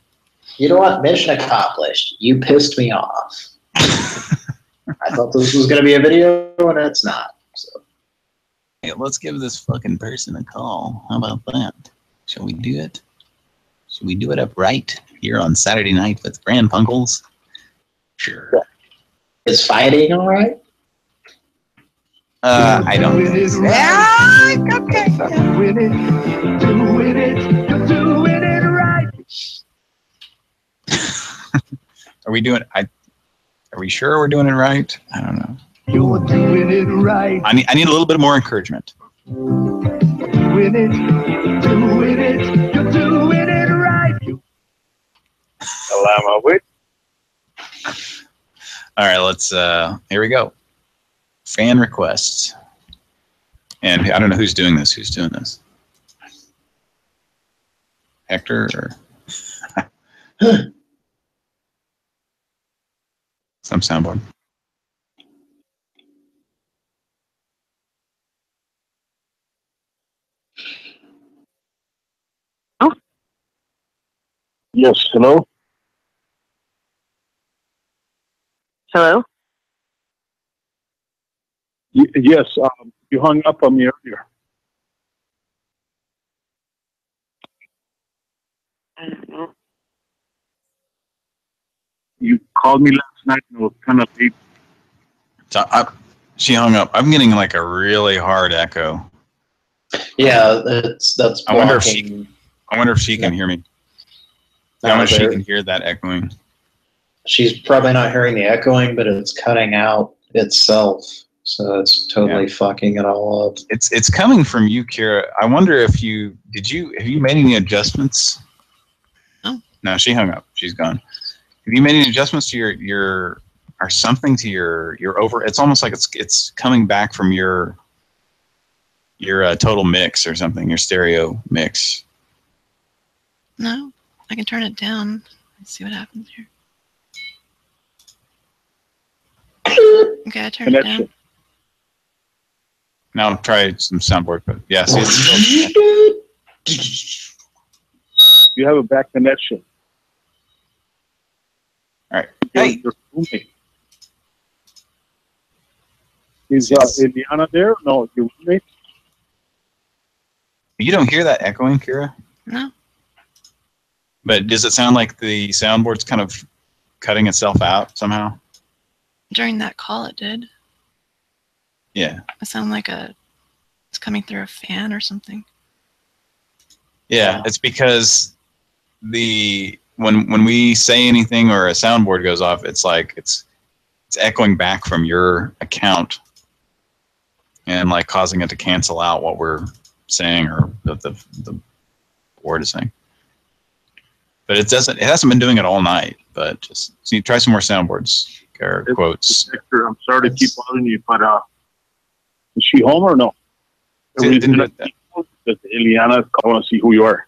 You know what? Mission accomplished. You pissed me off. I thought this was going to be a video, and it's not. So. Hey, let's give this fucking person a call. How about that? Shall we do it? Should we do it upright here on Saturday night with Pran Funkels? Sure. Is fighting all right? I don't think so. Doing it right. Are we doing? Are we sure we're doing it right? I don't know. You're doing it right. I need a little bit more encouragement. Doing it. You're doing it right. Alama, wait. All right, let's. Here we go. Fan requests. And I don't know who's doing this. Who's doing this? Hector or some soundboard. Yes, hello? Hello? Yes, you hung up on me earlier. I don't know. You called me last night and it was kind of late. So she hung up. I'm getting like a really hard echo. Yeah, that's I wonder if she can hear me. I wonder if she can hear that echoing. She's probably not hearing the echoing, but it's cutting out itself. So it's totally fucking it all up. It's coming from you, Kira. I wonder if have you made any adjustments? No, she hung up. She's gone. Have you made any adjustments to your or something to your over? It's almost like it's coming back from your total mix or something, your stereo mix. No, I can turn it down. Let's see what happens here. Okay, I turned it down. Now try some soundboard, but yeah, see, it's still... You have a bad connection. All right. Hey. Is Eliana there? No, your roommate? You don't hear that echoing, Kira? No. But does it sound like the soundboard's kind of cutting itself out somehow? During that call, it did. Yeah. It sounded like it's coming through a fan or something. Yeah, it's because when we say anything or a soundboard goes off, it's like it's echoing back from your account and like causing it to cancel out what we're saying or the board is saying. But it hasn't been doing it all night. But just try some more soundboards or quotes. I'm sorry to keep bothering you, but is she home or no? It didn't do that. Eliana, I want to see who you are.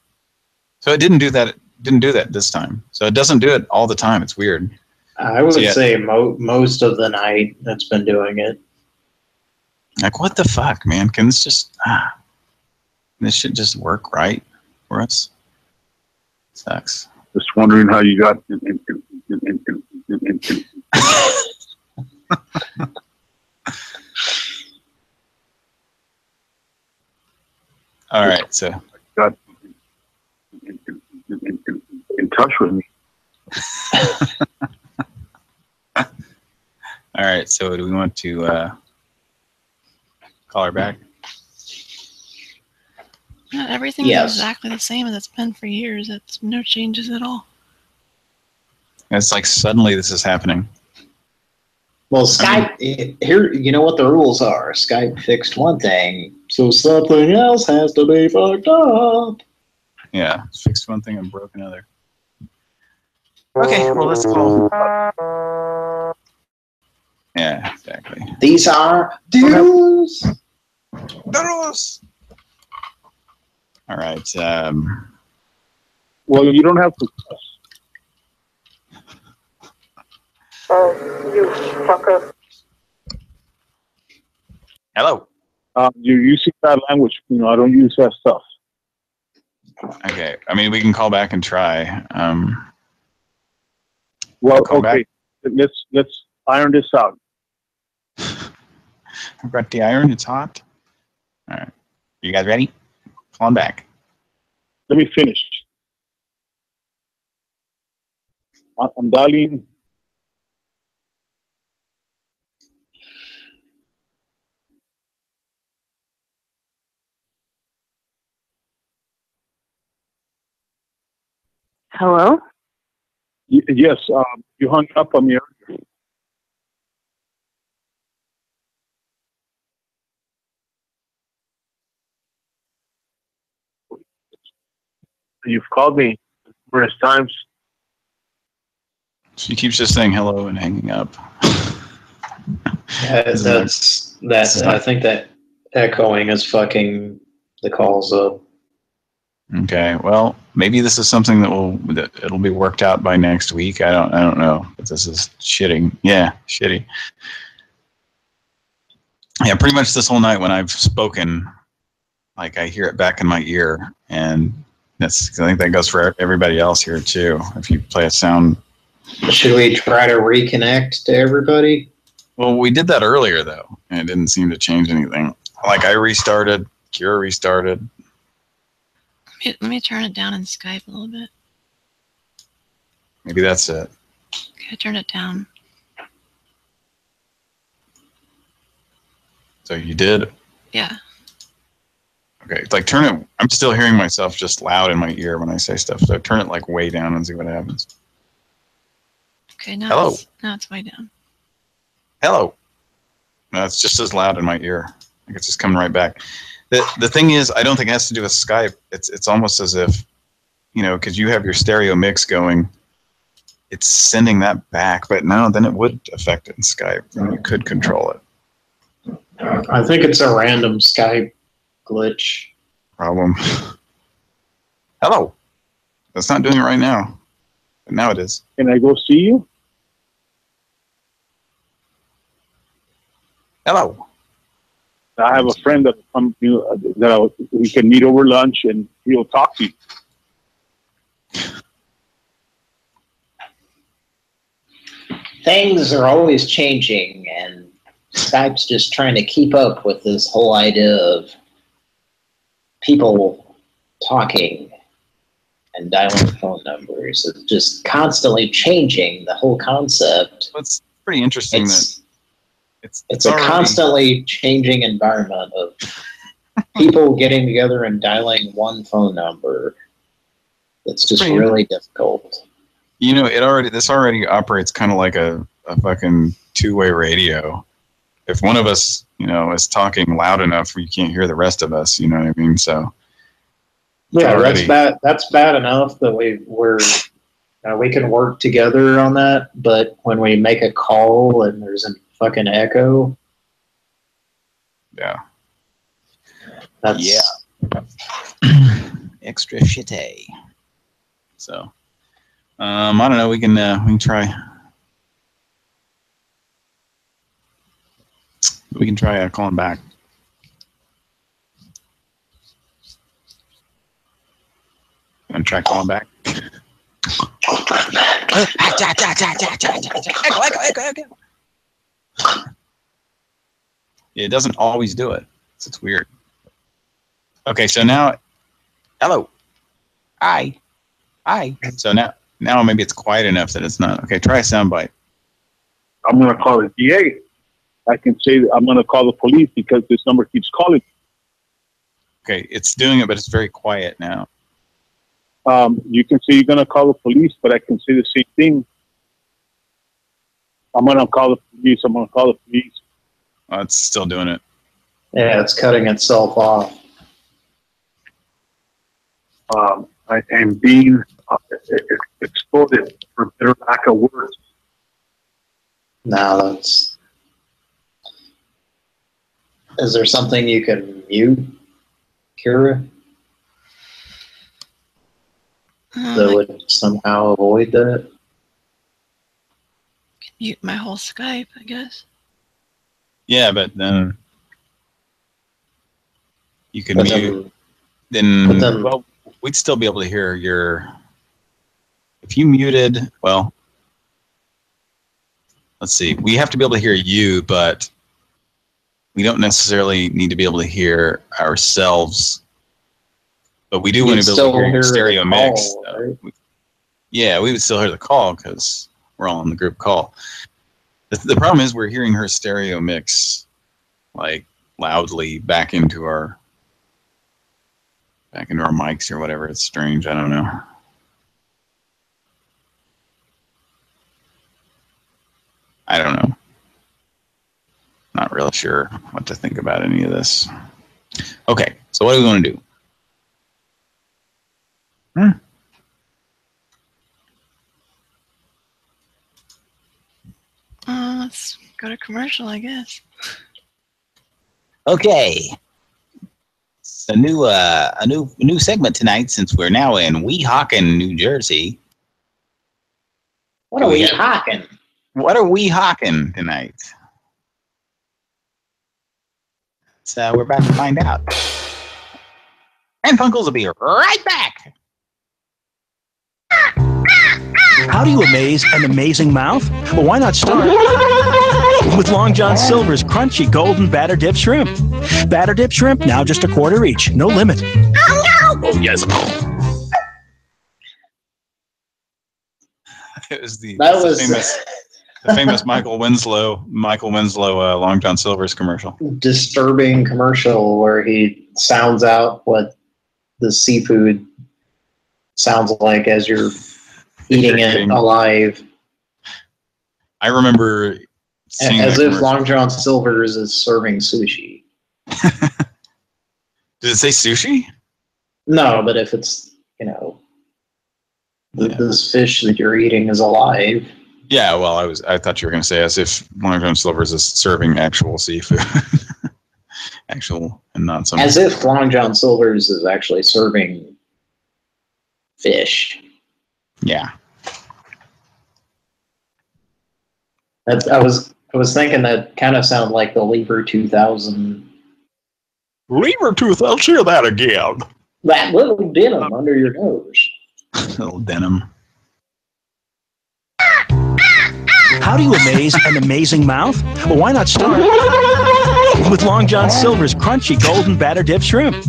So it didn't do that. It didn't do that this time. So it doesn't do it all the time. It's weird. I would say most of the night it's been doing it. Like, what the fuck, man? Can this just this should just work right for us? Sucks. Just wondering how you got. All right, so got in touch with me. All right, so do we want to call her back? Yeah, everything is exactly the same as it's been for years. It's no changes at all. It's like suddenly this is happening. Well, Skype, here, you know what the rules are. Skype fixed one thing, so something else has to be fucked up. Yeah, fixed one thing and broke another. Okay, well, let's call. Yeah, exactly. These are dudes. Dudes. All right. Well, you don't have to. You fucker. Hello. You're using that language. I don't use that stuff. Okay. I mean, we can call back and try. Well, call okay. back. Let's iron this out. I've got the iron. It's hot. All right. You guys ready? Call on back. Let me finish. I'm dialing. Hello? Yes, you hung up on me earlier. You've called me numerous times. She keeps just saying hello and hanging up. Yeah, that's I think that echoing is fucking the calls up. Okay. Well, maybe this is something that it'll be worked out by next week. I don't know. But this is shitting. Yeah, shitty. Yeah, pretty much this whole night when I've spoken, like I hear it back in my ear, and I think that goes for everybody else here too. If you play a sound. Should we try to reconnect to everybody? Well, we did that earlier though, and it didn't seem to change anything. Like I restarted, Kira restarted. Let me turn it down in Skype a little bit. Maybe that's it. Okay, turn it down. So you did? Yeah. Okay, like turn it. I'm still hearing myself just loud in my ear when I say stuff. So turn it like way down and see what happens. Okay, now Hello. Now it's way down. Hello. No, it's just as loud in my ear. Like it's just coming right back. The thing is, I don't think it has to do with Skype. It's almost as if, because you have your stereo mix going, it's sending that back. But no, then it would affect it in Skype, and you could control it. I think it's a random Skype glitch. Problem. Hello. That's not doing it right now. But now it is. Can I go see you? Hello. I have a friend that we can meet over lunch and he'll talk to you. Things are always changing, and Skype's just trying to keep up with this whole idea of people talking and dialing phone numbers. It's just constantly changing the whole concept. It's pretty interesting it's a constantly changing environment of people getting together and dialing one phone number. It's just really difficult. This already operates kind of like a fucking two-way radio. If one of us, is talking loud enough, you can't hear the rest of us. You know what I mean? So yeah, that's bad. That's bad enough that we can work together on that. But when we make a call and there's a fucking echo, yeah, that's extra shitty. So I don't know. We can try. We can try calling back. And try calling back. Echo. It doesn't always do it. It's weird. Okay, so now, hello. Hi. So now maybe it's quiet enough that it's not. Okay, try a soundbite. I'm going to call the DA. I can say I'm going to call the police because this number keeps calling. Okay, it's doing it, but it's very quiet now. You can say you're going to call the police, but I can say the same thing. I'm going to call the police. Oh, it's still doing it. Yeah, it's cutting itself off. I am being exploded, for better lack of words. No, that's. Is there something you can mute, Kira, that would somehow avoid that? Mute my whole Skype, I guess. Yeah, but then you can mute. Then, well, we'd still be able to hear your. If you muted, well, let's see. We have to be able to hear you, but we don't necessarily need to be able to hear ourselves. But we do want to be able to hear your stereo mix. Right? Yeah, we would still hear the call because we're all on the group call. The problem is we're hearing her stereo mix like loudly back into our mics or whatever. It's strange. I don't know. I don't know. Not really sure what to think about any of this. Okay, so what do we want to do? Let's go to commercial, I guess. Okay. It's a new segment tonight since we're now in Weehawken, New Jersey. What are we hawking? What are we hawking tonight? So we're about to find out. Pran Funkels will be right back. How do you amaze an amazing mouth? Well, why not start with Long John Silver's crunchy golden batter dip shrimp? Batter dip shrimp, now just $0.25 each. No limit. Oh, yes. It was the famous Michael Winslow Long John Silver's commercial. Disturbing commercial where he sounds out what the seafood sounds like as you're eating it alive. I remember seeing as if Long John Silver's is serving sushi. Did it say sushi? No, but if it's, this fish that you're eating is alive. Yeah, well, I thought you were going to say as if Long John Silver's is serving actual seafood. Actual and not some. As if Long John Silver's is actually serving fish. Yeah. I was thinking that kind of sounded like the Lever 2000. Lever 2000, hear that again. That little denim under your nose. Little denim. How do you amaze an amazing mouth? Well, why not start with Long John Silver's crunchy golden batter dip shrimp?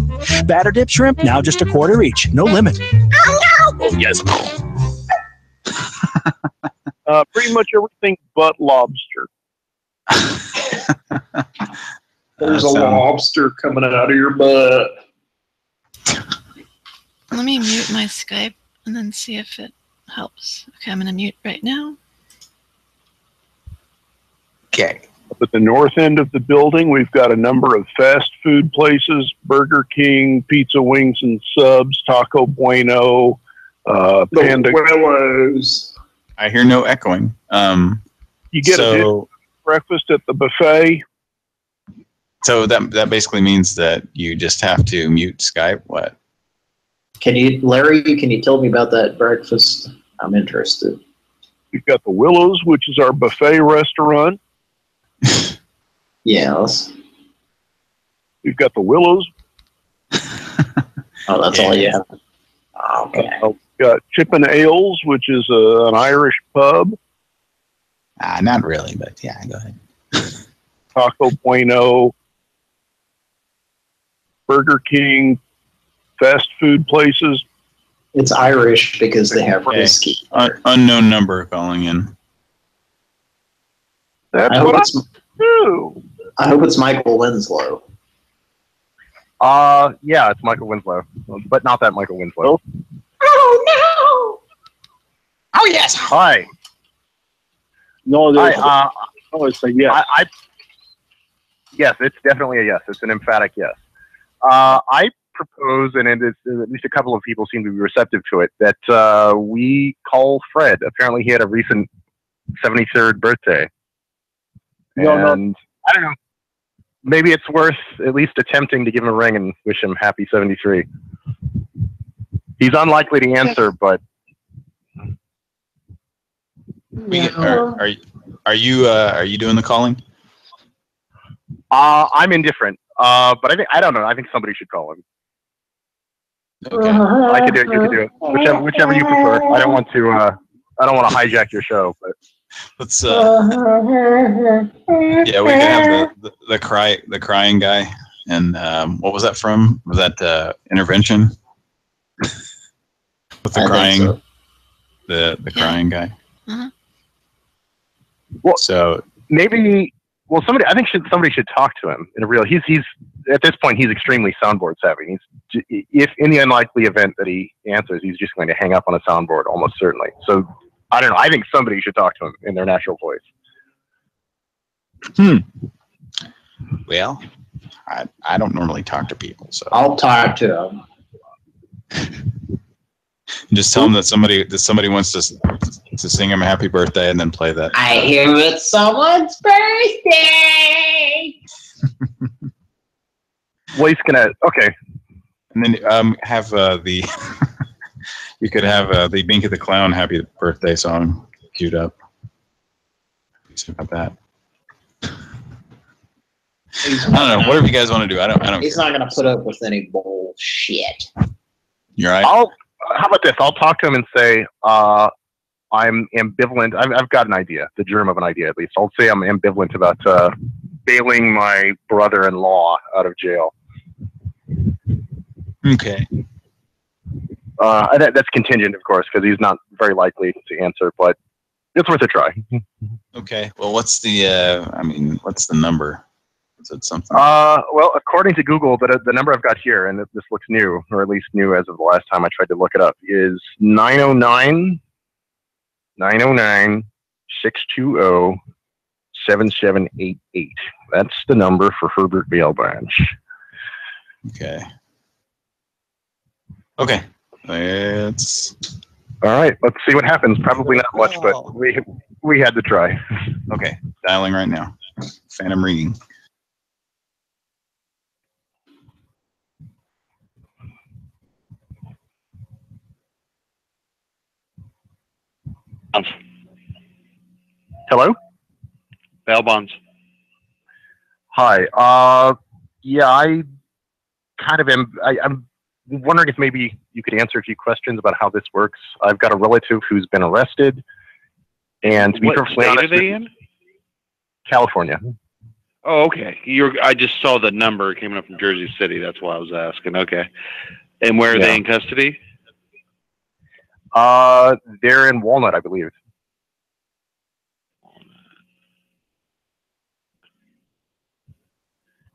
Batter dip shrimp, now just $0.25 each. No limit. Oh, yes. Pretty much everything but lobster. There's a lobster coming out of your butt. Let me mute my Skype and then see if it helps. Okay, I'm going to mute right now. Okay. Up at the north end of the building, we've got a number of fast food places: Burger King, Pizza Wings and Subs, Taco Bueno, Panda. Willows. I hear no echoing. You get a breakfast at the buffet. So that basically means that you just have to mute Skype. What? Larry, can you tell me about that breakfast? I'm interested. You've got the Willows, which is our buffet restaurant. Yes. You've got the Willows. Oh, that's all you have. Okay. We've got Chippin' Ales, which is an Irish pub. Not really, but yeah, go ahead. Taco Bueno, Burger King, fast food places. It's Irish because they have whiskey. Unknown number calling in. That's I hope what it's do. I hope it's Michael Winslow. Yeah, it's Michael Winslow, but not that Michael Winslow. Oh no! Oh yes. Hi. No, it's a yes. Yes, it's definitely a yes. It's an emphatic yes. I propose, and it is, at least a couple of people seem to be receptive to it, that we call Fred. Apparently, he had a recent 73rd birthday. And I don't know. Maybe it's worth at least attempting to give him a ring and wish him happy 73. He's unlikely to answer, but Are you doing the calling? I'm indifferent. But I don't know. I think somebody should call him. Okay. I could do it. You could do it. Whichever you prefer. I don't want to hijack your show, but let's. Yeah, we could have the crying guy. And what was that from? Was that Intervention? With the crying, the crying guy. Uh-huh. Well, so maybe. Well, I think somebody should talk to him in a real. He's at this point he's extremely soundboard savvy. If in the unlikely event that he answers, he's just going to hang up on a soundboard almost certainly. So I don't know. I think somebody should talk to him in their natural voice. Well, I don't normally talk to people, so I'll talk to him. Just tell him that somebody wants to sing him a happy birthday and then play that. I hear it's someone's birthday. Well, he's gonna okay, and then have the you could have the Binky the Clown happy birthday song queued up. See about that. I don't know. Whatever you guys want to do. I don't. He's not gonna put up with any bullshit. You're right. How about this? I'll talk to him and say, I'm ambivalent. I've got an idea, the germ of an idea at least. I'll say I'm ambivalent about bailing my brother-in-law out of jail. Okay. That's contingent, of course, because he's not very likely to answer, but it's worth a try. Okay. Well, what's the number? Is it something? Well, according to Google, the number I've got here, and this looks new, or at least new as of the last time I tried to look it up, is 909 620 7788. That's the number for Herbert Bail Branch. Okay. Okay. It's all right. Let's see what happens. Probably not much, but we had to try. Okay. Dialing right now. Phantom ringing. Hello? Bail bonds. Hi. Yeah, I kind of am. I'm wondering if maybe you could answer a few questions about how this works. I've got a relative who's been arrested, and to be perfectly honest, What state are they in? California. Oh, okay. I just saw the number. It came up from Jersey City. That's why I was asking. Okay. And where are they in custody? They're in Walnut, I believe.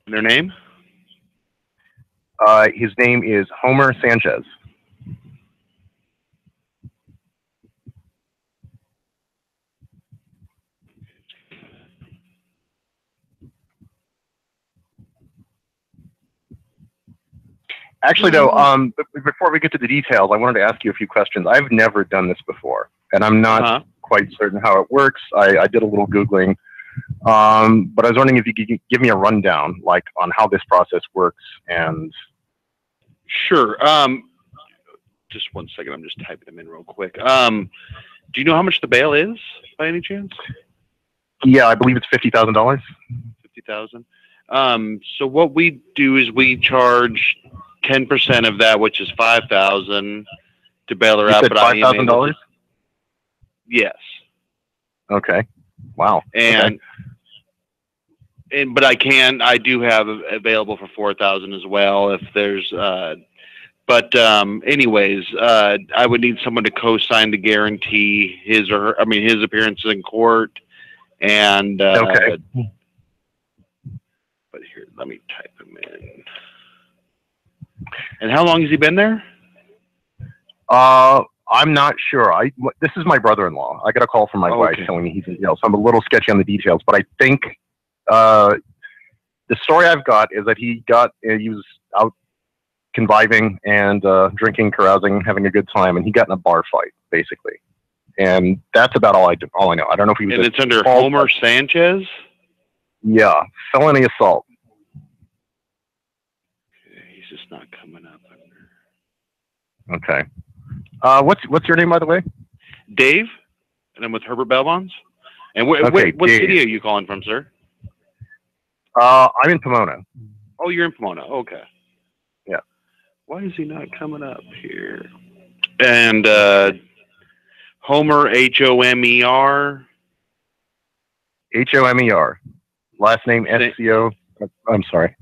And their name? His name is Homer Sanchez. Actually, though, before we get to the details, I wanted to ask you a few questions. I've never done this before, and I'm not quite certain how it works. I did a little Googling, but I was wondering if you could give me a rundown, like, on how this process works. And sure. Just one second. I'm just typing them in real quick. Do you know how much the bail is, by any chance? Yeah, I believe it's $50,000. $50,000. So what we do is we charge 10% of that, which is $5,000, to bail her out. You said $5,000? Yes. Okay. Wow. But I do have available for $4,000 as well if there's. Anyways, I would need someone to co-sign to guarantee his appearances in court, and okay. But here, let me type him in. And how long has he been there? I'm not sure. This is my brother-in-law. I got a call from my wife telling me he's in jail, so I'm a little sketchy on the details. But I think the story I've got is that he was out conniving and drinking, carousing, having a good time, and he got in a bar fight, basically. And that's about all I know. I don't know if he was. And it's under Homer Sanchez? Yeah, felony assault. He's just not coming up. Okay. What's your name, by the way? Dave, and I'm with Herbert Belmont. And what Dave. city are you calling from, sir? I'm in Pomona. Oh, you're in Pomona. Okay. Yeah. Why is he not coming up here? And Homer, Homer. Homer. Last name SCO. I'm sorry.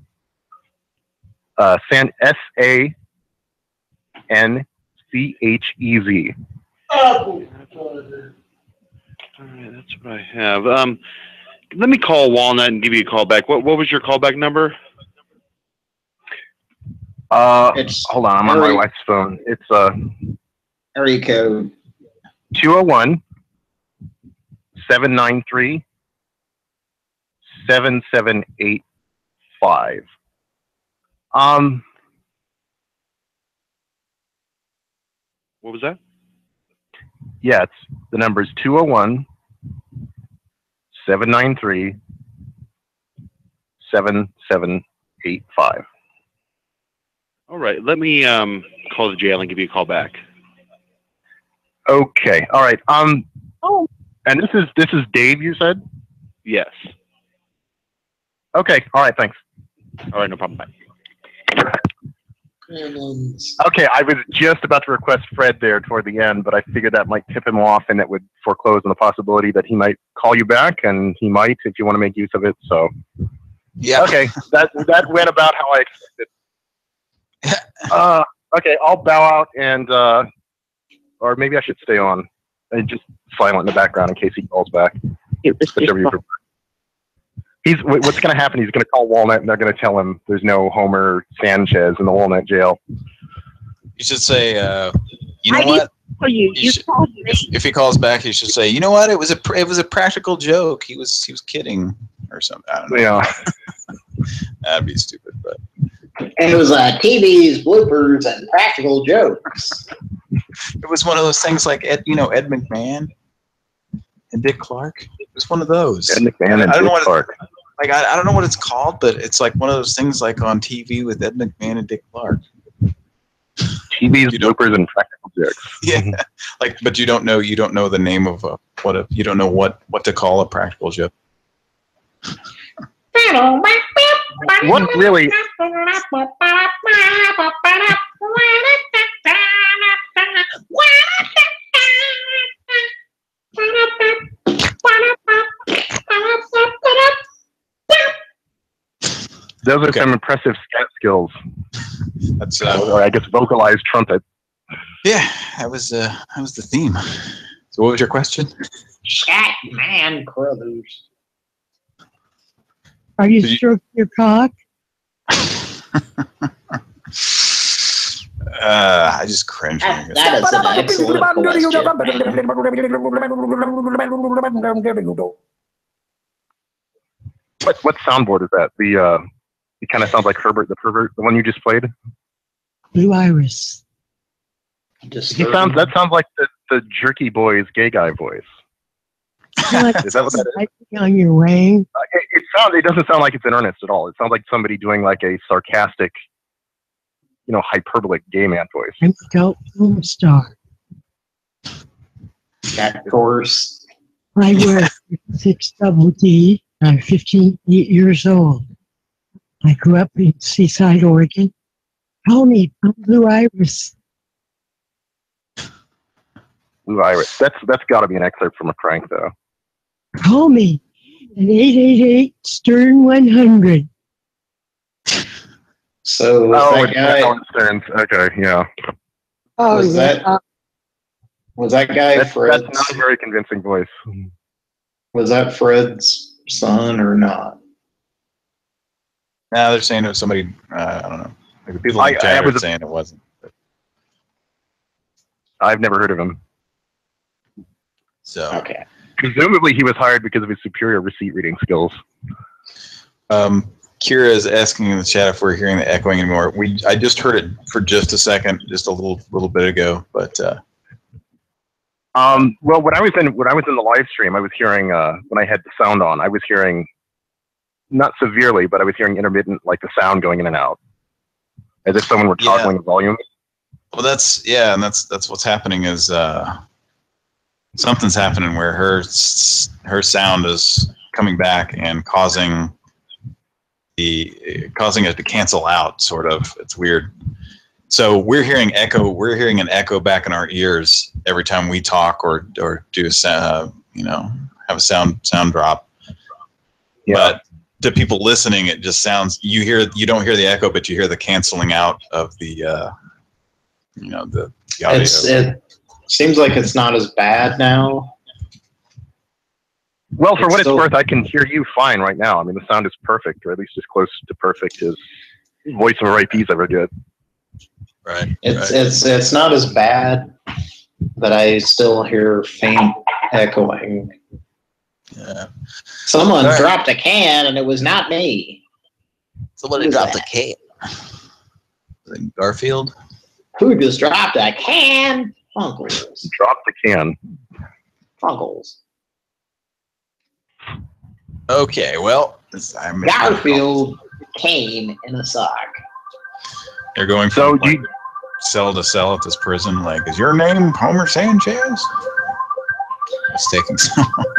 SANCHEZ. All right, that's what I have. Let me call Walnut and give you a call back. What was your callback number? Hold on, I'm on my wife's phone. It's area code 201-793-7785. What was that? Yeah, the number is 201-793-7785. All right, let me call the jail and give you a call back. Okay, all right. And this is Dave, you said? Yes. Okay, all right, thanks. All right, no problem. Bye. Okay, I was just about to request Fred there toward the end, but I figured that might tip him off and it would foreclose on the possibility that he might call you back, and he might if you want to make use of it. So, yeah. Okay, that went about how I expected. Okay, I'll bow out and, or maybe I should stay on and just silent in the background in case he calls back. Whichever you prefer. What's going to happen? He's going to call Walnut, and they're going to tell him there's no Homer Sanchez in the Walnut jail. You should say, you know what? If he calls back, he should say, you know what? It was a practical joke. He was kidding or something. I don't know. Yeah. That'd be stupid, but it was TV's bloopers and practical jokes. It was one of those things like Ed McMahon and Dick Clark. It was one of those. Ed McMahon and Dick Clark. Like I don't know what it's called, but it's like one of those things like on TV with Ed McMahon and Dick Clark. TV's bloopers and practical jokes. Yeah, but you don't know the name of you don't know what to call a practical joke. What really? Those are some impressive scat skills. That's or I guess vocalized trumpet. Yeah, that was the theme. So what was your question? Scat man Crothers. Are you stroking your cock? I just cringe. That is an excellent question. What soundboard is that? It kind of sounds like Herbert the Pervert, the one you just played. Blue Iris. That sounds like the Jerky Boys gay guy voice. Is that what that is? On your wang. It doesn't sound like it's in earnest at all. It sounds like somebody doing like a sarcastic, hyperbolic gay man voice. I'm a adult film star. Of course. I wear 6 double D. I'm 15 years old. I grew up in Seaside, Oregon. Call me Blue Iris. Blue Iris. That's got to be an excerpt from a prank, though. Call me at 888 Stern 100. So that guy, Stearns. Okay, yeah. Oh, was that guy Fred's? That's not a very convincing voice. Was that Fred's son or not? No, they're saying it was somebody. I don't know. Like the people in the chat are saying it wasn't. But. I've never heard of him. So okay. Presumably, he was hired because of his superior receipt reading skills. Can Kira is asking in the chat if we're hearing the echoing anymore. I just heard it for just a second, just a little bit ago, but. Well, when I was in the live stream, I was hearing when I had the sound on, I was hearing not severely, but I was hearing intermittent, like the sound going in and out, as if someone were toggling the volume. Well, that's what's happening is something's happening where her sound is coming back and causing it to cancel out. Sort of, it's weird. So we're hearing echo. We're hearing an echo back in our ears every time we talk or do a have a sound drop. Yeah. But to people listening, it just sounds. You don't hear the echo, but you hear the canceling out of the the audio. It seems like it's not as bad now. Well, for what it's worth, I can hear you fine right now. I mean, the sound is perfect, or at least as close to perfect as voice over IPs ever get. Right. It's not as bad, but I still hear faint echoing. Yeah. Someone dropped a can, and it was not me. Somebody dropped a can. Garfield? Who just dropped a can? Funkels. Dropped a can. Funkels. Okay, well, Garfield cane in a sock. They're going from cell to cell at this prison. Like, is your name Homer Sanchez? It's taking so long.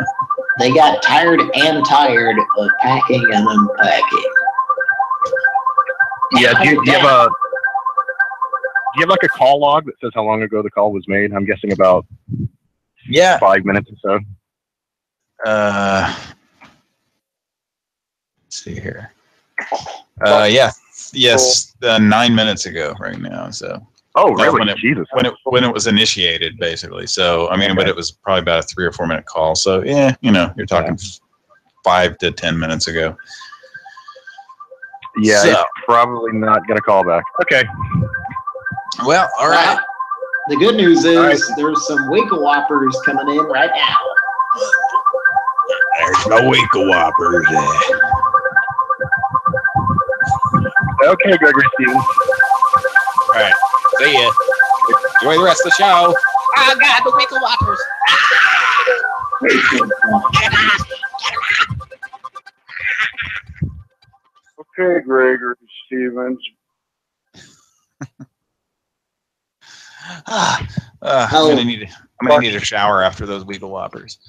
They got tired of packing and unpacking. Yeah, do you have like a call log that says how long ago the call was made? I'm guessing about 5 minutes or so. Let's see here. Yes, 9 minutes ago right now. So. Oh, really? Jesus. When it was initiated, basically. So I mean, but it was probably about a 3 or 4 minute call. So yeah, you're talking 5 to 10 minutes ago. Yeah, it's probably not going to call back. Okay. Well, all right. The good news is there's some Wiggle Whoppers coming in right now. There's no Wiggle Whoppers. Okay, Gregory Stevens. All right. See ya. Enjoy the rest of the show. Oh, God, the Wiggle Whoppers. Okay, Gregory Stevens. I'm gonna need a shower after those Wiggle Whoppers.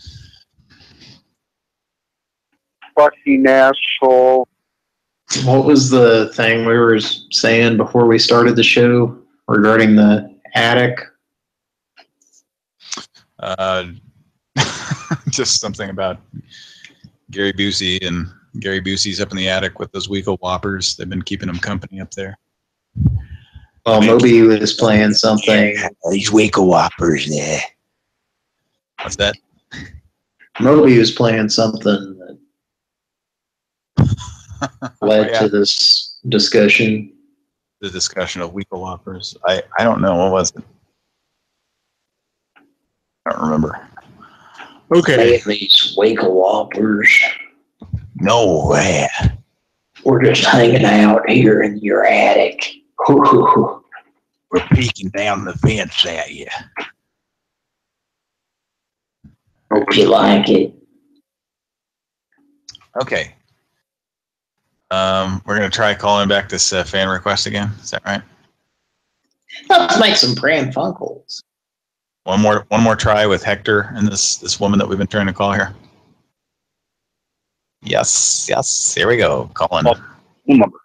Fucking asshole. What was the thing we were saying before we started the show regarding the attic? Just something about Gary Busey, and Gary Busey's up in the attic with those Wiggle Whoppers. They've been keeping him company up there. Well, Moby was playing something. Yeah, these Wiggle Whoppers, yeah. What's that? Moby was playing something that led to this discussion. The discussion of Wiggle Whoppers. I don't know. What was it? I don't remember. Okay. These Wiggle Whoppers. No way. We're just hanging out here in your attic. We're peeking down the fence at you. Hope you like it. Okay. We're going to try calling back this fan request again. Is that right? Let's make some Pran Funkels. One more try with Hector and this woman that we've been trying to call here. Yes. Here we go. Calling. Phone number.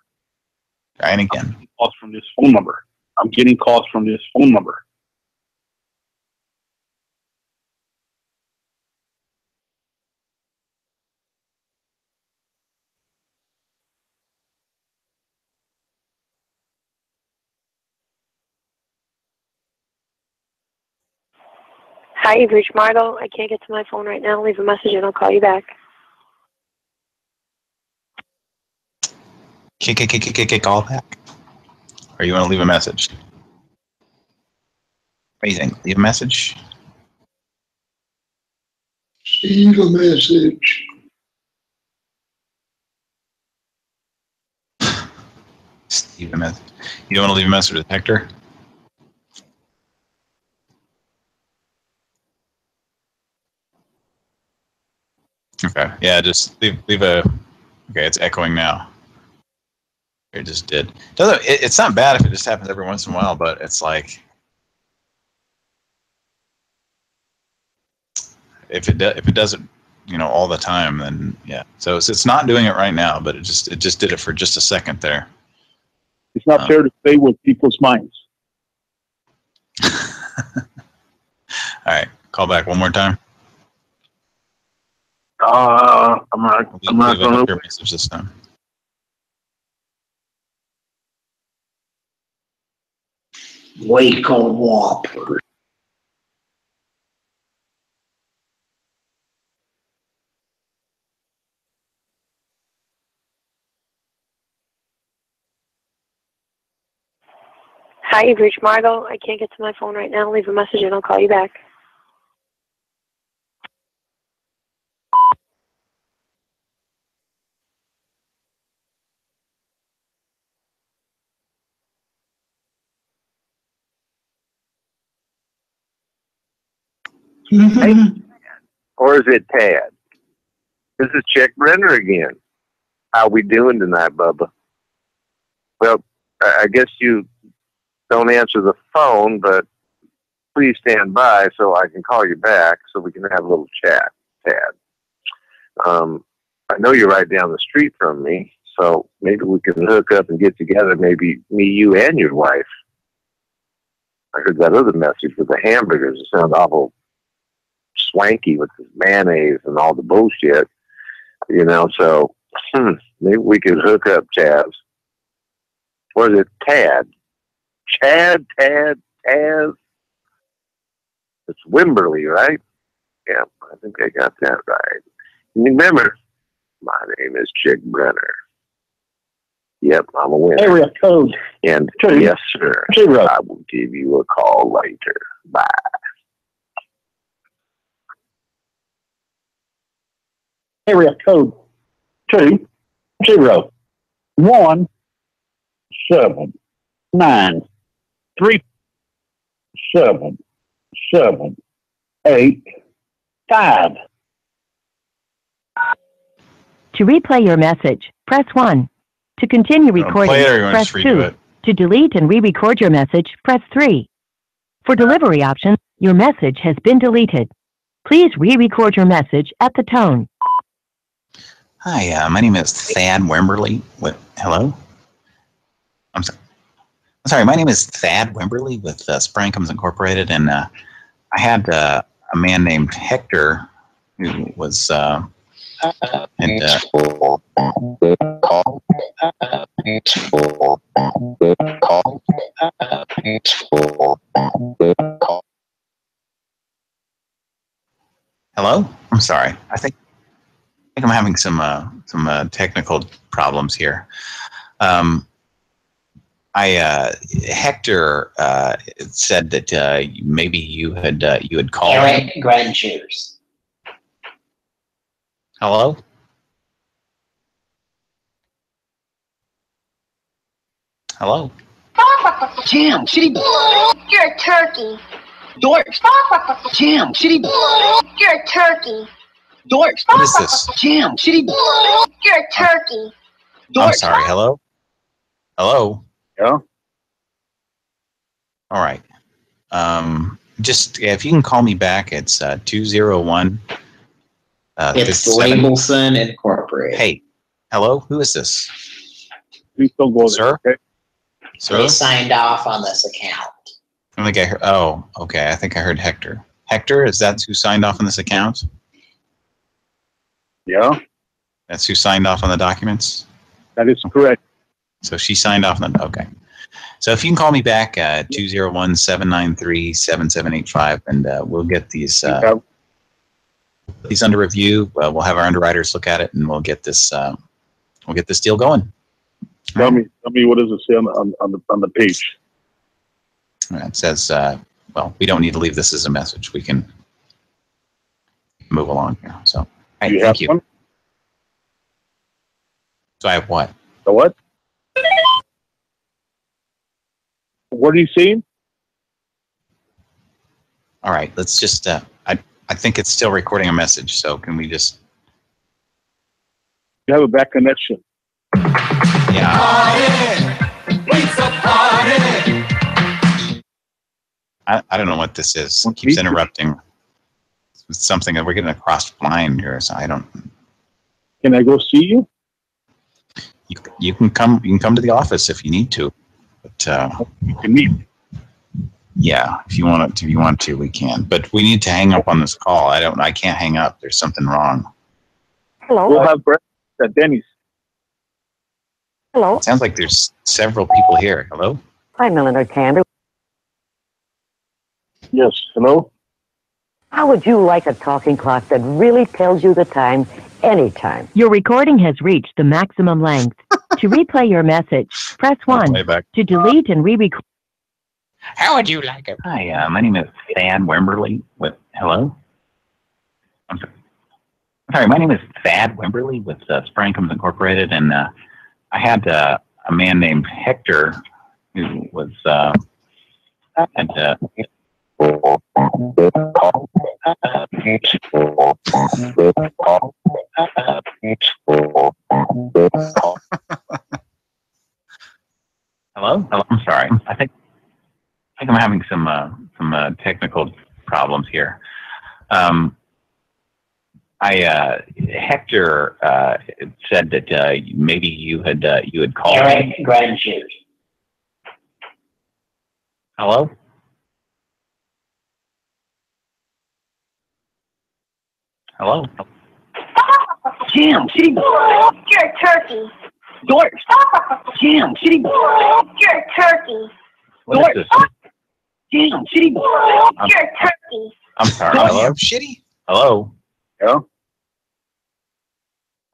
Trying again. Calls from this phone number. I'm getting calls from this phone number. Hi, you've reached Margo. I can't get to my phone right now. Leave a message and I'll call you back. Call back. Or you want to leave a message? What do you think? Leave a message? Leave a message. You want to leave a message with Hector? Okay. Yeah, just leave a. Okay, it's echoing now. It just did. It's not bad if it just happens every once in a while, but it's like if it does it, all the time, then yeah. So it's not doing it right now, but it just did it for just a second there. It's not fair to stay with people's minds. All right, call back one more time. I'm not going to. Message this time. Wake a whopper. Hi, you've reached Margot. I can't get to my phone right now. Leave a message and I'll call you back. Or is it Tad? This is Chick Brenner again. How we doing tonight, Bubba? Well, I guess you don't answer the phone, but please stand by so I can call you back so we can have a little chat, Tad. I know you're right down the street from me, so maybe we can hook up and get together, maybe me, you, and your wife. I heard that other message with the hamburgers. It sounds awful swanky with the mayonnaise and all the bullshit, so maybe we could hook up, Chaz. Or is it Tad? Tad? Taz? It's Wimberly, right? Yeah, I think I got that right. And remember, my name is Chick Brenner. Yep, I'm a winner. Area code. And 2 yes, sir. 0. I will give you a call later. Bye. Area code 2 0 1 7 9 3 7 7 8 5. To replay your message, press 1. To continue recording, play it or you want to press just redo 2. it? To delete and re-record your message, press 3. For delivery options, your message has been deleted. Please re-record your message at the tone. Hi, my name is Thad Wimberly. Hello? I'm sorry. My name is Thad Wimberly with Sprankums Incorporated, and I had a man named Hector who was Hello? I'm sorry. I think I'm having some technical problems here. Hector said that maybe you had called. Eric Grandchairs. Hello? Hello? Jam, shitty. You're a turkey. Dorks. Jam, shitty. You're a turkey. Dorks. What is this? Jam, shitty. You're a turkey. I'm sorry. Hello? Hello? Yeah? All right. Just if you can call me back, it's 201. It's Labelson Incorporated. Hey, hello? Who is this? Please don't go Sir? there, okay? Sir? They signed off on this account. I think I heard. Oh, okay. I think I heard Hector. Hector, is that who signed off on this account? Yeah? That's who signed off on the documents? That is correct. So she signed off on the. Okay. So if you can call me back, 201-793-7785, and we'll get these under review. We'll have our underwriters look at it, and we'll get this deal going. Tell me what does it say on the page? It says, well, we don't need to leave this as a message. We can move along here. So, hey, thank you. One? So I have what? The what? What are you saying? All right, let's just. I think it's still recording a message. So can we just? You have a bad connection. Yeah. I don't know what this is. It keeps interrupting. It's something that we're getting across the line here. So I don't. Can I go see you? You can come. You can come to the office if you need to. But you can meet. Yeah, if you want to, we can. But we need to hang up on this call. I can't hang up. There's something wrong. Hello. We'll have breakfast at Denny's. Hello. It sounds like there's several people here. Hello? Hi, Milliner Candy. Yes, hello? How would you like a talking clock that really tells you the time anytime? Your recording has reached the maximum length. To replay your message, press 1. To delete and re-record. How would you like it? Hi, my name is Thad Wimberly with, hello? I'm sorry, my name is Thad Wimberly with Pran Funkels Incorporated, and I had a man named Hector who was, Hello? I'm sorry. I think I'm having some technical problems here. Hector said that maybe you had called. Go ahead and shoot. Hello? Hello? Jim, City Boy. You're a turkey. Dork. Jim, City Boy. You're a turkey. What is this? Jim, City Boy. You're a turkey. I'm sorry. Hello? Shitty? Hello? Yeah?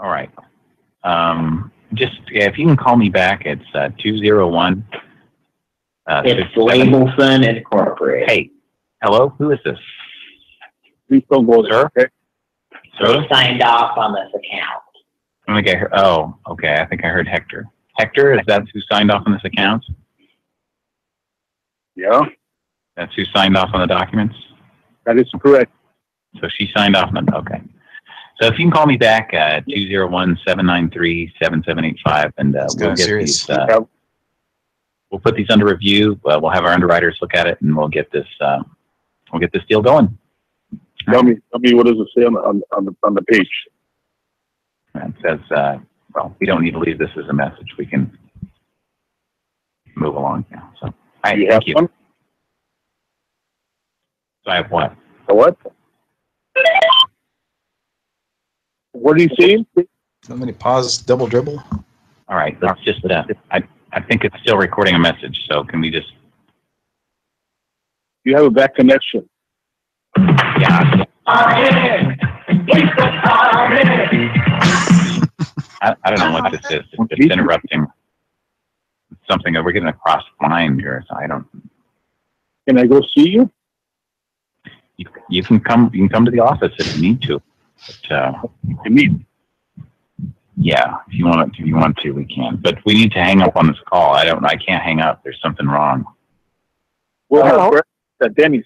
All right. If you can call me back, it's 201. It's Labelson Incorporated. Hey, hello? Who is this? Please don't go there, okay? Sir? They signed off on this account. I think I heard, oh, okay. I think I heard Hector. Hector, is that who signed off on this account? Yeah? That's who signed off on the documents? That is correct. So she signed off on it. Okay. So if you can call me back at 201-793-7785, and we'll get these. We'll put these under review. We'll have our underwriters look at it, and we'll get this deal going. Tell me what does it say on the page? It says, well, we don't need to leave this as a message. We can move along now. So, thank you. One? So I have what? A what? What are you saying? Somebody pause, double dribble. All right, let's just. I think it's still recording a message. So can we just? You have a bad connection. Yeah. I don't know what this is. It's interrupting something that we're getting across the line here. So I don't. Can I go see you? You can come. You can come to the office if you need to. But, you can meet. Yeah, if you want to, we can. But we need to hang up on this call. I can't hang up. There's something wrong. We'll have breakfast at Denny's.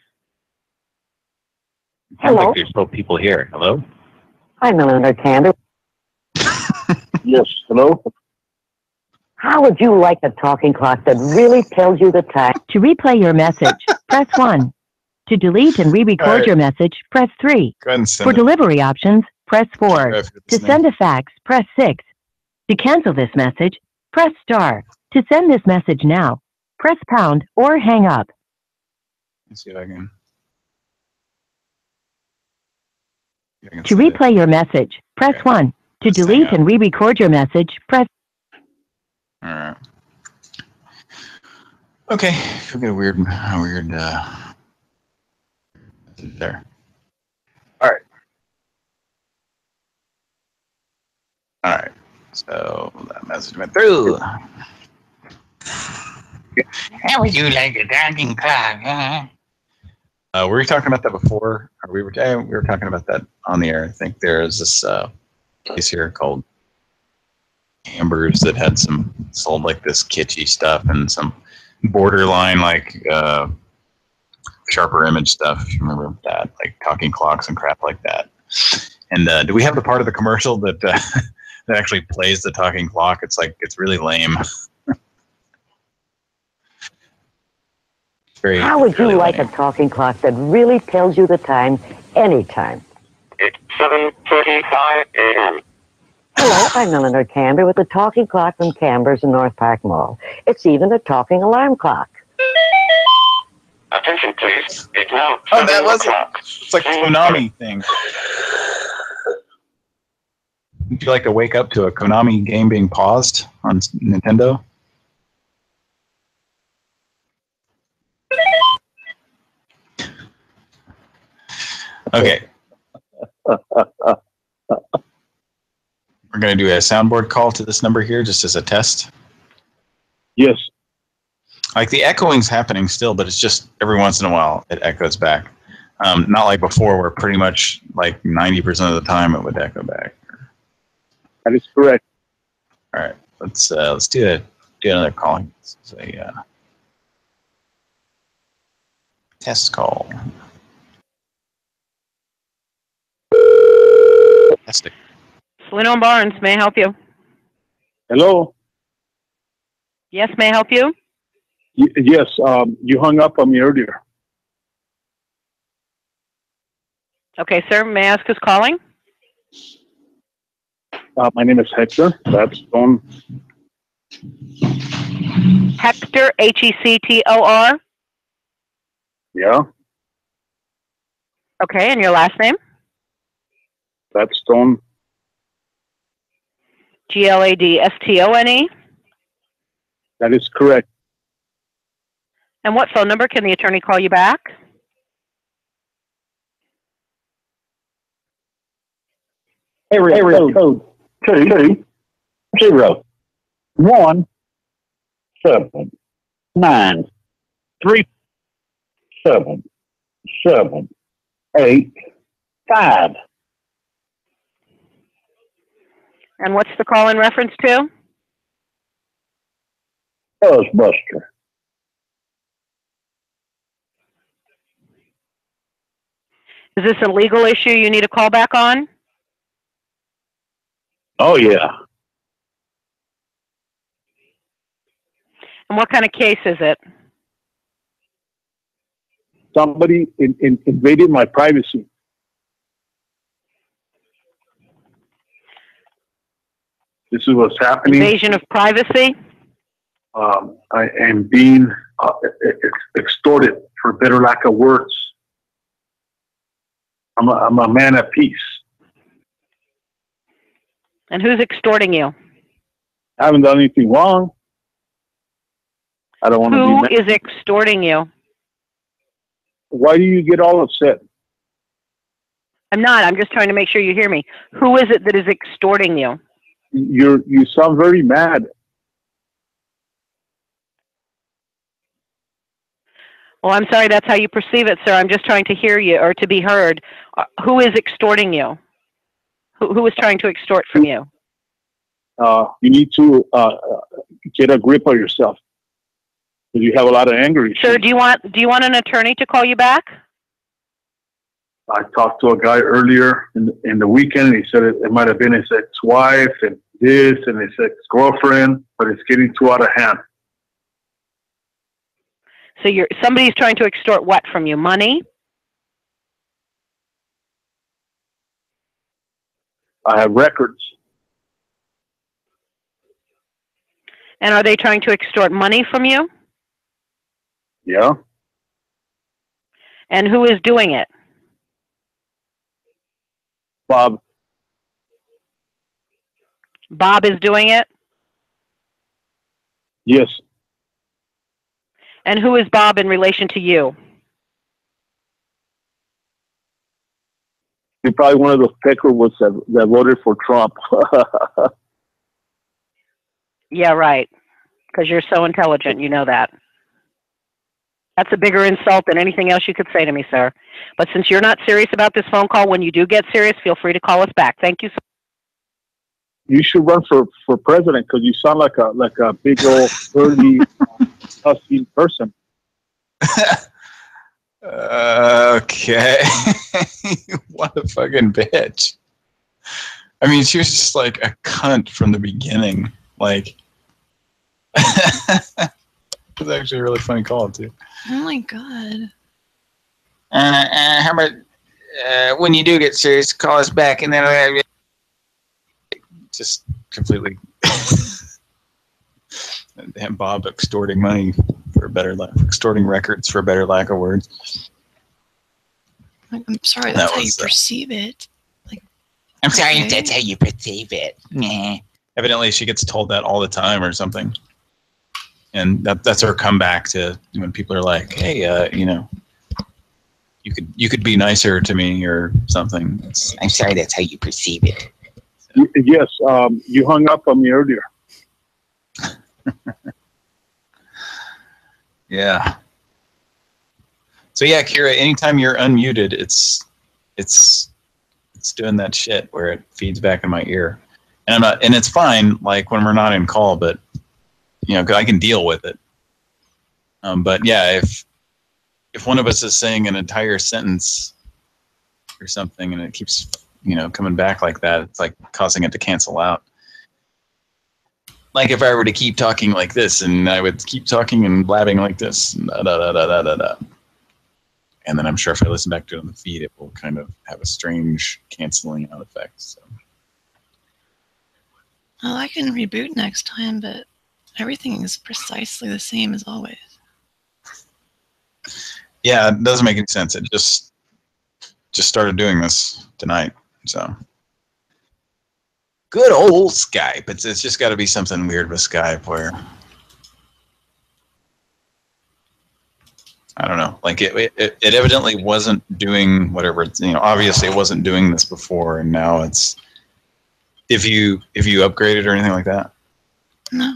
Sounds like there's still people here. Hello? Hi, Milliner Candy. Yes, hello? How would you like a talking clock that really tells you the time? To replay your message, press 1. To delete and re-record your message, press 3. Go ahead and send For it. delivery options, press 4. To send a fax, press 6. To cancel this message, press star. To send this message now, press pound or hang up. Let's see if I can. To replay your message, press 1. To delete and re-record your message, press. All right. Okay. We got a weird there. All right. All right. So that message went through. How would you like a talking clock? Were we talking about that before? Or we were talking about that on the air. I think there's this place here called Amber's that had sold like this kitschy stuff and some borderline like sharper image stuff. If you remember that, like talking clocks and crap like that. And do we have the part of the commercial that that actually plays the talking clock? It's really lame. How would you like a talking clock that really tells you the time anytime? It's 7:45 a.m. Hello, I'm Eleanor Camber with the talking clock from Camber's in North Park Mall. It's even a talking alarm clock. Attention, please. It's now Oh, that 7 was o'clock. It's like a Konami thing. Would you like to wake up to a Konami game being paused on Nintendo? Okay. We're going to do a soundboard call to this number here just as a test. Yes. Like the echoing's happening still, but it's just every once in a while it echoes back. Not like before where pretty much like 90% of the time it would echo back. That is correct. All right. Let's do another call. This is a test call. Testing. Salino and Barnes, may I help you? Hello. Yes, may I help you? Yes. You hung up on me earlier. Okay, sir, may I ask who's calling? My name is Hector. That's on. Hector, Hector? Yeah. Okay, and your last name? That's Stone. Gladstone? That is correct. And what phone number can the attorney call you back? Area code 2-2-2-1-7-7-8-5. And what's the call in reference to? Buzzbuster. Is this a legal issue you need a call back on? Oh, yeah. And what kind of case is it? Somebody invaded my privacy. This is what's happening. Invasion of privacy? I am being extorted, for better lack of words. I'm a man of peace. And who's extorting you? I haven't done anything wrong. I don't want to be Who mad. is extorting you? Why do you get all upset? I'm not. I'm just trying to make sure you hear me. Who is it that is extorting you? You sound very mad. Well, I'm sorry that's how you perceive it, sir. I'm just trying to hear you or to be heard. Who is extorting you? Who is trying to extort from you? You need to get a grip on yourself. Because you have a lot of anger issues. Sir, do you want an attorney to call you back? I talked to a guy earlier in the weekend, and he said it might have been his ex-wife and this and his ex-girlfriend, but it's getting too out of hand. So somebody's trying to extort what from you? Money? I have records. And are they trying to extort money from you? Yeah. And who is doing it? Bob. Bob is doing it? Yes. And who is Bob in relation to you? You're probably one of those peckerwoods that voted for Trump. Yeah, right. Because you're so intelligent, you know that. That's a bigger insult than anything else you could say to me, sir. But since you're not serious about this phone call, when you do get serious, feel free to call us back. Thank you so You should run for president because you sound like a big old 30 us in person. Okay. What a fucking bitch. I mean, she was just like a cunt from the beginning. Like, it was actually a really funny call, too. Oh my god. How about when you do get serious, call us back, and then just completely and Bob extorting money for a better extorting records for a better lack of words. I'm sorry, that's how you perceive it. Like, I'm sorry, okay. that's how you perceive it. Nah. Evidently, she gets told that all the time or something, and that's her comeback to when people are like, "Hey, you know, you could be nicer to me or something." I'm sorry, that's how you perceive it. Yes, you hung up on me earlier. Yeah. So yeah, Kira, anytime you're unmuted, it's doing that shit where it feeds back in my ear, and it's fine like when we're not in call, but you know, 'cause I can deal with it. But yeah, if one of us is saying an entire sentence or something and it keeps, you know, coming back like that, it's like causing it to cancel out. Like if I were to keep talking like this and I would keep talking and blabbing like this, da, da, da, da, da, da. And then I'm sure if I listen back to it on the feed, it will kind of have a strange canceling out effect. So. Well, I can reboot next time, but everything is precisely the same as always. Yeah, it doesn't make any sense. It just started doing this tonight. So. Good old Skype. It's just got to be something weird with Skype where I don't know. Like it evidently wasn't doing whatever. You know, obviously it wasn't doing this before, and now it's. If you upgraded or anything like that. No.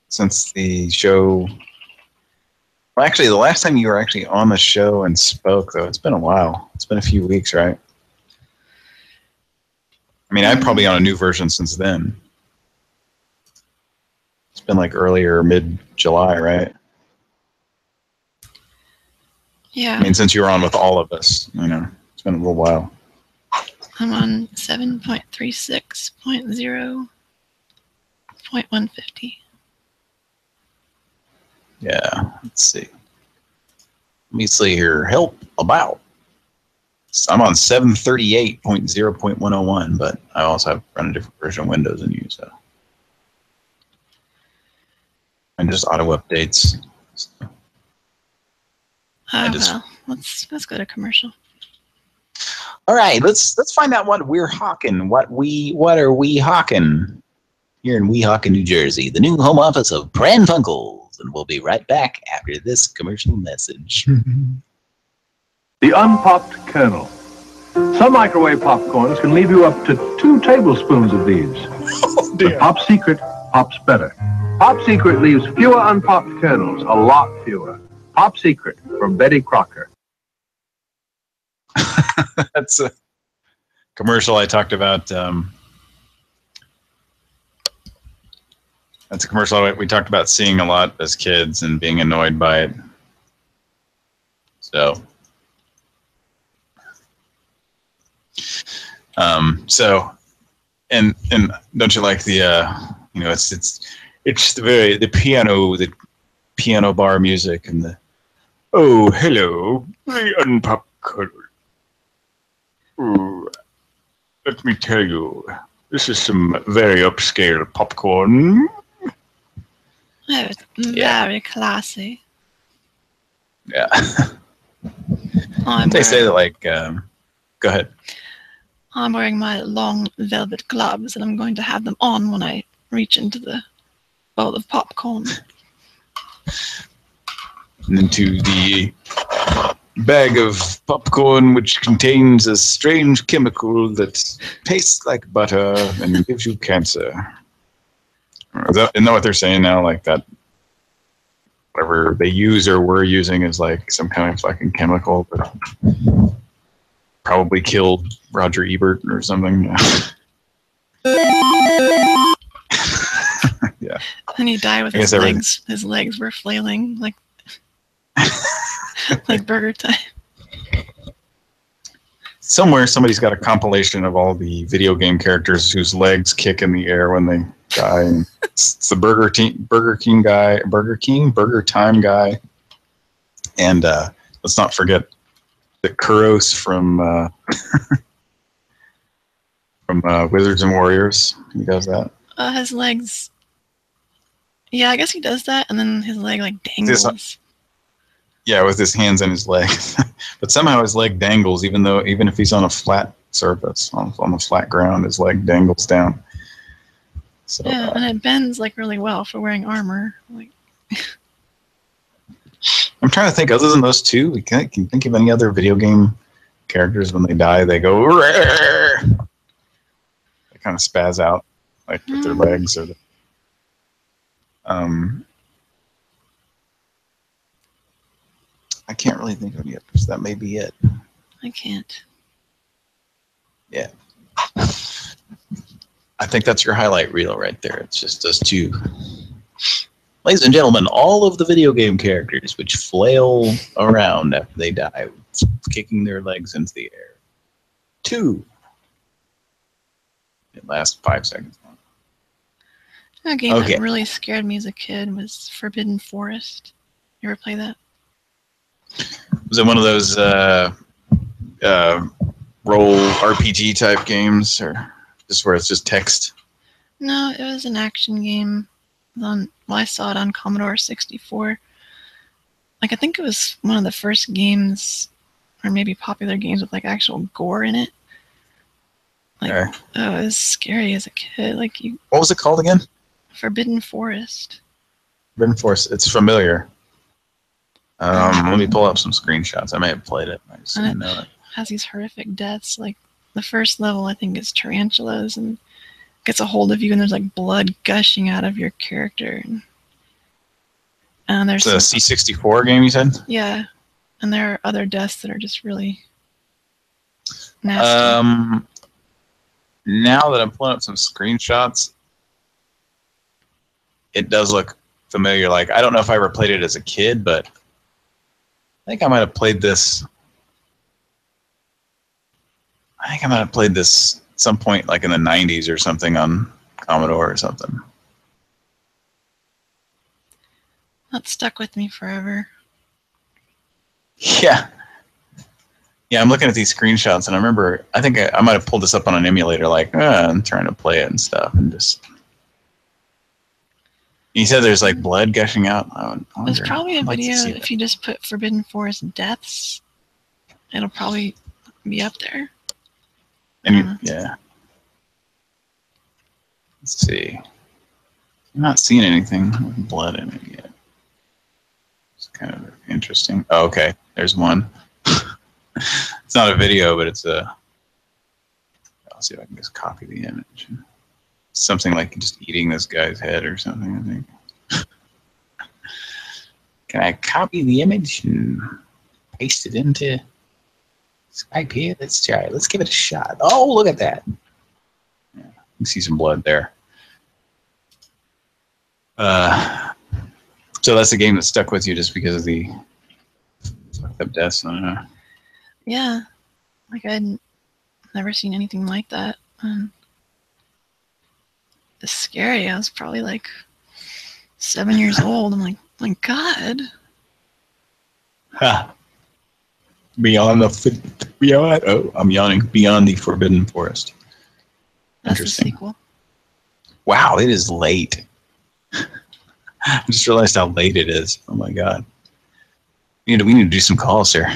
Since the show. Well, actually, the last time you were actually on the show and spoke, though, it's been a while. It's been a few weeks, right? I mean, I'm probably on a new version since then. It's been like earlier, mid-July, right? Yeah. I mean, since you were on with all of us, you know, it's been a little while. I'm on 7.36.0.150. Yeah, let's see. Let me see here. Help about. So I'm on 738.0.101, but I also have run a different version of Windows than you, so. And just auto updates. So. Well, let's go to commercial. All right, let's find out what we're hawking. What are we hawking here in Weehawken, New Jersey, the new home office of Pran Funkels, and we'll be right back after this commercial message. The unpopped kernel. Some microwave popcorns can leave you up to 2 tablespoons of these. Oh, but Pop Secret pops better. Pop Secret leaves fewer unpopped kernels, a lot fewer. Pop Secret from Betty Crocker. That's a commercial I talked about. That's a commercial we talked about seeing a lot as kids and being annoyed by it. So, and don't you like the you know, it's the piano bar music and the hello, the unpopped kernel. Ooh, let me tell you, this is some very upscale popcorn. Oh, it's very classy. Yeah. They say that like, go ahead. I'm wearing my long velvet gloves, and I'm going to have them on when I reach into the bowl of popcorn. And into the bag of popcorn, which contains a strange chemical that tastes like butter and gives you cancer. Isn't that what they're saying now? Like that, whatever they use or were using is like some kind of fucking chemical that probably killed Roger Ebert or something. Yeah. Then he died with his legs. His legs were flailing like like Burger Time. Somewhere, somebody's got a compilation of all the video game characters whose legs kick in the air when they die. And it's the Burger King guy, Burger Time guy, and let's not forget the Kuros from Wizards and Warriors. He does that. His legs. Yeah, I guess he does that, and then his leg like dangles. Yeah, with his hands and his legs, but somehow his leg dangles, even if he's on a flat surface, on the flat ground, his leg dangles down. So, yeah, and it bends like really well for wearing armor. Like, I'm trying to think. Other than those two, we can think of any other video game characters when they die. They go, Rrr! They kind of spaz out, like with their legs or. I can't really think of any others. That may be it. I can't. Yeah. I think that's your highlight reel right there. It's just those two. Ladies and gentlemen, all of the video game characters which flail around after they die, kicking their legs into the air. 2. It lasts 5 seconds. A game that really scared me as a kid was Forbidden Forest. You ever play that? Was it one of those role RPG type games, or just where it's just text? No, it was an action game. I saw it on Commodore 64. Like, I think it was one of the first games, or maybe popular games with like actual gore in it. Like, oh, it was scary as a kid. Like you. What was it called again? Forbidden Forest. Forbidden Forest. It's familiar. Let me pull up some screenshots. I may have played it. I just didn't know it. Has these horrific deaths. Like the first level, I think, is tarantulas and gets a hold of you, and there's like blood gushing out of your character. And there's a C64 game, you said? Yeah, and there are other deaths that are just really nasty. Now that I'm pulling up some screenshots, it does look familiar. Like, I don't know if I ever played it as a kid, but I think I might have played this. At some point, like in the 90s or something, on Commodore or something. That stuck with me forever. Yeah. Yeah, I'm looking at these screenshots, and I remember, I think I might have pulled this up on an emulator, like, I'm trying to play it and stuff, and just... You said there's like blood gushing out. There's probably a video, if you just put Forbidden Forest deaths, it'll probably be up there. And yeah. Let's see. I'm not seeing anything with blood in it yet. It's kind of interesting. Oh, okay, there's one. It's not a video, but it's a... I'll see if I can just copy the image. Something like just eating this guy's head or something, I think. Can I copy the image and paste it into Skype here? Let's try it. Let's give it a shot. Oh, look at that. Yeah, you can see some blood there. So that's a game that stuck with you just because of the fucked up deaths. I don't know. Yeah. Like, I'd never seen anything like that. It's scary. I was probably like 7 years old. I'm like, my God. Ha. Beyond I'm yawning. Beyond the Forbidden Forest. That's Interesting. The sequel. Wow, it is late. I just realized how late it is. Oh my God. We need to do some calls here.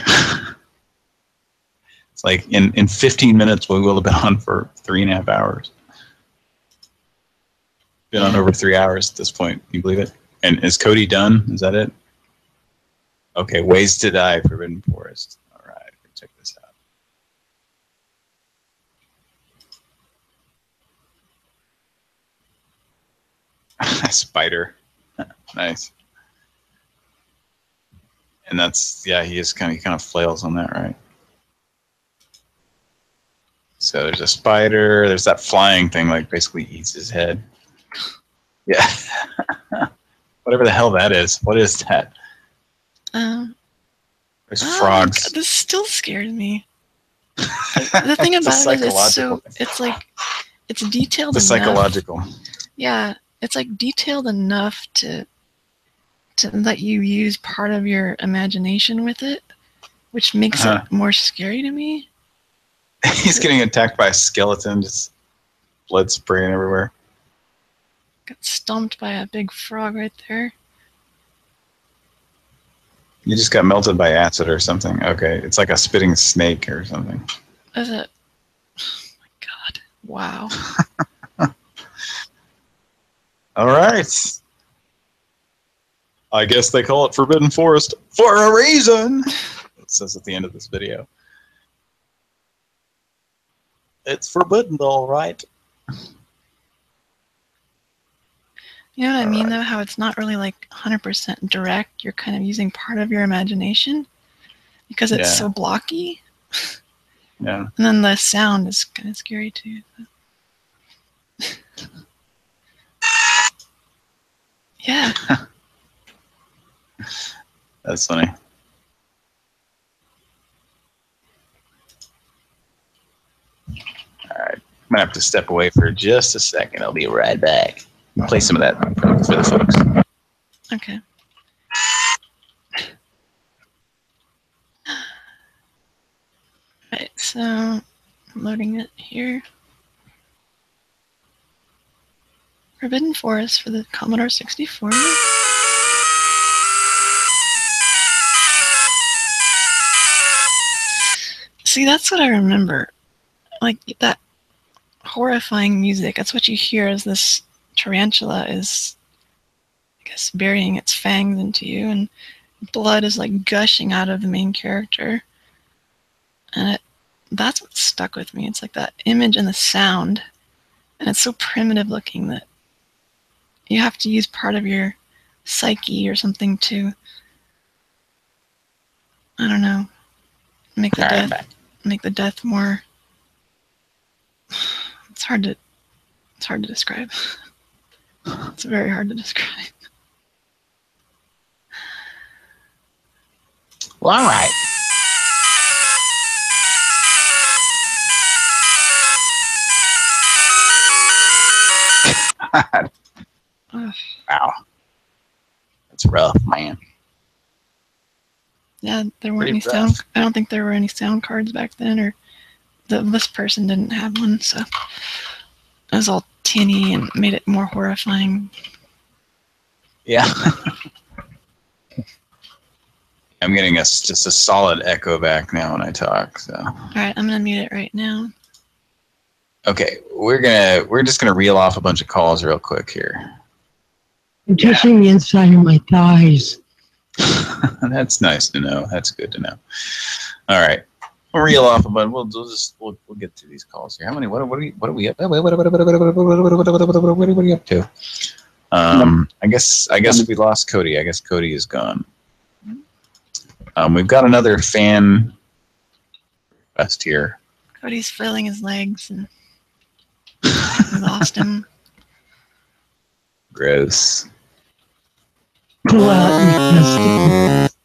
It's like in 15 minutes we will have been on for 3.5 hours. Been on over 3 hours at this point. Can you believe it? And is Cody done? Is that it? Okay, Ways to Die, Forbidden Forest. All right, check this out. Spider. Nice. And that's, yeah, he kind of flails on that, right? So there's a spider. There's that flying thing, like basically eats his head. Yeah. Whatever the hell that is. What is that? There's frogs. God, this still scares me. The thing about it is it's detailed It's enough. psychological. Yeah, it's like detailed enough to let you use part of your imagination with it, which makes it more scary to me. He's getting attacked by a skeleton, just blood spraying everywhere. Got stomped by a big frog right there. You just got melted by acid or something. Okay, it's like a spitting snake or something. Is it? Oh my God! Wow. All right. I guess they call it Forbidden Forest for a reason. It says at the end of this video. It's forbidden, all right. You know what I mean, though? How it's not really like 100% direct. You're kind of using part of your imagination because it's so blocky. Yeah. And then the sound is kind of scary, too. Yeah. That's funny. All right. I'm going to have to step away for just a second. I'll be right back. Play some of that for the folks. Okay. Right, so I'm loading it here. Forbidden Forest for the Commodore 64. See, that's what I remember. Like that horrifying music. That's what you hear as this tarantula is, I guess, burying its fangs into you, and blood is like gushing out of the main character. And that's what stuck with me. It's like that image and the sound, and it's so primitive looking that you have to use part of your psyche or something to, I don't know, make the death more. It's hard to describe. It's very hard to describe. Well, all right. Wow. That's rough, man. Yeah, there weren't Pretty any rough. sound. I don't think there were any sound cards back then, or this person didn't have one, so it was all tinny and made it more horrifying. Yeah. I'm getting just a solid echo back now when I talk. So. All right, I'm gonna mute it right now. Okay, we're just gonna reel off a bunch of calls real quick here. I'm touching the inside of my thighs. That's nice to know. That's good to know. All right, we'll reel off a bunch. We'll get to these calls here. How many? What are we up? What are we up to? I guess we lost Cody. I guess Cody is gone. We've got another fan request here. Cody's flailing his legs, and we lost him. Gross. Pull out your testicles.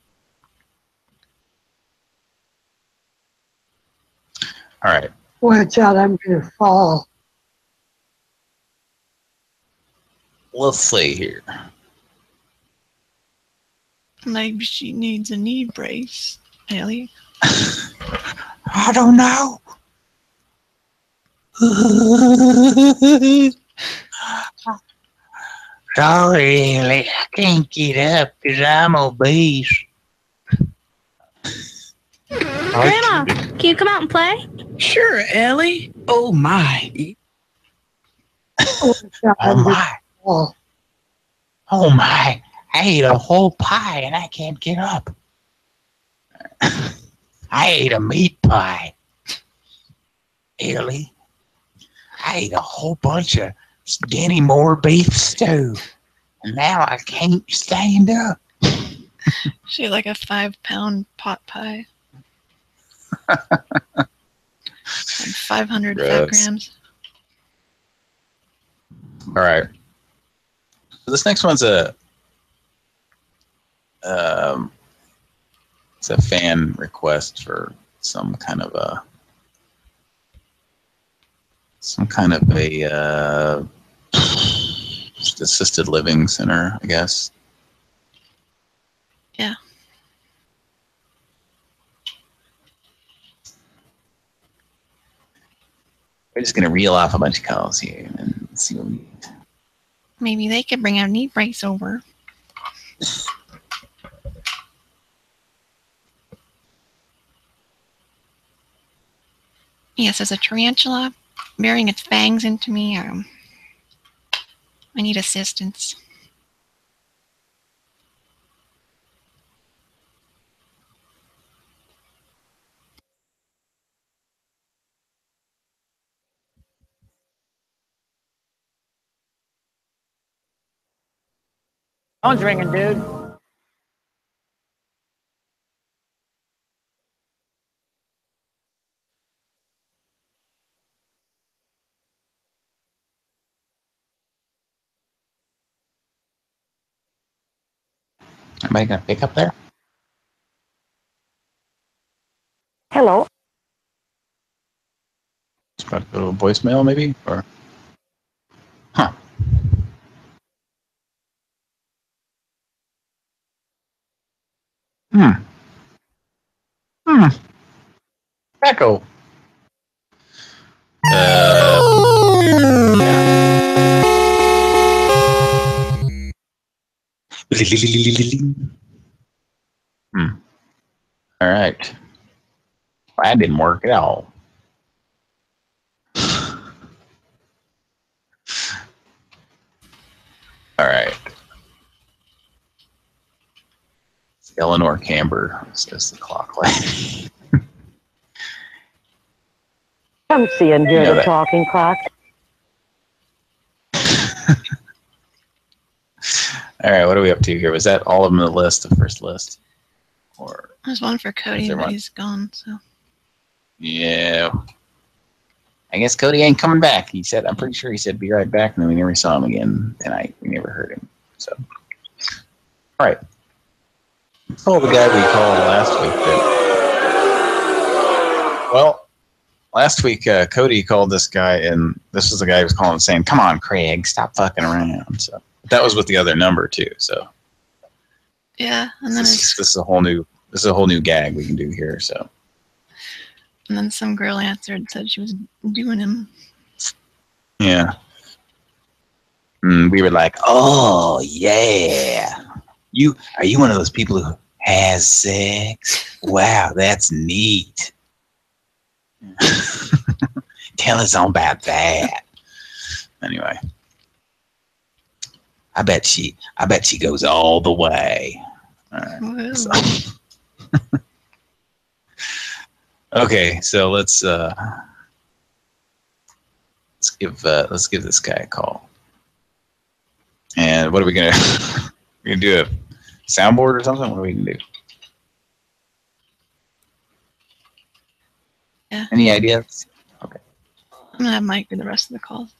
All right. Watch out, I'm going to fall. Let's see here. Maybe she needs a knee brace, Ellie. I don't know. Sorry, Ellie. I can't get up because I'm obese. Grandma, can you come out and play? Sure, Ellie. Oh, my. Oh, my. Oh, my. I ate a whole pie and I can't get up. I ate a meat pie. Ellie, I ate a whole bunch of Denny Moore beef stew. And now I can't stand up. She had like a 5-pound pot pie. And 500 fat Gross. grams. All right. this next one's it's a fan request for some kind of a assisted living center, I guess. Yeah. We're just gonna reel off a bunch of calls here and see what we. Maybe they could bring our knee brace over. Yes, as a tarantula burying its fangs into me, I need assistance. Phone's ringing, dude. Anybody gonna pick up there? Hello. It's about to go to a voicemail, maybe, or huh? Echo. All right. That didn't work at all. All right. Eleanor Camber says the clock light. Come see and hear You know the that. talking clock. All right, what are we up to here? Was that all of them on the list, the first list? Or There's one for Cody, there but one? he's gone, so. yeah. I guess Cody ain't coming back. He said, I'm pretty sure he said be right back, and then we never saw him again tonight. We never heard him. So, all right. Oh, the guy we called last week. Well, last week Cody called this guy, and this was the guy who was calling saying, "Come on, Craig, stop fucking around." So that was with the other number too. So Yeah, and then this is a whole new gag we can do here. So and then some girl answered and said she was doing him. yeah, we were like, "Oh yeah, are you one of those people who has sex? Wow, that's neat. Tell us all about that." Anyway, I bet she goes all the way. All right, so. Okay, so let's give this guy a call. And what are we gonna we're gonna do a soundboard or something? What are we gonna do? Yeah. Any ideas? Okay. I'm gonna have Mike do the rest of the calls.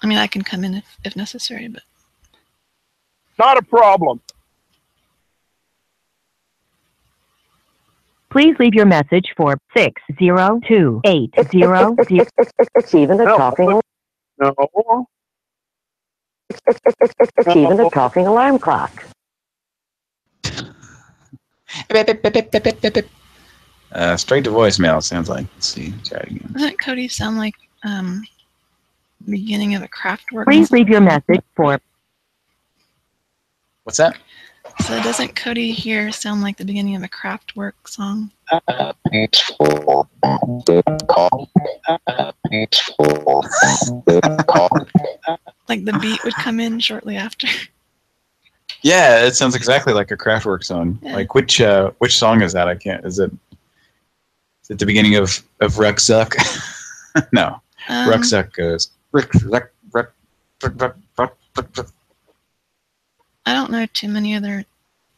I mean, I can come in if necessary, but Not a problem. Please leave your message for 602800. It's even a talking. No. It's even a talking alarm clock. Straight to voicemail, it sounds like. Let's see. Try it again. doesn't Cody sound like beginning of a Kraftwerk? Please leave your message for. What's that? So doesn't Cody here sound like the beginning of a Kraftwerk song? Like the beat would come in shortly after. Yeah, it sounds exactly like a Kraftwerk song. Yeah. Like which song is that? I can't. Is it the beginning of Ruckzuck? No, Ruckzuck goes. I don't know too many other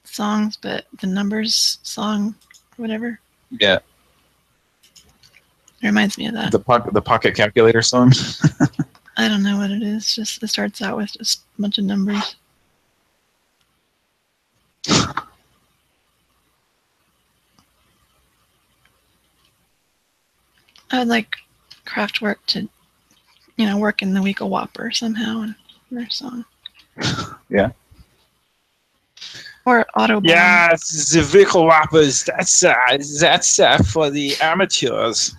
songs, but the Numbers song, whatever, Yeah, it reminds me of that. the pocket calculator song. I don't know what it is. Just it starts out with just a bunch of numbers. I would like Kraftwerk to, work in the Weekle Whopper somehow in their song. Yeah. Or Autobahn. Yeah, the Weekle Whoppers. That's for the amateurs.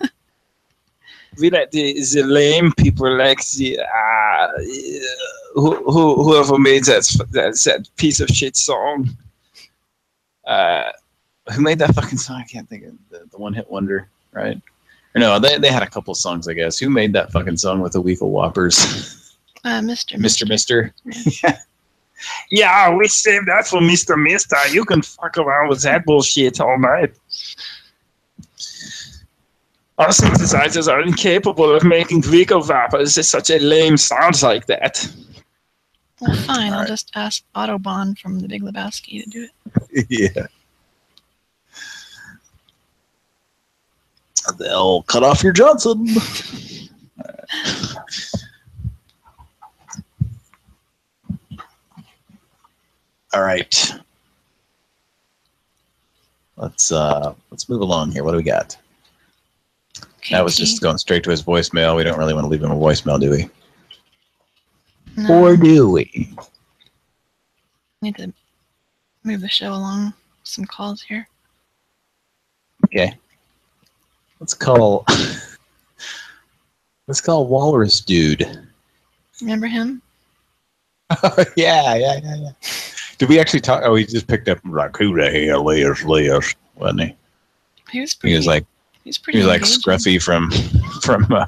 We like the lame people, like the whoever made that piece of shit song. Who made that fucking song? I can't think of the one hit wonder, right? Or no, they had a couple songs, I guess. Who made that fucking song with the Weekle Whoppers? Mister. Yeah. Yeah, we saved that for Mr. Mister. You can fuck around with that bullshit all night. Our synthesizers are incapable of making Weekle Whoppers. It's such a lame sound like that. Well, fine. I'll just ask Autobahn from The Big Lebowski to do it. Yeah. They'll cut off your Johnson. All right. Let's move along here. What do we got? That was just going straight to his voicemail. We don't really want to leave him a voicemail, do we? No. Or do we? Need to move the show along. Some calls here. Okay. Let's call Walrus Dude. Remember him? Yeah. Did we actually talk? Oh, he just picked up like, who the hell is this? Wasn't he? He was pretty. He was like Scruffy from Futurama.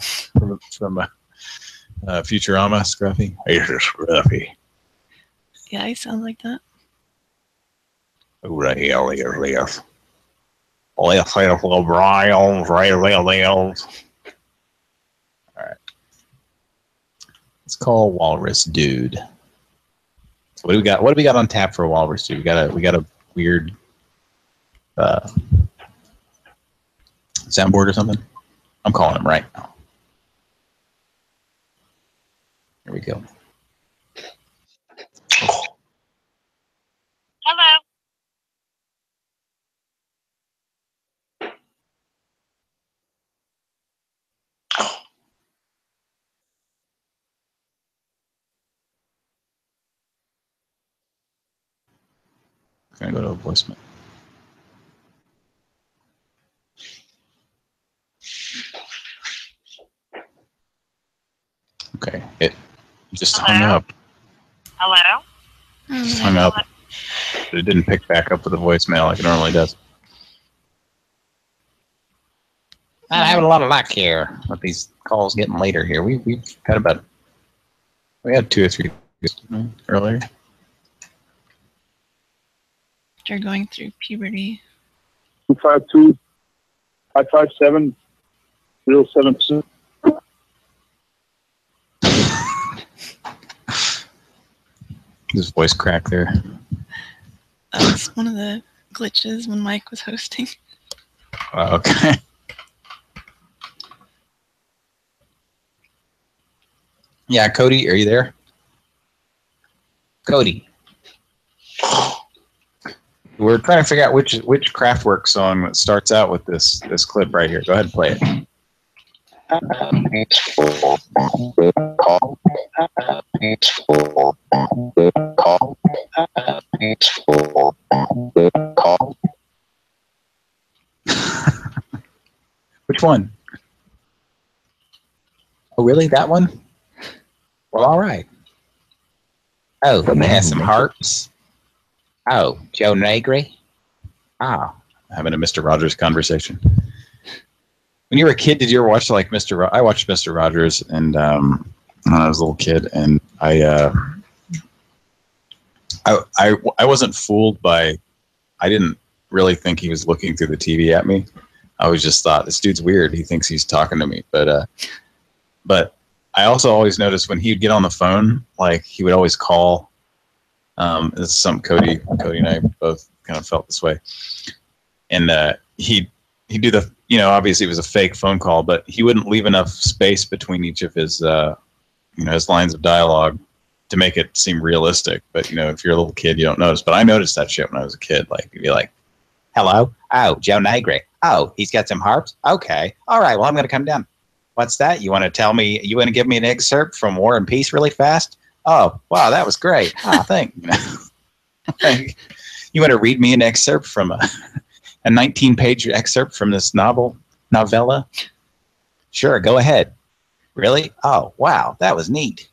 Scruffy. He's Scruffy. Yeah, he sounds like that. Who the hell is this? Let's say little Brian, All right. Let's call Walrus Dude. So what do we got? What do we got on tap for a Walrus Dude? We got a weird soundboard or something. I'm calling him right now. Here we go. Hello. Gonna go to a voicemail. Okay, it just hung up. Hello. Just hung up. But it didn't pick back up with a voicemail like it normally does. Not having a lot of luck here with these calls getting later here. We've had we had 2 or 3 earlier. You're going through puberty. 252 557 072. His voice crack there. That was one of the glitches when Mike was hosting. Okay. Yeah, Cody, are you there? Cody. We're trying to figure out which Kraftwerk song that starts out with this clip right here. Go ahead and play it. Which one? Oh, really? That one? Well, all right. Oh, they have some harps. Oh, Joe Negri. Ah, having a Mr. Rogers conversation. When you were a kid, did you ever watch like I watched Mr. Rogers, and when I was a little kid, and I wasn't fooled by. I didn't really think he was looking through the TV at me. I always just thought, this dude's weird. He thinks he's talking to me. But I also always noticed when he'd get on the phone, like he would always call. This is something Cody and I both kind of felt this way. And he'd do the, obviously it was a fake phone call, but he wouldn't leave enough space between each of his his lines of dialogue to make it seem realistic. But if you're a little kid, you don't notice. But I noticed that shit when I was a kid. Like, you'd be like, "Hello, oh, Joe Negri. Oh, he's got some harps. Okay, all right. Well, I'm going to come down. What's that? You want to tell me? You want to give me an excerpt from War and Peace really fast? Oh, wow, that was great. Ah, thank you. Like, you want to read me an excerpt from a 19-page excerpt from this novella? Sure, go ahead. Really? Oh, wow, that was neat.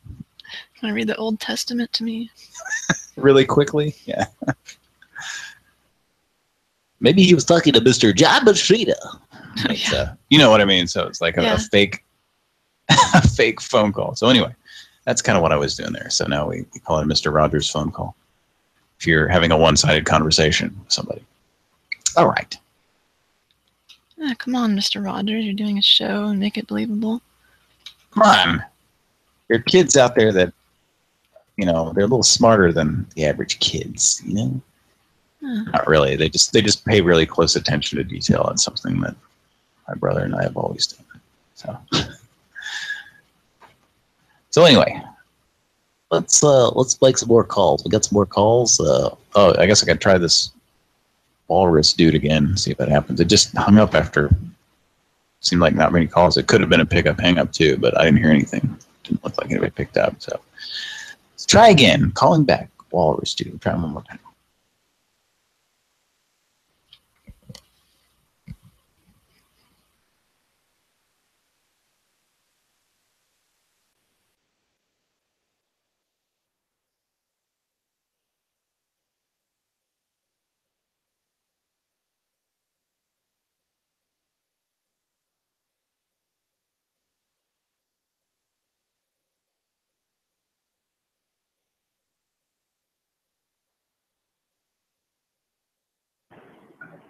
Want to read the Old Testament to me? Really quickly? Yeah. Maybe he was talking to Mr. John Machida. You know what I mean? So it's like a Yeah. fake a fake phone call. So anyway, that's kind of what I was doing there. So now we call it Mr. Rogers' phone call. If you're having a one-sided conversation with somebody. All right. Come on, Mr. Rogers. You're doing a show and make it believable. Come on. There are kids out there that, they're a little smarter than the average kids, Not really. They just pay really close attention to detail. It's something that my brother and I have always done. So anyway, let's make some more calls. We got some more calls. I guess I could try this walrus dude again, see if that happens. It just hung up after seemed like not many calls. It could have been a pickup hang up too, but I didn't hear anything. Didn't look like anybody picked up. So let's try again. Calling back. Walrus dude. Try one more time.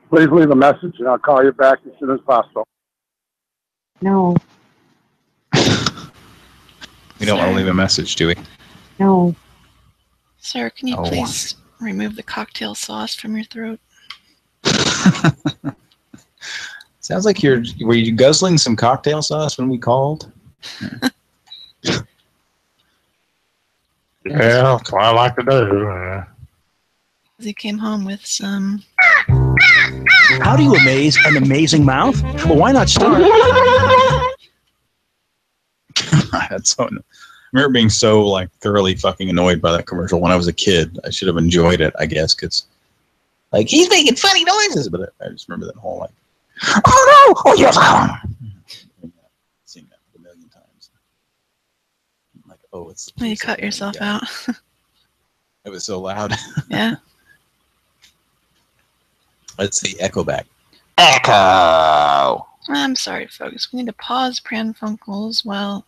Please leave a message and I'll call you back as soon as possible. No, We don't want to leave a message, do we? no. Sir, can you Oh. please remove the cocktail sauce from your throat? Sounds like were you guzzling some cocktail sauce when we called? Yeah, that's what I like to do. He came home with some... How do you amaze an amazing mouth? Well, why not start? That's so. I remember being so thoroughly fucking annoyed by that commercial when I was a kid. I should have enjoyed it, I guess, because he's making funny noises. But I just remember that whole oh no, oh yes, seeing that a million times. It's. Well, you cut yourself out. It was so loud. Yeah. Let's see, echo back. Echo. I'm sorry, folks. We need to pause Pran Funkels while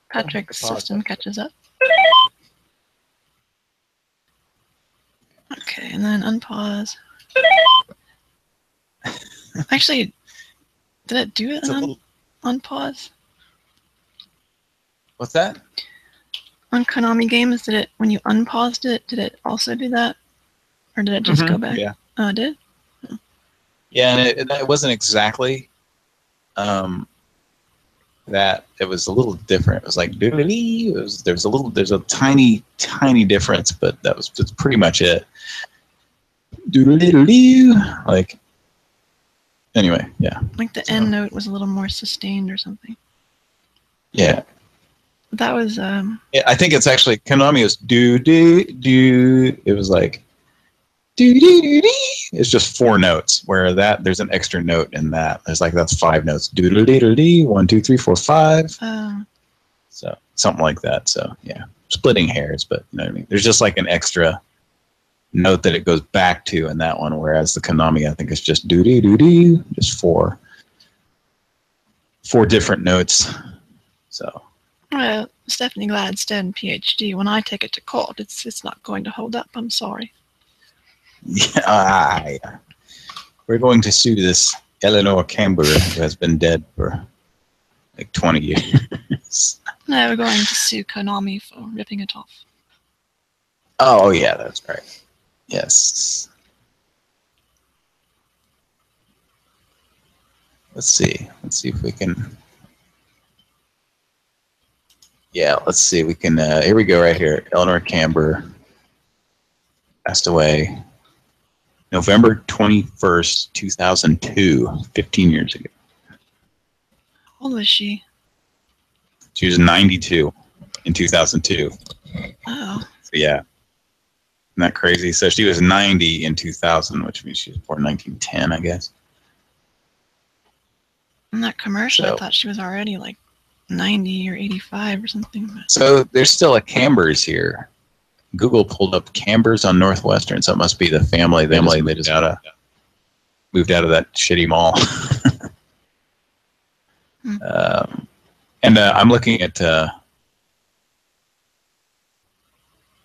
Patrick's system catches up. Okay, and then unpause. Actually, did it do it on unpause? What's that? On Konami games, did it, when you unpaused it, did it also do that? Or did it just go back? Yeah. Oh, it did? Yeah, and it wasn't exactly that. It was a little different. It was like doodly. There's a tiny difference, but that's pretty much it. Doodly. Anyway, yeah. Like the end note was a little more sustained or something. Yeah. That was Yeah, I think it's actually Konami was do. It was like do. It's just 4 notes. Where there's an extra note in that. That's 5 notes. Doodle 1, 2, 3, 4, 5. So something like that. So yeah, splitting hairs, but you know what I mean. There's just an extra note that it goes back to in that one. Whereas the Konami, I think it's just do, just 4 different notes. So. Well, Stephanie Gladstone, PhD. When I take it to court, it's not going to hold up. I'm sorry. Yeah, we're going to sue this Eleanor Camber who has been dead for 20 years. No, we're going to sue Konami for ripping it off. Oh yeah, that's right. Yes. Let's see if we can. Yeah, let's see. We can. Here we go. Right here. Eleanor Camber passed away November 21st, 2002, 15 years ago. How old was she? She was 92 in 2002. Oh. So yeah. Isn't that crazy? So she was 90 in 2000, which means she was born in 1910, I guess. In that commercial, So- I thought she was already like 90 or 85 or something. But So there's still a Cambers here. Google pulled up Cambers on Northwestern, so it must be the family. They just moved out of that shitty mall. And I'm looking at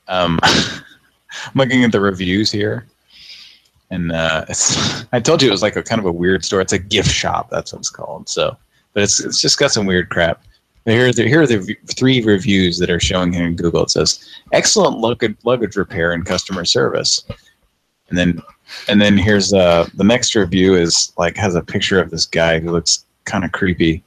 I'm looking at the reviews here, and I told you it was like a kind of a weird store. It's a gift shop. That's what it's called. So, but it's just got some weird crap. Here are the 3 reviews that are showing here in Google. It says excellent luggage repair and customer service, and then here's the next review is like has a picture of this guy who looks kind of creepy.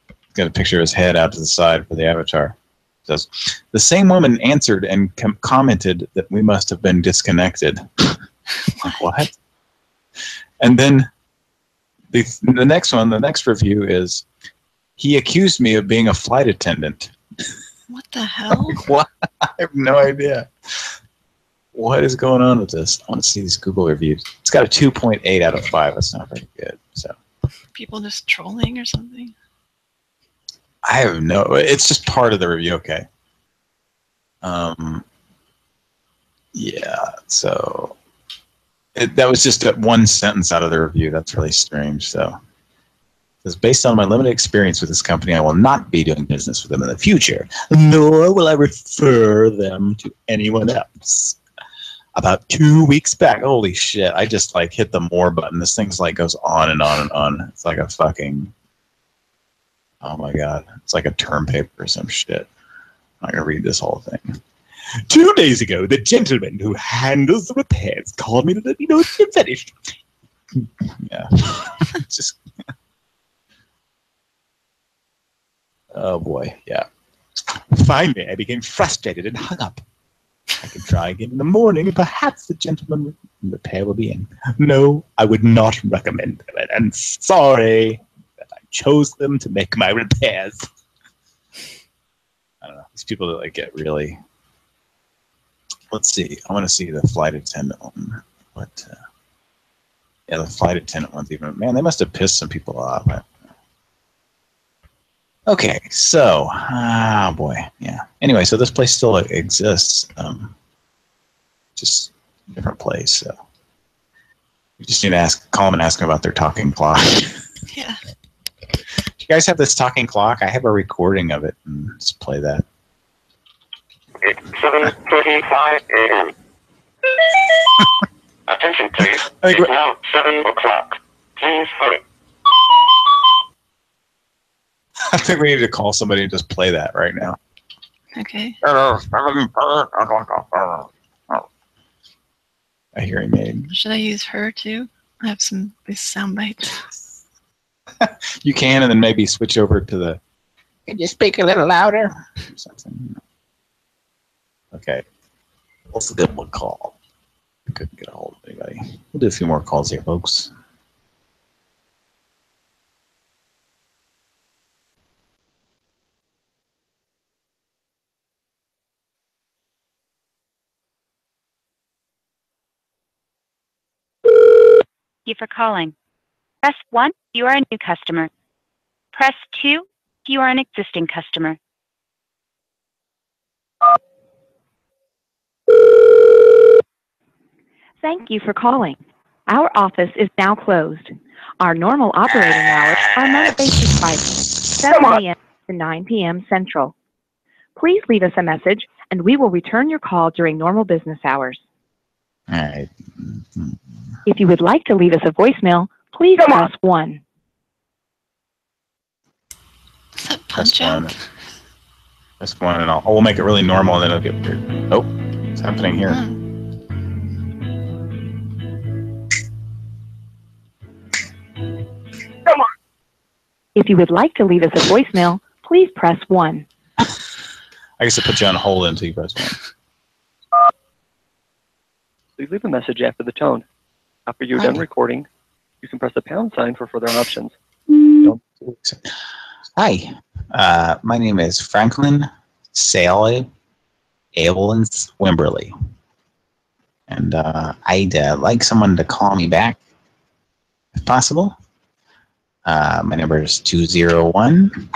He's got a picture of his head out to the side for the avatar. It says the same woman answered and commented that we must have been disconnected. Like, what? And then the next review is. He accused me of being a flight attendant. what the hell? Like, what? I have no idea. What is going on with this? I want to see these Google reviews. It's got a 2.8 out of 5. That's not very good. So People just trolling or something? I have no. It's just part of the review. Okay. Yeah. So that was just one sentence out of the review. That's really strange. So. Says, based on my limited experience with this company, I will not be doing business with them in the future, nor will I refer them to anyone else. About 2 weeks back, holy shit, I just like hit the more button. This thing's like goes on and on and on. It's like a fucking, oh my God, it's like a term paper or some shit. I'm not gonna read this whole thing. 2 days ago, the gentleman who handles the repairs called me to let me know it's been finished. Yeah, just. Oh boy, yeah. Finally, I became frustrated and hung up. I can try again in the morning, and perhaps the gentleman repair will be in. No, I would not recommend them, and sorry that I chose them to make my repairs. I don't know. These people that like get really. Let's see. I want to see the flight attendant one. What? Yeah, the flight attendant one's even. Man, they must have pissed some people off. Okay, so, oh boy, yeah. Anyway, so this place still exists, just a different place. So you just need to call them and ask them about their talking clock. Yeah. Do you guys have this talking clock? I have a recording of it, and just play that. It's 7:35 a.m. Attention, please. It's now 7 o'clock. Please hurry. I think we need to call somebody and just play that right now. Okay. I hear him made. Should I use her too? I have these sound bites. You can, and then maybe switch over to the. Can you speak a little louder? Or something. Okay. What's a good one call? Couldn't get a hold of anybody. We'll do a few more calls here, folks. Thank you for calling. Press 1 if you are a new customer. Press 2 if you are an existing customer. Thank you for calling. Our office is now closed. Our normal operating hours are Monday through Friday, 7 a.m. to 9 p.m. Central. Please leave us a message, and we will return your call during normal business hours. All right. If you would like to leave us a voicemail, please press 1. Punch out. Press 1, and we'll make it really normal, and then it'll get weird. Oh, what's happening here? Come on. If you would like to leave us a voicemail, please press 1. I guess I put you on hold until you press 1. Please leave a message after the tone. After you're done recording, you can press the pound sign for further options. Hi, my name is Franklin Sale Ablins Wimberly. And I'd like someone to call me back, if possible. My number is 201.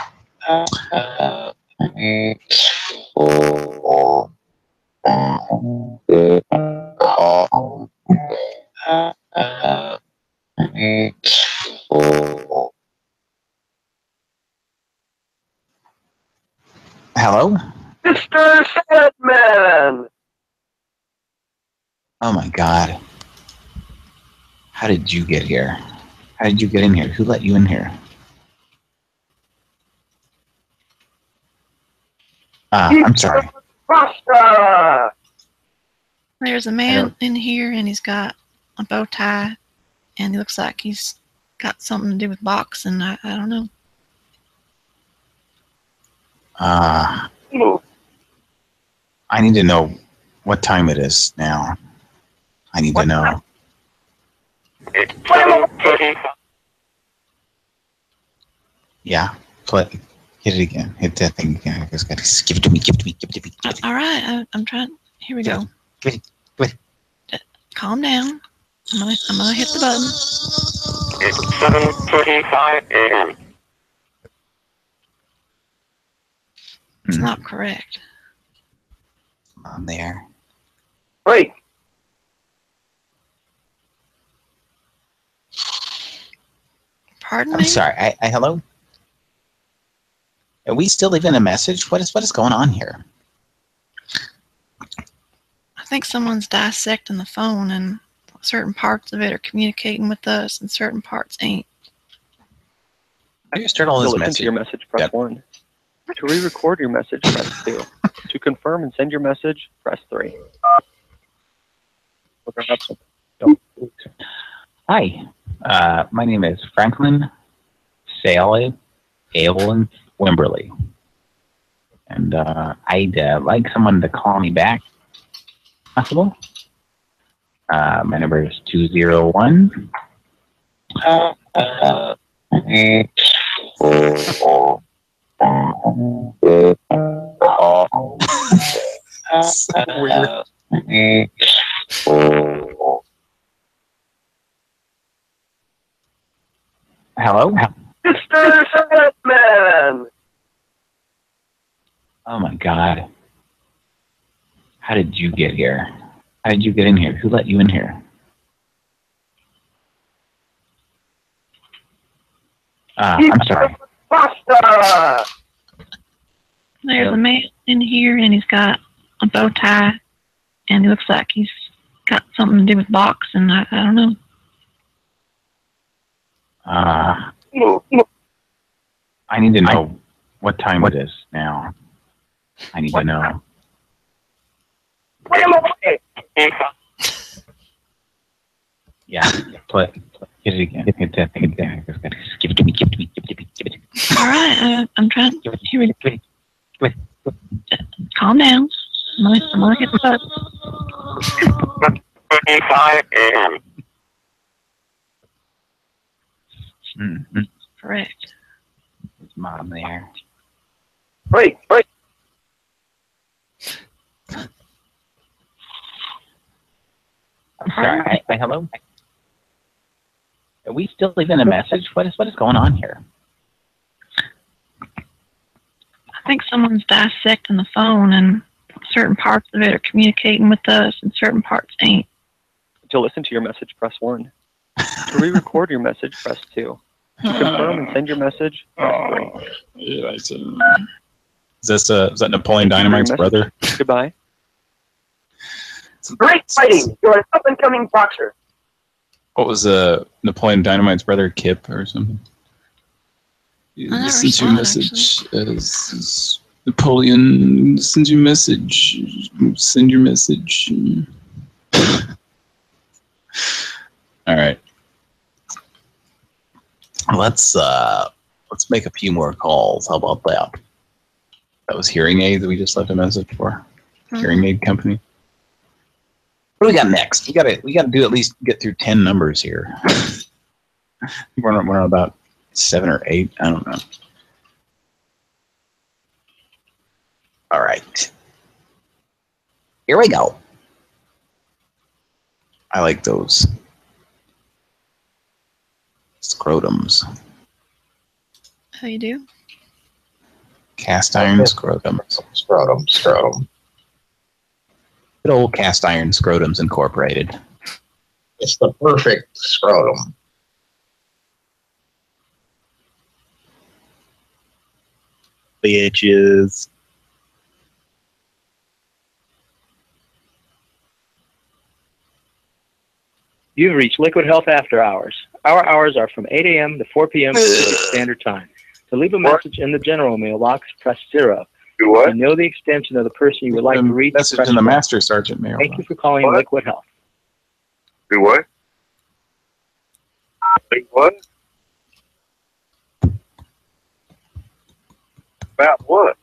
Hello? Mr. Sandman! Oh my God. How did you get here? How did you get in here? Who let you in here? I'm sorry. Rasta! There's a man in here, and he's got a bow tie, and he looks like he's got something to do with boxing. I don't know. I need to know what time it is now. I need to know. Yeah, hit it again. Hit that thing again. Give it to me. Give it to me. Give it to me. Give it to me. All right, I'm trying. Here we go. Give it. Calm down. I'm gonna hit the button. It's 7:45 a.m. It's not correct. On there. Wait. Pardon I'm me? sorry. Hello? Are we still leaving a message? What is going on here? I think someone's dissecting the phone, and certain parts of it are communicating with us, and certain parts ain't. How do you start all this To listen message? to your message, press 1. To re-record your message, press 2. To confirm and send your message, press 3. Hi, my name is Franklin Sale Ablins Wimberly. And I'd like someone to call me back. Possible? My number is 201. Hello? Mr. Sandman! Oh my God. How did you get here? How did you get in here? Who let you in here? I'm sorry. Rasta! There's a man in here, and he's got a bow tie, and he looks like he's got something to do with boxing. I don't know. I need to know what time it is now. I need to know. Yeah, hit it again. Hit that thing again. Give it to me. Give it to me. Give it to me. Give it to me. All right, I'm trying. Here we go. Give it. Calm down. I'm gonna hit the button. 7:45 a.m. Correct. Is Mom there? Wait. I'm sorry. Hello? Are we still leaving a message? What is going on here? I think someone's dissecting the phone, and certain parts of it are communicating with us, and certain parts ain't. To listen to your message, press 1. To re-record your message, press 2. To confirm and send your message, press 3. Is that Napoleon Dynamite's brother? Goodbye. Great fighting! You're an up-and-coming boxer. What was Napoleon Dynamite's brother, Kip or something? Listen to your message. Napoleon, send your message. Send your message. All right. Let's make a few more calls. How about that? That was Hearing Aid that we just left a message for. Hearing Aid Company. What do we got next? We gotta do at least get through 10 numbers here. we're on about 7 or 8. I don't know. All right. Here we go. I like those scrotums. How you do? Cast iron scrotums. Scrotum. Good old Cast Iron Scrotums Incorporated. It's the perfect scrotum. Bitches. You've reached Liquid Health After Hours. Our hours are from 8 a.m. to 4 p.m. Pacific Standard Time. To leave a message in the general mailbox, press 0. Do what? If you know the extension of the person you would like to reach, Message press in the 1. Master Sergeant mailbox. Thank you for calling Liquid Health. Do what? Wait, what? About what?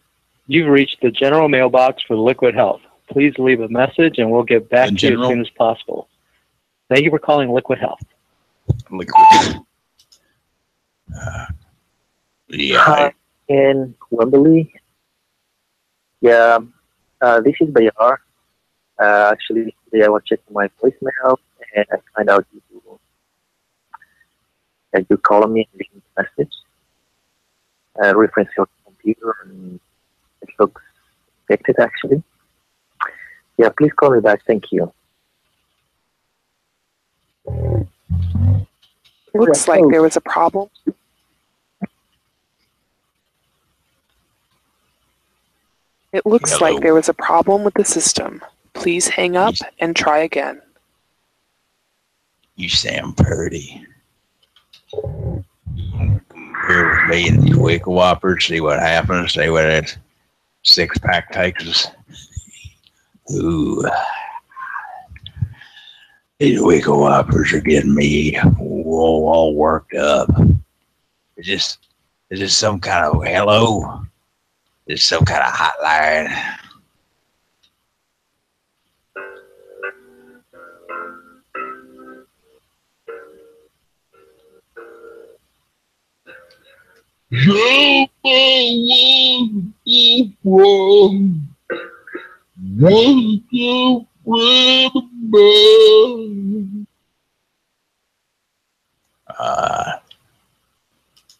You've reached the general mailbox for Liquid Health. Please leave a message and we'll get back to you as soon as possible. Thank you for calling Liquid Health. Hi, in Wembley. Yeah, this is Bayar. Actually, today I was checking my voicemail and I find out that you called me and leave a message. Reference your computer and it looks affected actually. Yeah, please call me back. Thank you. Looks like there was a problem. It looks like there was a problem with the system. Please hang up and try again. You sound pretty. Here with me and Quick Whopper, see what happens, see what that 6-pack takes us. Ooh. These Wickle Whoppers are getting me all worked up. Is this some kind of hello? Is this some kind of hotline?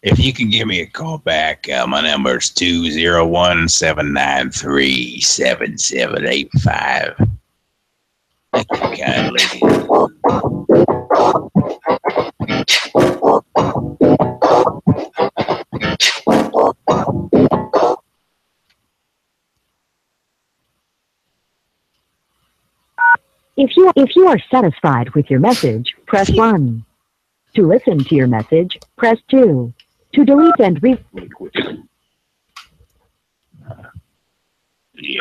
If you can give me a call back, my number is 201-793-7785. Thank you kindly. If you are satisfied with your message, press 1. To listen to your message, press 2. To delete and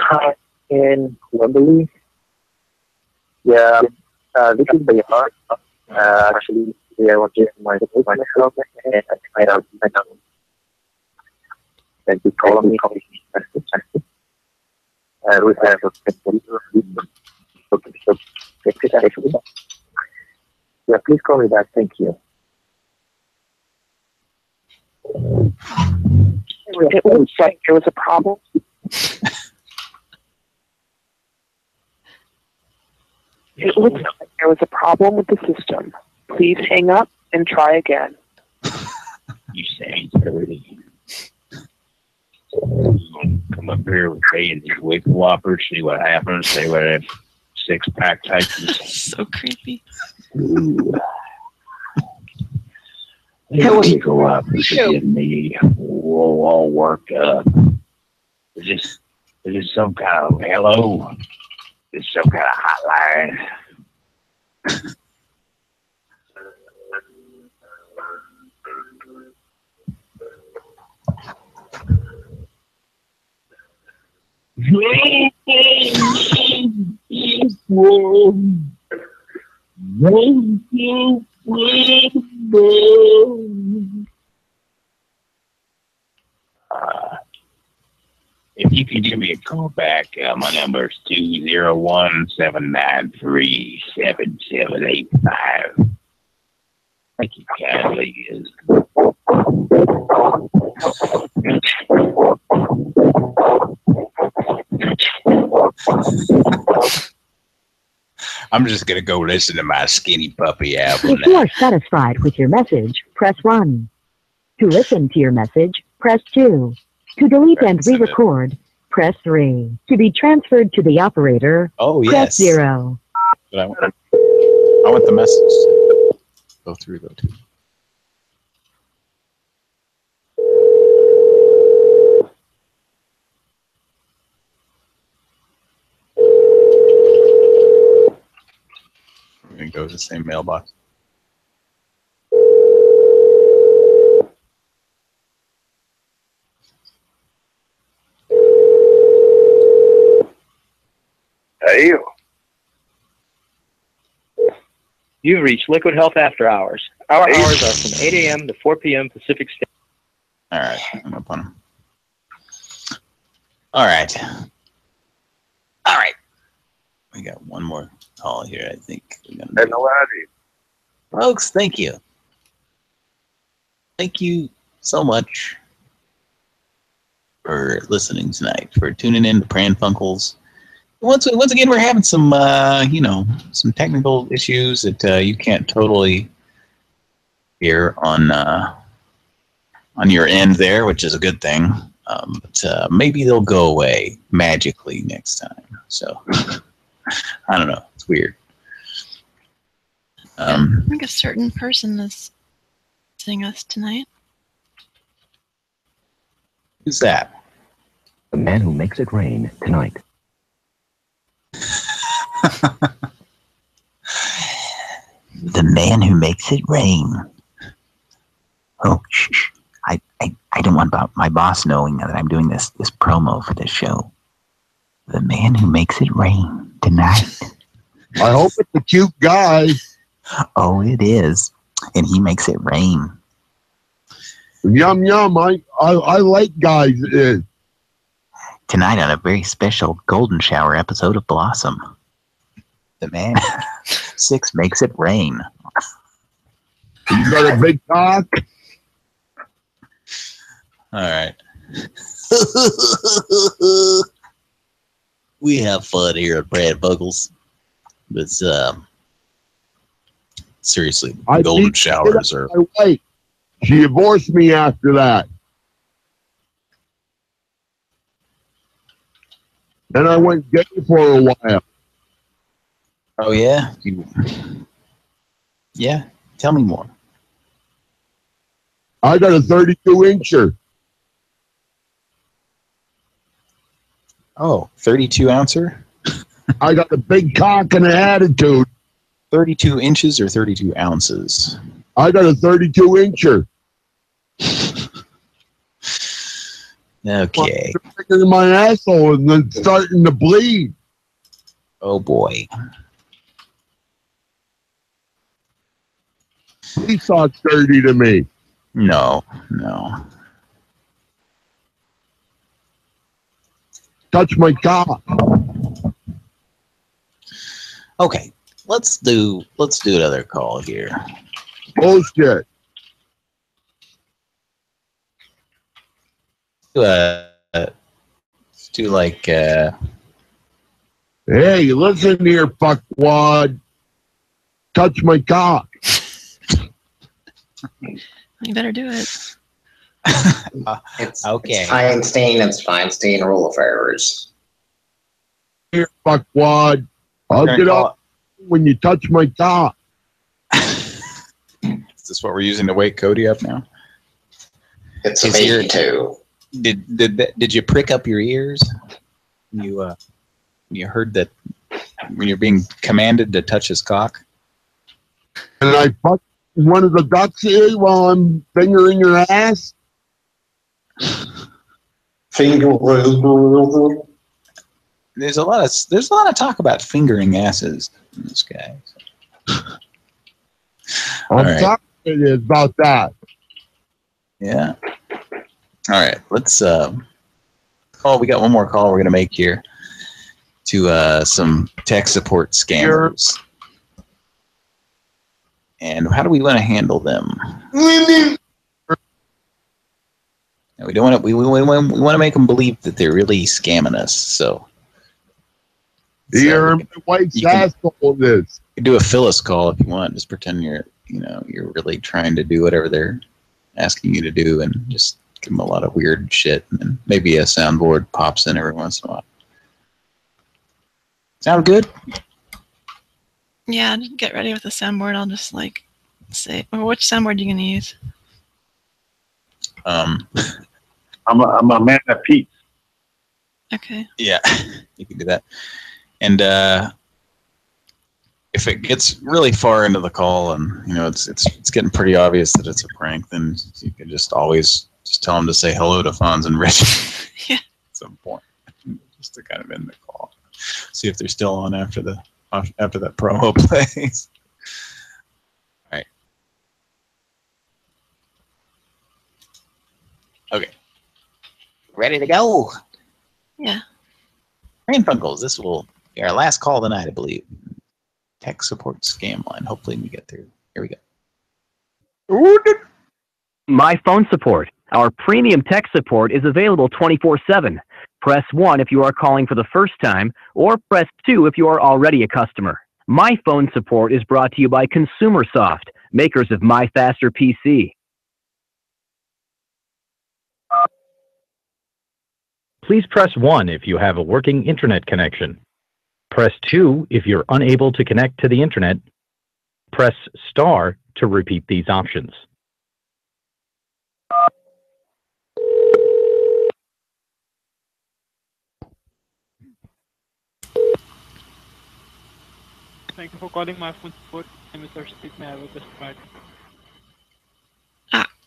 Hi, in Wembley. Yeah, this is Bayar. Actually, today I was checking my voicemail and I find out that you called me message. Reference your computer. Yeah, please call me back. Thank you. It looks like there was a problem. It looks like there was a problem with the system. Please hang up and try again. You sound pretty. Come up here with me and these Wickle Whoppers, see what happens, see what that 6-pack takes us. So creepy. Ooh. Wickle Whoppers are getting me all worked up. Is this some kind of hello? Is this some kind of hotline? If you could give me a call back, my number is 201-793-7785. Thank you kindly. I'm just going to go listen to my Skinny Puppy album If now. you are satisfied with your message, press 1. To listen to your message, press 2. To delete and re-record, press 3. To be transferred to the operator, press 0. But I want the message to go through, though, too. We're going to go to the same mailbox. Hey. You've reached Liquid Health After Hours. Our hours are from 8 a.m. to 4 p.m. Pacific Standard. All right, I'm up on him. All right. We got one more call here, I think. Folks, thank you. Thank you so much for listening tonight, for tuning in to Pran Funkels. Once again, we're having some, some technical issues that you can't totally hear on your end there, which is a good thing. But maybe they'll go away magically next time. So I don't know. It's weird. I think a certain person is visiting us tonight. Who's that? The man who makes it rain tonight. The man who makes it rain. Oh, shh. I don't want my boss knowing that I'm doing this promo for this show. The man who makes it rain tonight. I hope it's a cute guy. Oh, it is. And he makes it rain. Yum, yum. I like guys. Tonight on a very special golden shower episode of Blossom. The man 6 makes it rain. You got a big cock? All right. We have fun here at Pran Funkels. But seriously, golden showers are. My wife. She divorced me after that. Then I went gay for a while. Oh yeah. Yeah. Tell me more. I got a 32-incher. Oh, 32-ouncer? I got a big cock and an attitude. 32 inches or 32 ounces? I got a 32-incher. Okay. In my asshole and then starting to bleed. Oh boy. He talks dirty to me. No. Touch my cock. Okay, let's do another call here. Bullshit. Let's do like Hey, listen here, fuckwad. Touch my cock. You better do it. It's okay. It's Feinstein rule of errors. Here, fuckwad. I'll get up when you touch my cock. Is this what we're using to wake Cody up now? It's a baby too. Did you prick up your ears? You heard that when you're being commanded to touch his cock? And I fuck one of the ducks here while I'm fingering your ass. There's a lot of talk about fingering asses in this guy. I'm talking about that. Yeah. All right. Let's Oh, we got one more call we're going to make here to some tech support scammers. And how do we want to handle them? We don't want to. We want to make them believe that they're really scamming us. So You're my wife's asshole. This. You can do a Phyllis call if you want. Just pretend you're really trying to do whatever they're asking you to do, and just give them a lot of weird shit, and then maybe a soundboard pops in every once in a while. Sound good? Yeah, just get ready with the soundboard. I'll just like say, well, which soundboard are you gonna use? I'm a man of peace. Okay. Yeah, you can do that. And if it gets really far into the call, and it's getting pretty obvious that it's a prank, then you can just always tell them to say hello to Fonz and Rich Yeah. at some point, just to kind of end the call. See if they're still on after that promo plays. All right. Okay. Ready to go? Yeah. Pran Funkels, this will be our last call tonight, I believe. Tech support scam line. Hopefully we get through. Here we go. My phone support. Our premium tech support is available 24/7. Press 1 if you are calling for the first time, or press 2 if you are already a customer. My phone support is brought to you by ConsumerSoft, makers of My Faster PC. Please press 1 if you have a working internet connection. Press 2 if you're unable to connect to the internet. Press star to repeat these options. Thank you for calling my phone support. My name is Arshdeep. May I have a customer ID?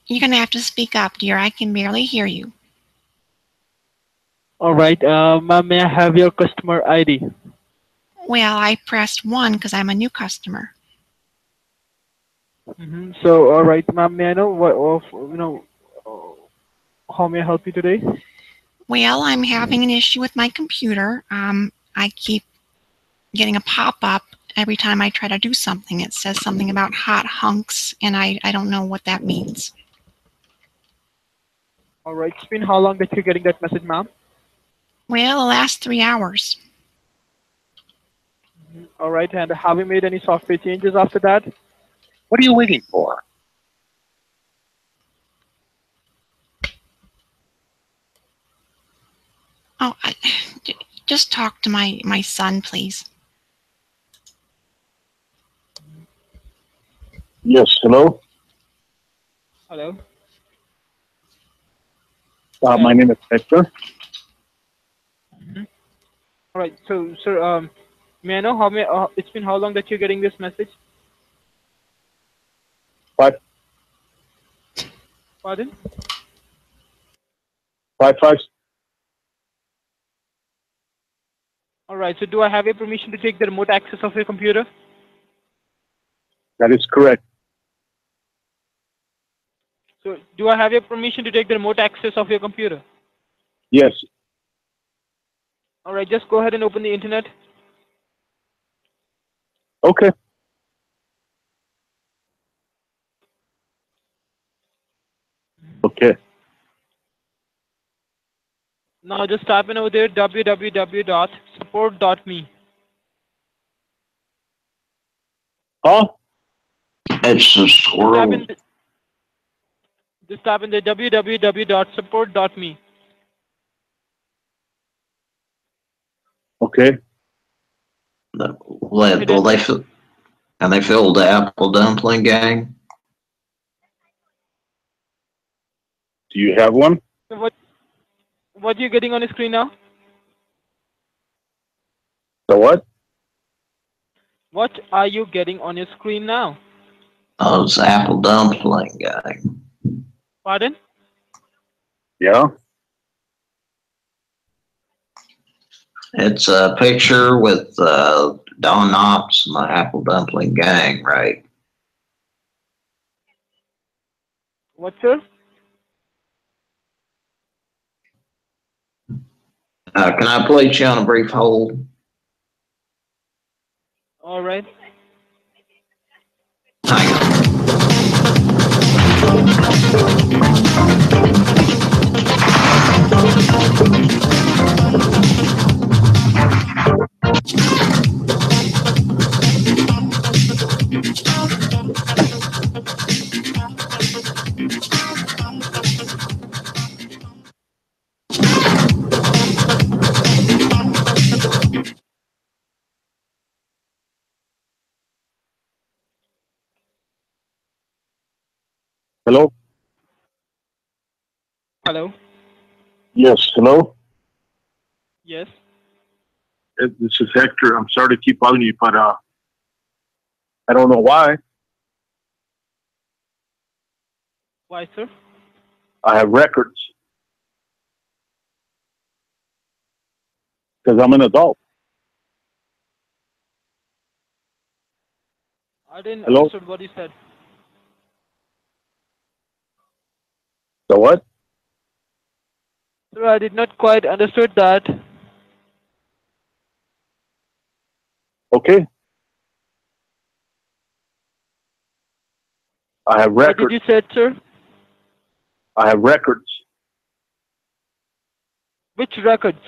You're gonna have to speak up, dear. I can barely hear you. All right, ma'am, may I have your customer ID? Well, I pressed 1 because I'm a new customer. So, all right, ma'am, may I know how may I help you today? Well, I'm having an issue with my computer. I keep getting a pop-up every time I try to do something. It says something about hot hunks, and I don't know what that means. All right, it's been how long that you're getting that message, ma'am? Well, the last 3 hours. All right, and have you made any software changes after that? What are you waiting for? Oh, just talk to my son, please. Yes, hello. Hello. My name is Hector. All right, so, sir, may I know it's been how long that you're getting this message? What? Pardon? 5. All right, so do I have your permission to take the remote access of your computer? That is correct. So, do I have your permission to take the remote access of your computer? Yes. All right, just go ahead and open the internet. Okay. Okay. Now just type in over there www.support.me. Huh? It's a squirrel. Just type in the www.support.me. Okay. Will they fill? Can they fill the apple dumpling gang? Do you have one? So what are you getting on the screen now? The what? What are you getting on your screen now? Oh, it's apple dumpling gang. Pardon? Yeah. It's a picture with Don Knopf and the apple dumpling gang, right? What, sir? Can I place you on a brief hold? All right. Hello? Hello. Yes, hello? Yes. This is Hector. I'm sorry to keep bothering you, but I don't know why. Why, sir? I have records. Because I'm an adult. I didn't Hello? understand what you said. So what? Sir, I did not quite understood that. Okay. I have What records. did you say, sir? I have records. Which records?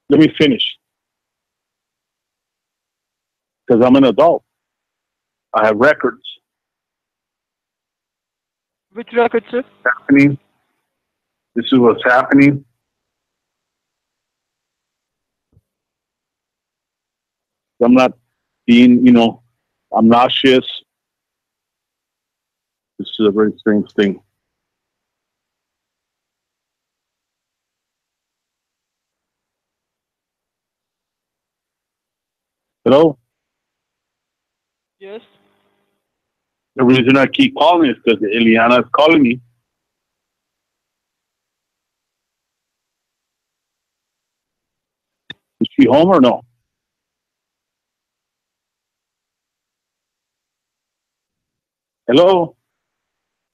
Let me finish. Because I'm an adult. I have records. Which records, sir? Happening. This is what's happening. I'm not being, obnoxious. This is a very strange thing. Hello? Yes. The reason I keep calling is because Eliana is calling me. Is she home or no? Hello?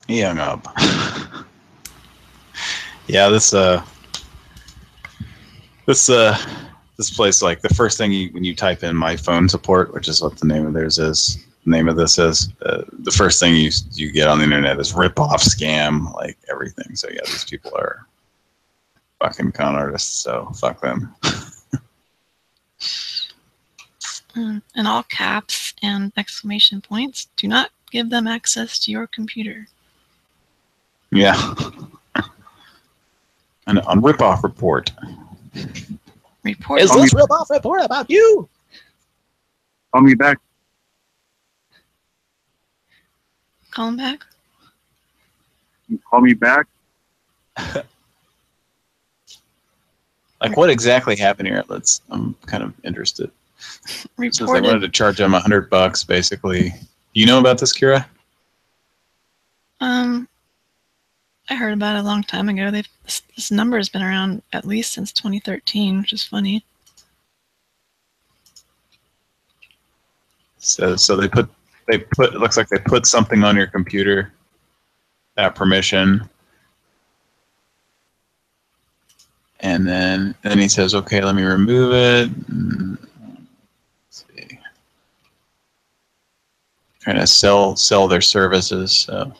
He hung up. Yeah, this place, like the first thing when you type in my phone support, which is what the name of this is, the first thing you get on the internet is rip off, scam, like everything. So yeah, these people are fucking con artists. So fuck them. In all caps and exclamation points, do not give them access to your computer. Yeah. And a rip-off report. Report. Is this rip-off report about you? Call me back. Call him back. Call me back. Like, what exactly happened here? I'm kind of interested. Since they Reported. wanted to charge them $100, basically. You know about this, Kira? I heard about it a long time ago. This number has been around at least since 2013, which is funny. So they put it looks like they put something on your computer at permission. And then he says, okay, let me remove it. Let's see. Trying to sell their services. So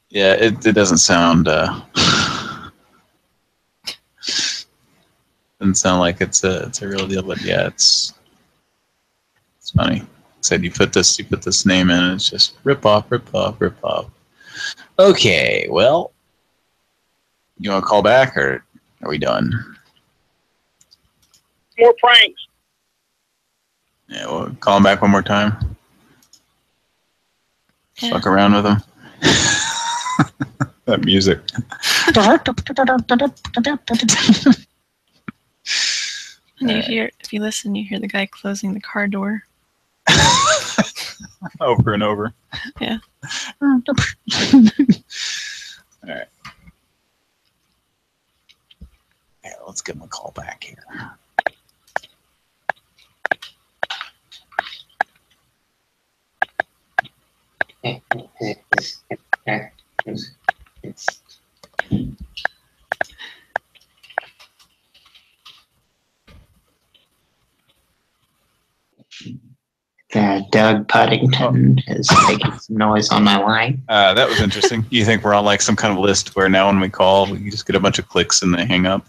yeah, it doesn't sound doesn't sound like it's a real deal, but yeah, it's funny. It said you put this name in, and it's just rip off. Okay, well, you want to call back, or are we done? More pranks. Yeah, we'll call him back one more time. Yeah. Fuck around with him. That music. And if you listen, you hear the guy closing the car door. Over and over. Yeah. All right. Yeah, let's give him a call back here. Doug Puddington is making some noise on my line. That was interesting. You think we're on like some kind of list where now when we call, we just get a bunch of clicks and they hang up?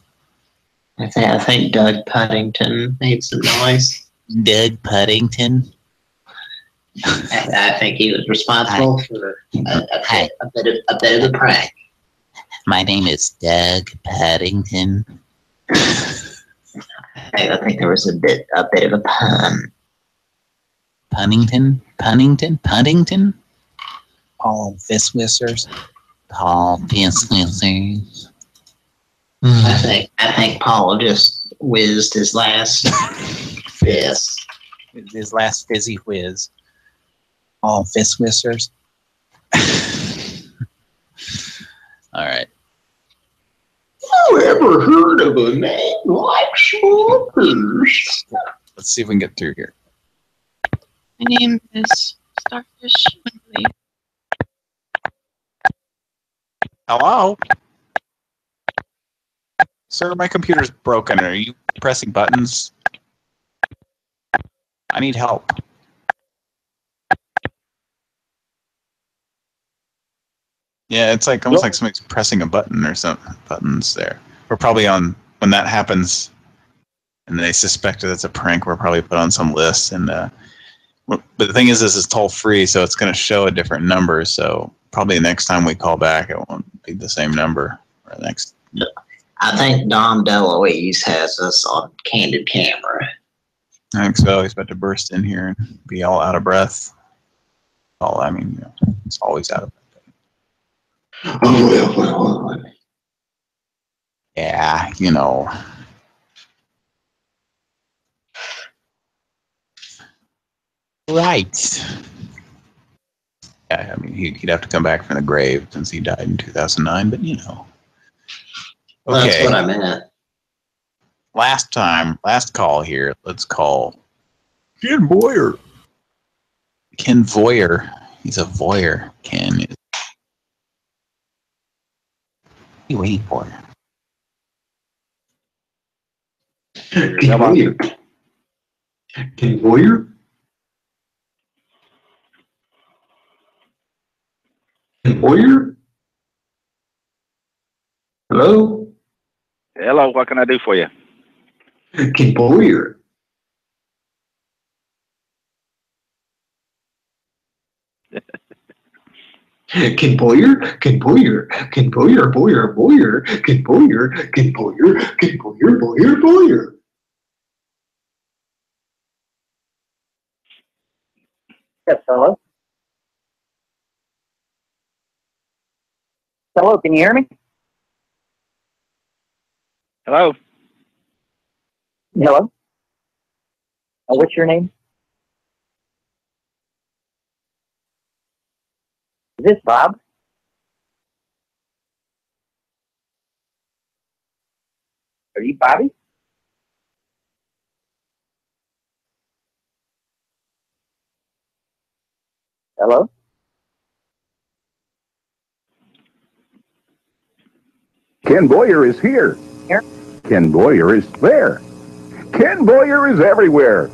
I think Doug Puddington made some noise. Doug Puddington? I think he was responsible for a bit of the prank. My name is Doug Paddington. I think there was a bit of a pun. Punnington? Paul Fistwissers? Paul Fistwissers. I think Paul just whizzed his last fizz. His last fizzy whiz. Paul Fistwissers. All right. Who ever heard of a man like Smokers? Let's see if we can get through here. My name is Starfish Winkley. Hello? Sir, my computer's broken. Are you pressing buttons? I need help. Yeah, it's like almost like somebody's pressing a button or something. Buttons there. We're probably on, when that happens and they suspect that it's a prank, we're probably put on some list. And but the thing is, this is toll free, so it's going to show a different number. So probably the next time we call back, it won't be the same number. Or next. I think Dom DeLuise has us on candid camera. I think so. He's about to burst in here and be all out of breath. I mean, it's always out of breath. Yeah, Right. Yeah, I mean, he'd have to come back from the grave since he died in 2009, but Okay. That's what I meant. Last call here. Let's call Ken Boyer. Ken Voyer. He's a voyeur. Ken is. What are you waiting for? Ken Boyer. Ken Boyer? Ken Boyer? Hello? Hello, what can I do for you? Ken Boyer. Ken Boyer? Ken Boyer? Ken Boyer? Boyer? Ken Boyer? Ken Boyer? Ken Boyer? Boyer? Yes, hello? Hello, can you hear me? Hello? Hello? What's your name? Is this Bob? Are you Bobby? Hello? Ken Boyer is here. Here? Ken Boyer is there. Ken Boyer is everywhere.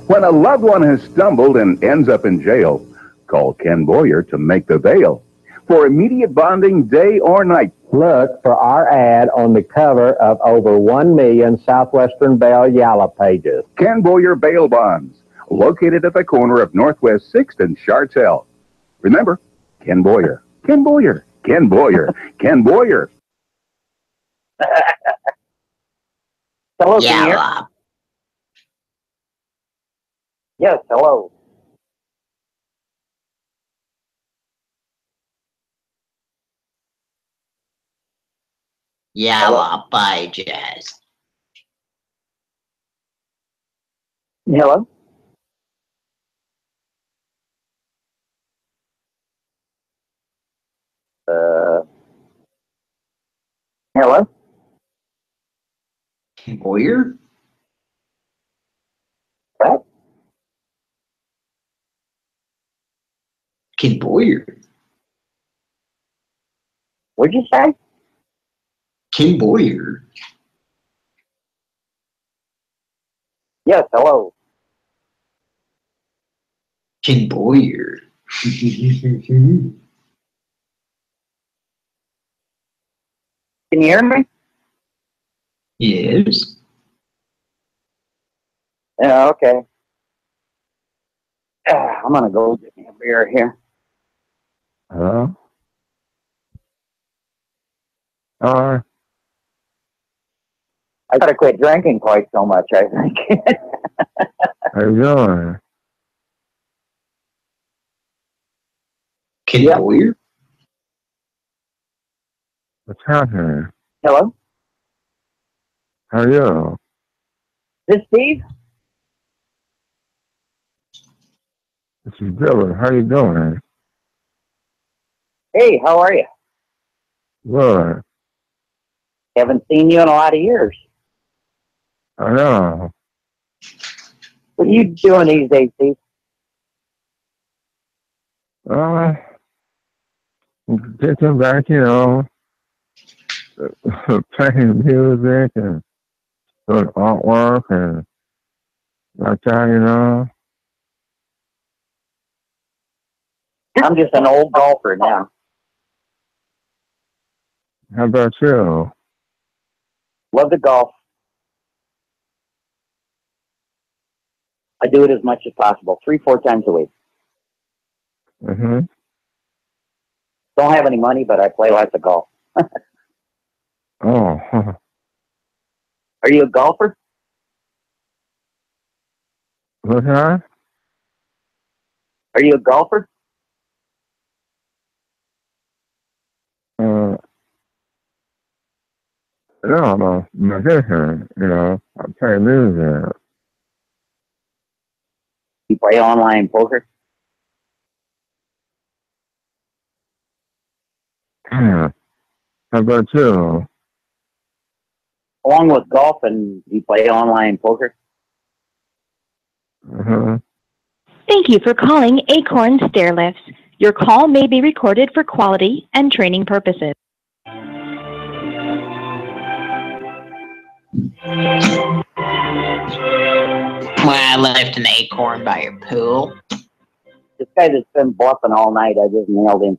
When a loved one has stumbled and ends up in jail, call Ken Boyer to make the bail. For immediate bonding day or night. Look for our ad on the cover of over 1 million Southwestern Bell Yalla pages. Ken Boyer Bail Bonds, located at the corner of Northwest 6th and Chartel. Remember, Ken Boyer, Ken Boyer, Ken Boyer, Ken Boyer. Hello, can you hear? Yes, hello. Yalla pages. Hello? Hello? Ken Boyer? What? Ken Boyer. What'd you say? Ken Boyer. Yes, hello. Ken Boyer. Can you hear me? Yes. Yeah, okay. I'm gonna go get me a beer here. Hello? I gotta quit drinking quite so much, I think. How you doing? Ken Boyer? What's happening? Hello? How are you? This Steve? This is Dylan. How you doing? Hey, how are you? Good. Haven't seen you in a lot of years. I know. What are you doing these days, Steve? Getting back, playing music and doing artwork and like that, I'm just an old golfer now. How about you? Love to golf. I do it as much as possible, 3-4 times a week. Mm-hmm. Don't have any money, but I play lots of golf. Oh. Are you a golfer? What's that? Are you a golfer? No, I'm a musician, I play music. You play online poker? Yeah. How about you? Along with golf, and you play online poker? Uh-huh. Thank you for calling Acorn Stairlifts. Your call may be recorded for quality and training purposes. I left an acorn by your pool. This guy that's been bluffing all night, I just nailed him.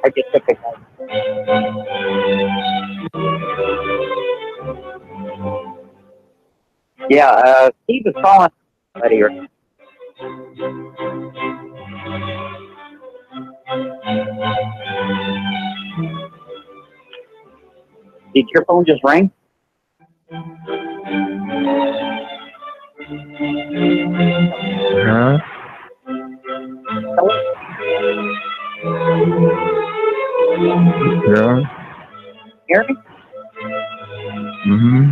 I just took a guy. Yeah, Steve is calling right here. Did your phone just ring? Huh? Yeah. Hear me? Mm-hmm.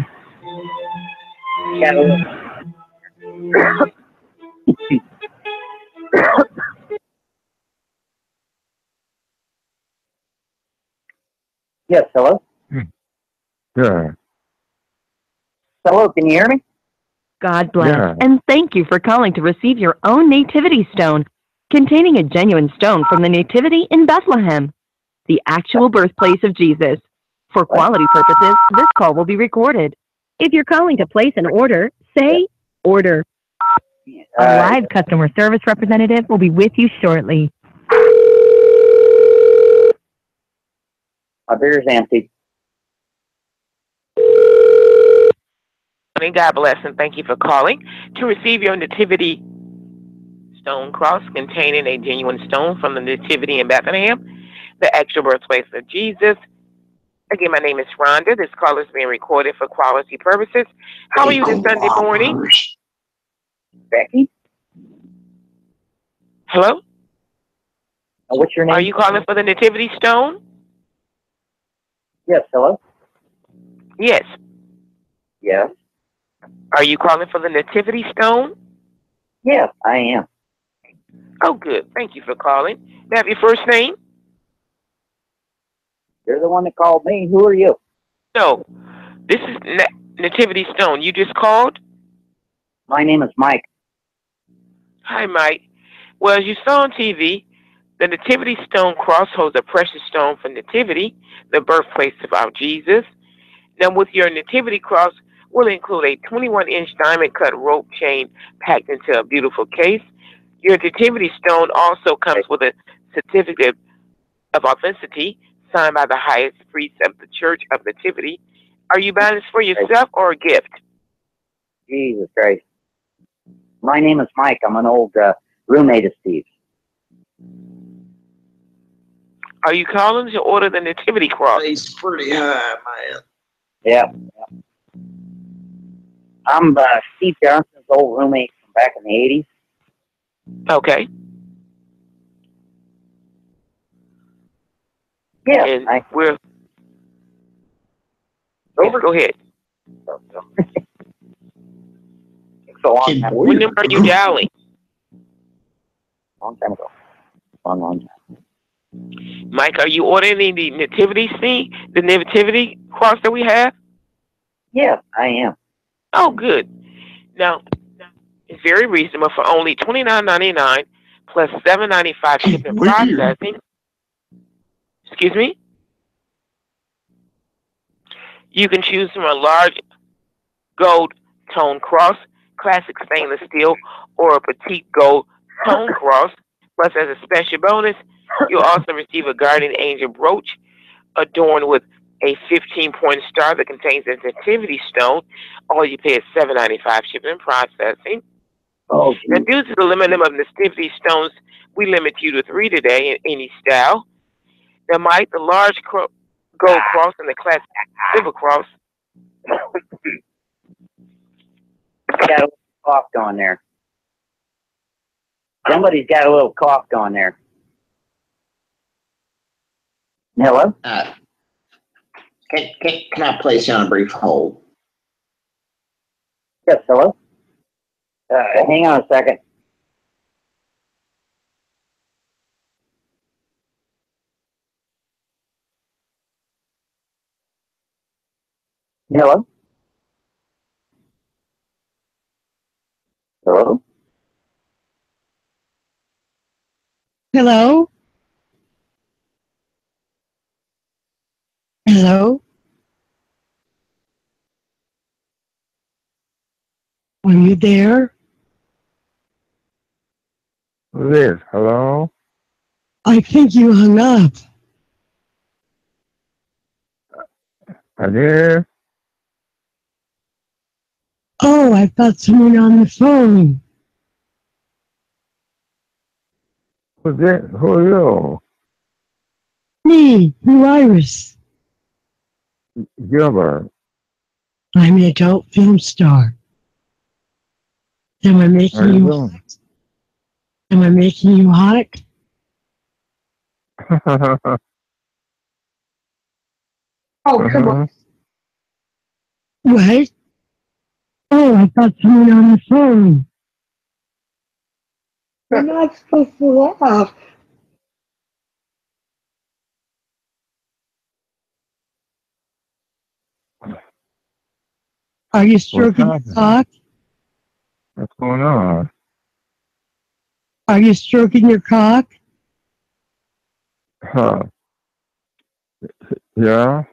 Yes, hello? Yeah. Hello, can you hear me? God bless, Yeah. and thank you for calling to receive your own nativity stone, containing a genuine stone from the Nativity in Bethlehem, the actual birthplace of Jesus. For quality purposes, this call will be recorded. If you're calling to place an order, say order. A live customer service representative will be with you shortly. My beer's empty. God bless and thank you for calling to receive your nativity stone cross containing a genuine stone from the Nativity in Bethlehem, the actual birthplace of Jesus. Again, my name is Rhonda. This call is being recorded for quality purposes. How are you this Sunday morning? Becky? Hello? What's your name? Are you calling for the nativity stone? Yes, hello? Yes. Yes. Are you calling for the nativity stone? Yes, I am. Oh, good. Thank you for calling. May I have your first name? You're the one that called me. Who are you? No. This is Nativity Stone. You just called? My name is Mike. Hi, Mike. Well, as you saw on TV, the Nativity Stone cross holds a precious stone for Nativity, the birthplace of our Jesus. Now, with your Nativity cross, will include a 21-inch diamond cut rope chain packed into a beautiful case. Your nativity stone also comes with a certificate of authenticity signed by the highest priest of the Church of Nativity. Are you buying this for yourself or a gift? Jesus Christ. My name is Mike. I'm an old roommate of Steve's. Are you calling to order the nativity cross? He's pretty high, man. Yeah. I'm Steve Johnson's old roommate from back in the 80s. Okay. Yeah. And we're... Yes, go ahead. So long time. When are you dialing? Long time ago. Long time. Mike, are you ordering the nativity scene, the nativity cross that we have? Yeah, I am. Oh, good. Now, it's very reasonable for only $29.99 plus $7.95 shipping processing. Excuse me? You can choose from a large gold tone cross, classic stainless steel, or a petite gold tone cross. Plus, as a special bonus, you'll also receive a guardian angel brooch adorned with a 15-point star that contains a nativity stone. All you pay is $7.95 shipping and processing. Oh, now, due to the limit of nativity stones, we limit you to 3 today in any style. Now, Mike, the large gold cross and the classic silver cross. Got a little cough going there. Somebody's got a little cough going there. Hello? Can I place you on a brief hold? Yes, hello? Hang on a second. Hello? Hello? Hello? Hello? Are you there? Liz, hello? I think you hung up. I did. Oh, I thought someone on the phone. Who's that? Who are you? Me, Blue Iris. Gilbert. I'm an adult film star. Am I making How you you doing? hot? Am I making you hot? Oh, come on. What? Oh, I thought someone on the phone. You're not supposed to laugh. Are you stroking your cock? What's going on? Are you stroking your cock? Huh. Yeah?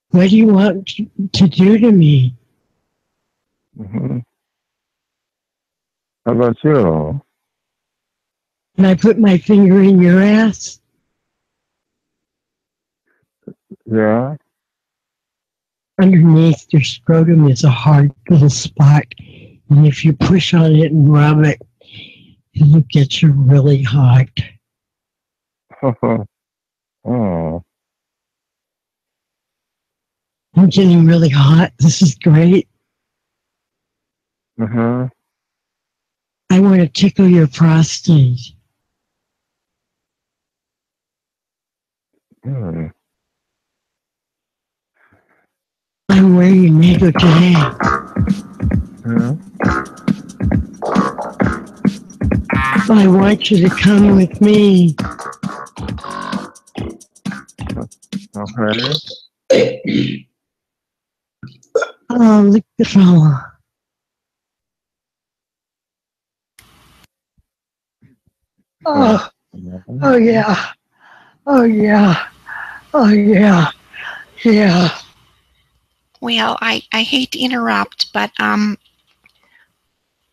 What do you want to do to me? Mm-hmm. How about you? Can I put my finger in your ass? Yeah? Underneath your scrotum is a hard little spot. And if you push on it and rub it, it'll get you really hot. Oh. I'm getting really hot. This is great. Uh-huh. I want to tickle your prostate. Hmm. I'm wearing a Nego today. Yeah? I want you to come with me. Okay. Oh, look at the fella. Oh, oh yeah. Oh yeah. Oh yeah. Yeah. Well, I hate to interrupt, but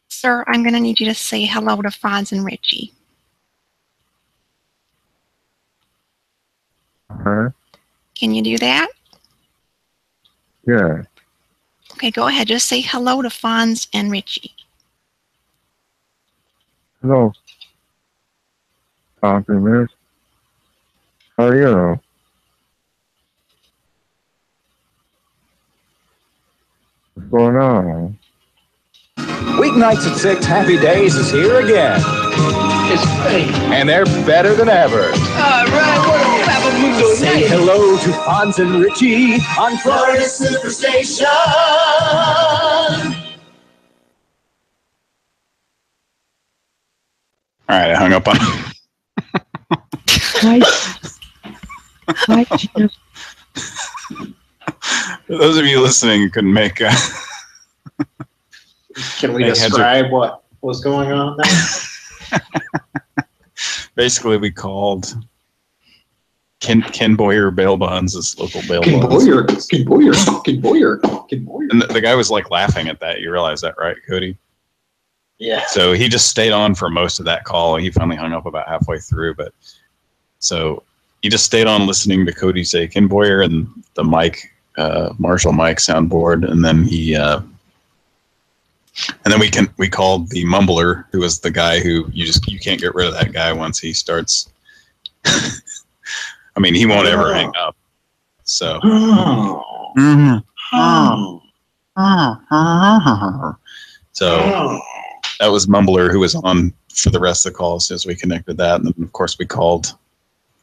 sir, I'm going to need you to say hello to Fonz and Richie. Huh? Can you do that? Yeah. Okay, go ahead. Just say hello to Fonz and Richie. Hello. Talking, miss. How are you? What's going on? Weeknights at 6, Happy Days is here again. It's great. And they're better than ever. All right, what a Babamundo Say night. hello to Fonz and Richie on Florida Superstation. All right, I hung up on him. Hi, Jim. For those of you listening who couldn't make Can we They had to- describe what was going on there? basically we called Ken Boyer bail bonds, this local bail Ken bonds. Boyer, Ken Boyer, Ken Boyer, Ken Boyer. And the guy was like laughing at that. You realize that, right, Cody? Yeah. So he just stayed on for most of that call. He finally hung up about halfway through, but so he just stayed on listening to Cody say Ken Boyer and the mic, Marshall mic soundboard, and then he and then we called the mumbler, who was the guy who you can't get rid of that guy once he starts. I mean, he won't ever hang up. So. So that was Mumbler, who was on for the rest of the calls as we connected that. And then, of course, we called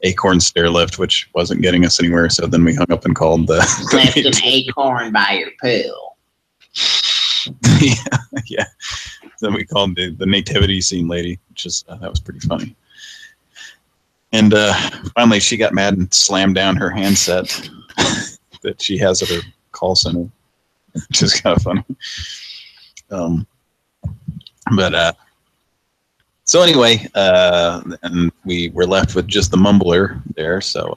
Acorn Stairlift, which wasn't getting us anywhere. So then we hung up and called the... Left an acorn by your pool. yeah. Then we called the nativity scene lady, which is that was pretty funny. And finally, she got mad and slammed down her handset that she has at her call center, which is kind of funny. So anyway, and we were left with just the mumbler there. So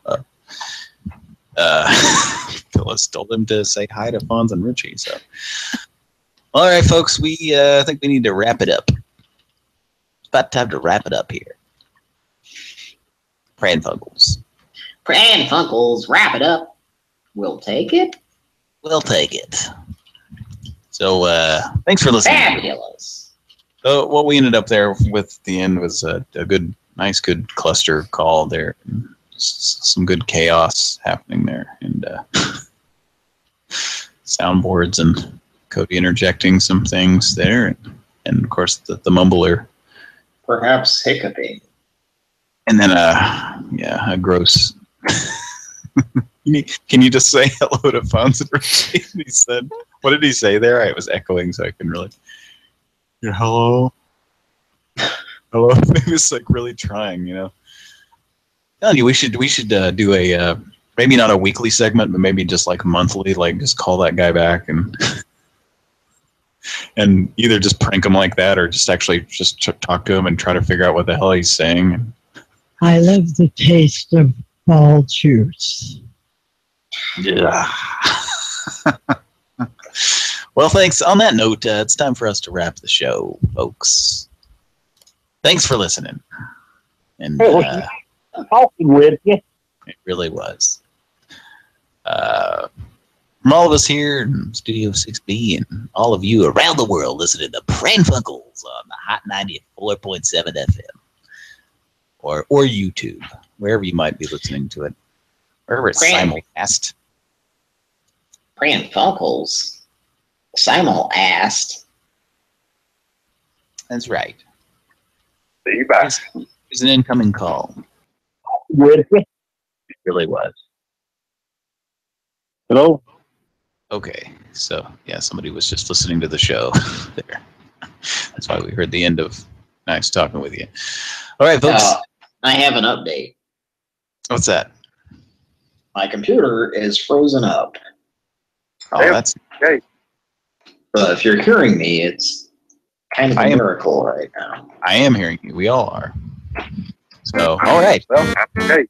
Phyllis told him to say hi to Fonz and Richie. So, all right, folks, we I think we need to wrap it up. It's about time to wrap it up here. Pran Funkels. Pran Funkels, wrap it up. We'll take it. We'll take it. So thanks for listening. Fabulous. So what we ended up there with at the end was a good cluster call there. Some good chaos happening there, and soundboards and Cody interjecting some things there, and of course the mumbler. Perhaps hiccuping. And then a gross. Can you just say hello to Fonz and Richie? He said, what did he say there? I was echoing, so I couldn't really. Yeah, hello. Hello. He was like really trying, you know. Telling you, we should do a maybe not a weekly segment, but maybe just like monthly, like just call that guy back and and either just prank him like that or just actually just talk to him and try to figure out what the hell he's saying. I love the taste of ball juice. Yeah. Well, thanks. On that note, it's time for us to wrap the show, folks. Thanks for listening. And I'm talking with you. it really was. From all of us here in Studio 6B and all of you around the world listening to Pran Funkels on the Hot 94.7 FM or YouTube, wherever you might be listening to it, wherever it's simulcast. Pran Funkels. Simul-assed. That's right. See you back. There's an incoming call. With you. It really was. Hello? Okay, so yeah, somebody was just listening to the show there. That's why we heard the end of Nice talking with you. All right, folks. I have an update. What's that? My computer is frozen up. Oh, that's okay. But if you're hearing me, it's kind of a miracle right now. I am hearing you. We all are. So, all right. Well, okay.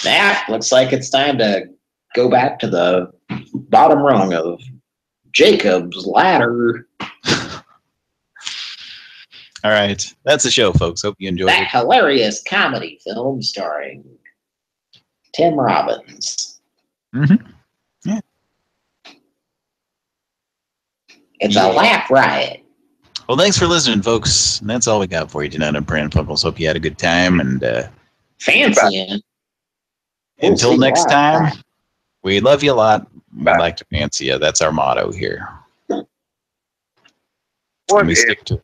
That looks like it's time to go back to the bottom rung of Jacob's ladder. All right. That's the show, folks. Hope you enjoyed That it. hilarious comedy film starring Tim Robbins. Mm-hmm. Yeah. It's a laugh riot. Well, thanks for listening, folks. And that's all we got for you tonight on Pran Funkels. Hope you had a good time. And fancy. Until next time, we love you a lot. We'd like to fancy you. That's our motto here. And we stick to it.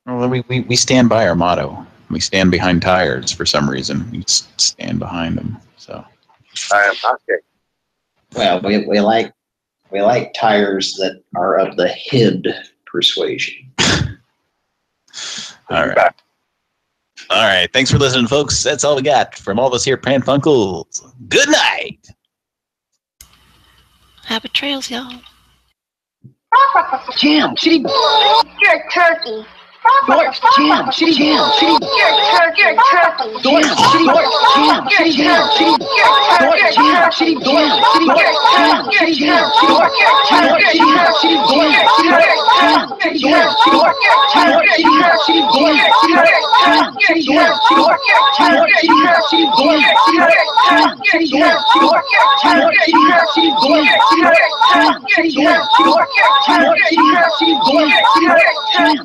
Well, we stand by our motto. We stand behind tires for some reason. We just stand behind them. So. I am not gay. Well, we like tires that are of the head persuasion. All right. All right. Thanks for listening, folks. That's all we got from all of us here at Pran Funkels. Good night. Happy trails, y'all. Jam, City. You're a turkey. George, Jam, City, Jam, City. You're a turkey. George, City, Jam, City, Jam, City. George, Jam, City, Jam, City. Jam, City, Jam, City. George, Jam, City, Jam, City. Jam, City, Jam, City. George, Jam, City, Jam, City. Jam, City, Jam, City. George, Jam, City, Jam, City. Jam, City, Jam, City. George, Jam, City, Jam, City. Jam, City, Jam,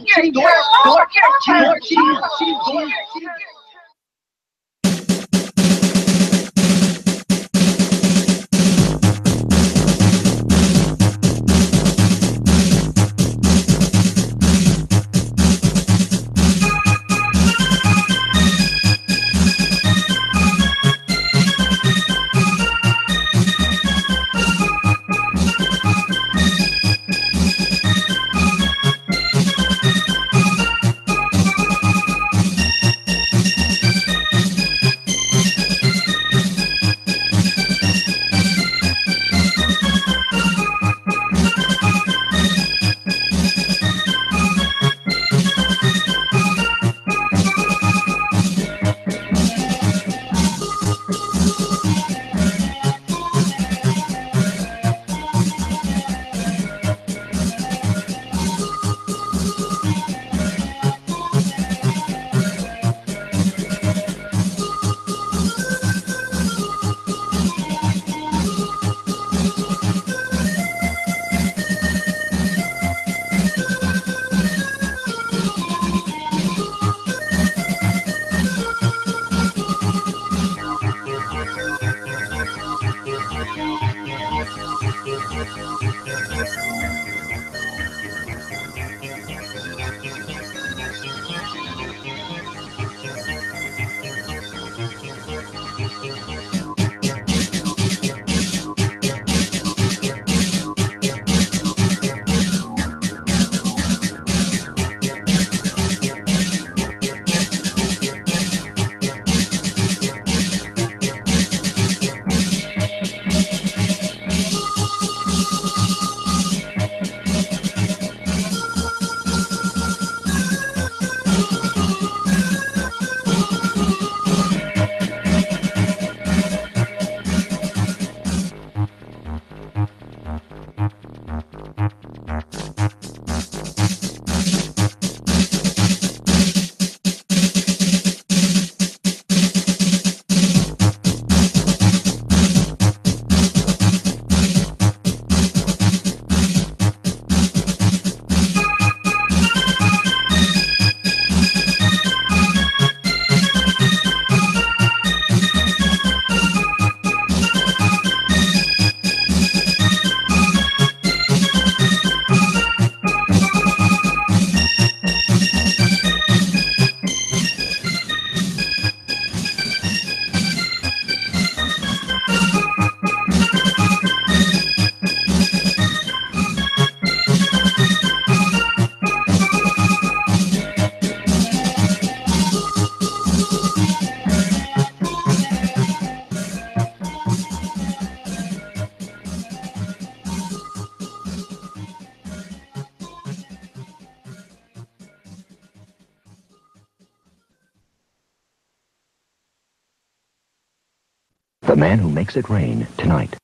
City. George, Jam, City, Jam, City. Jam, City, Jam, man who makes it rain, tonight.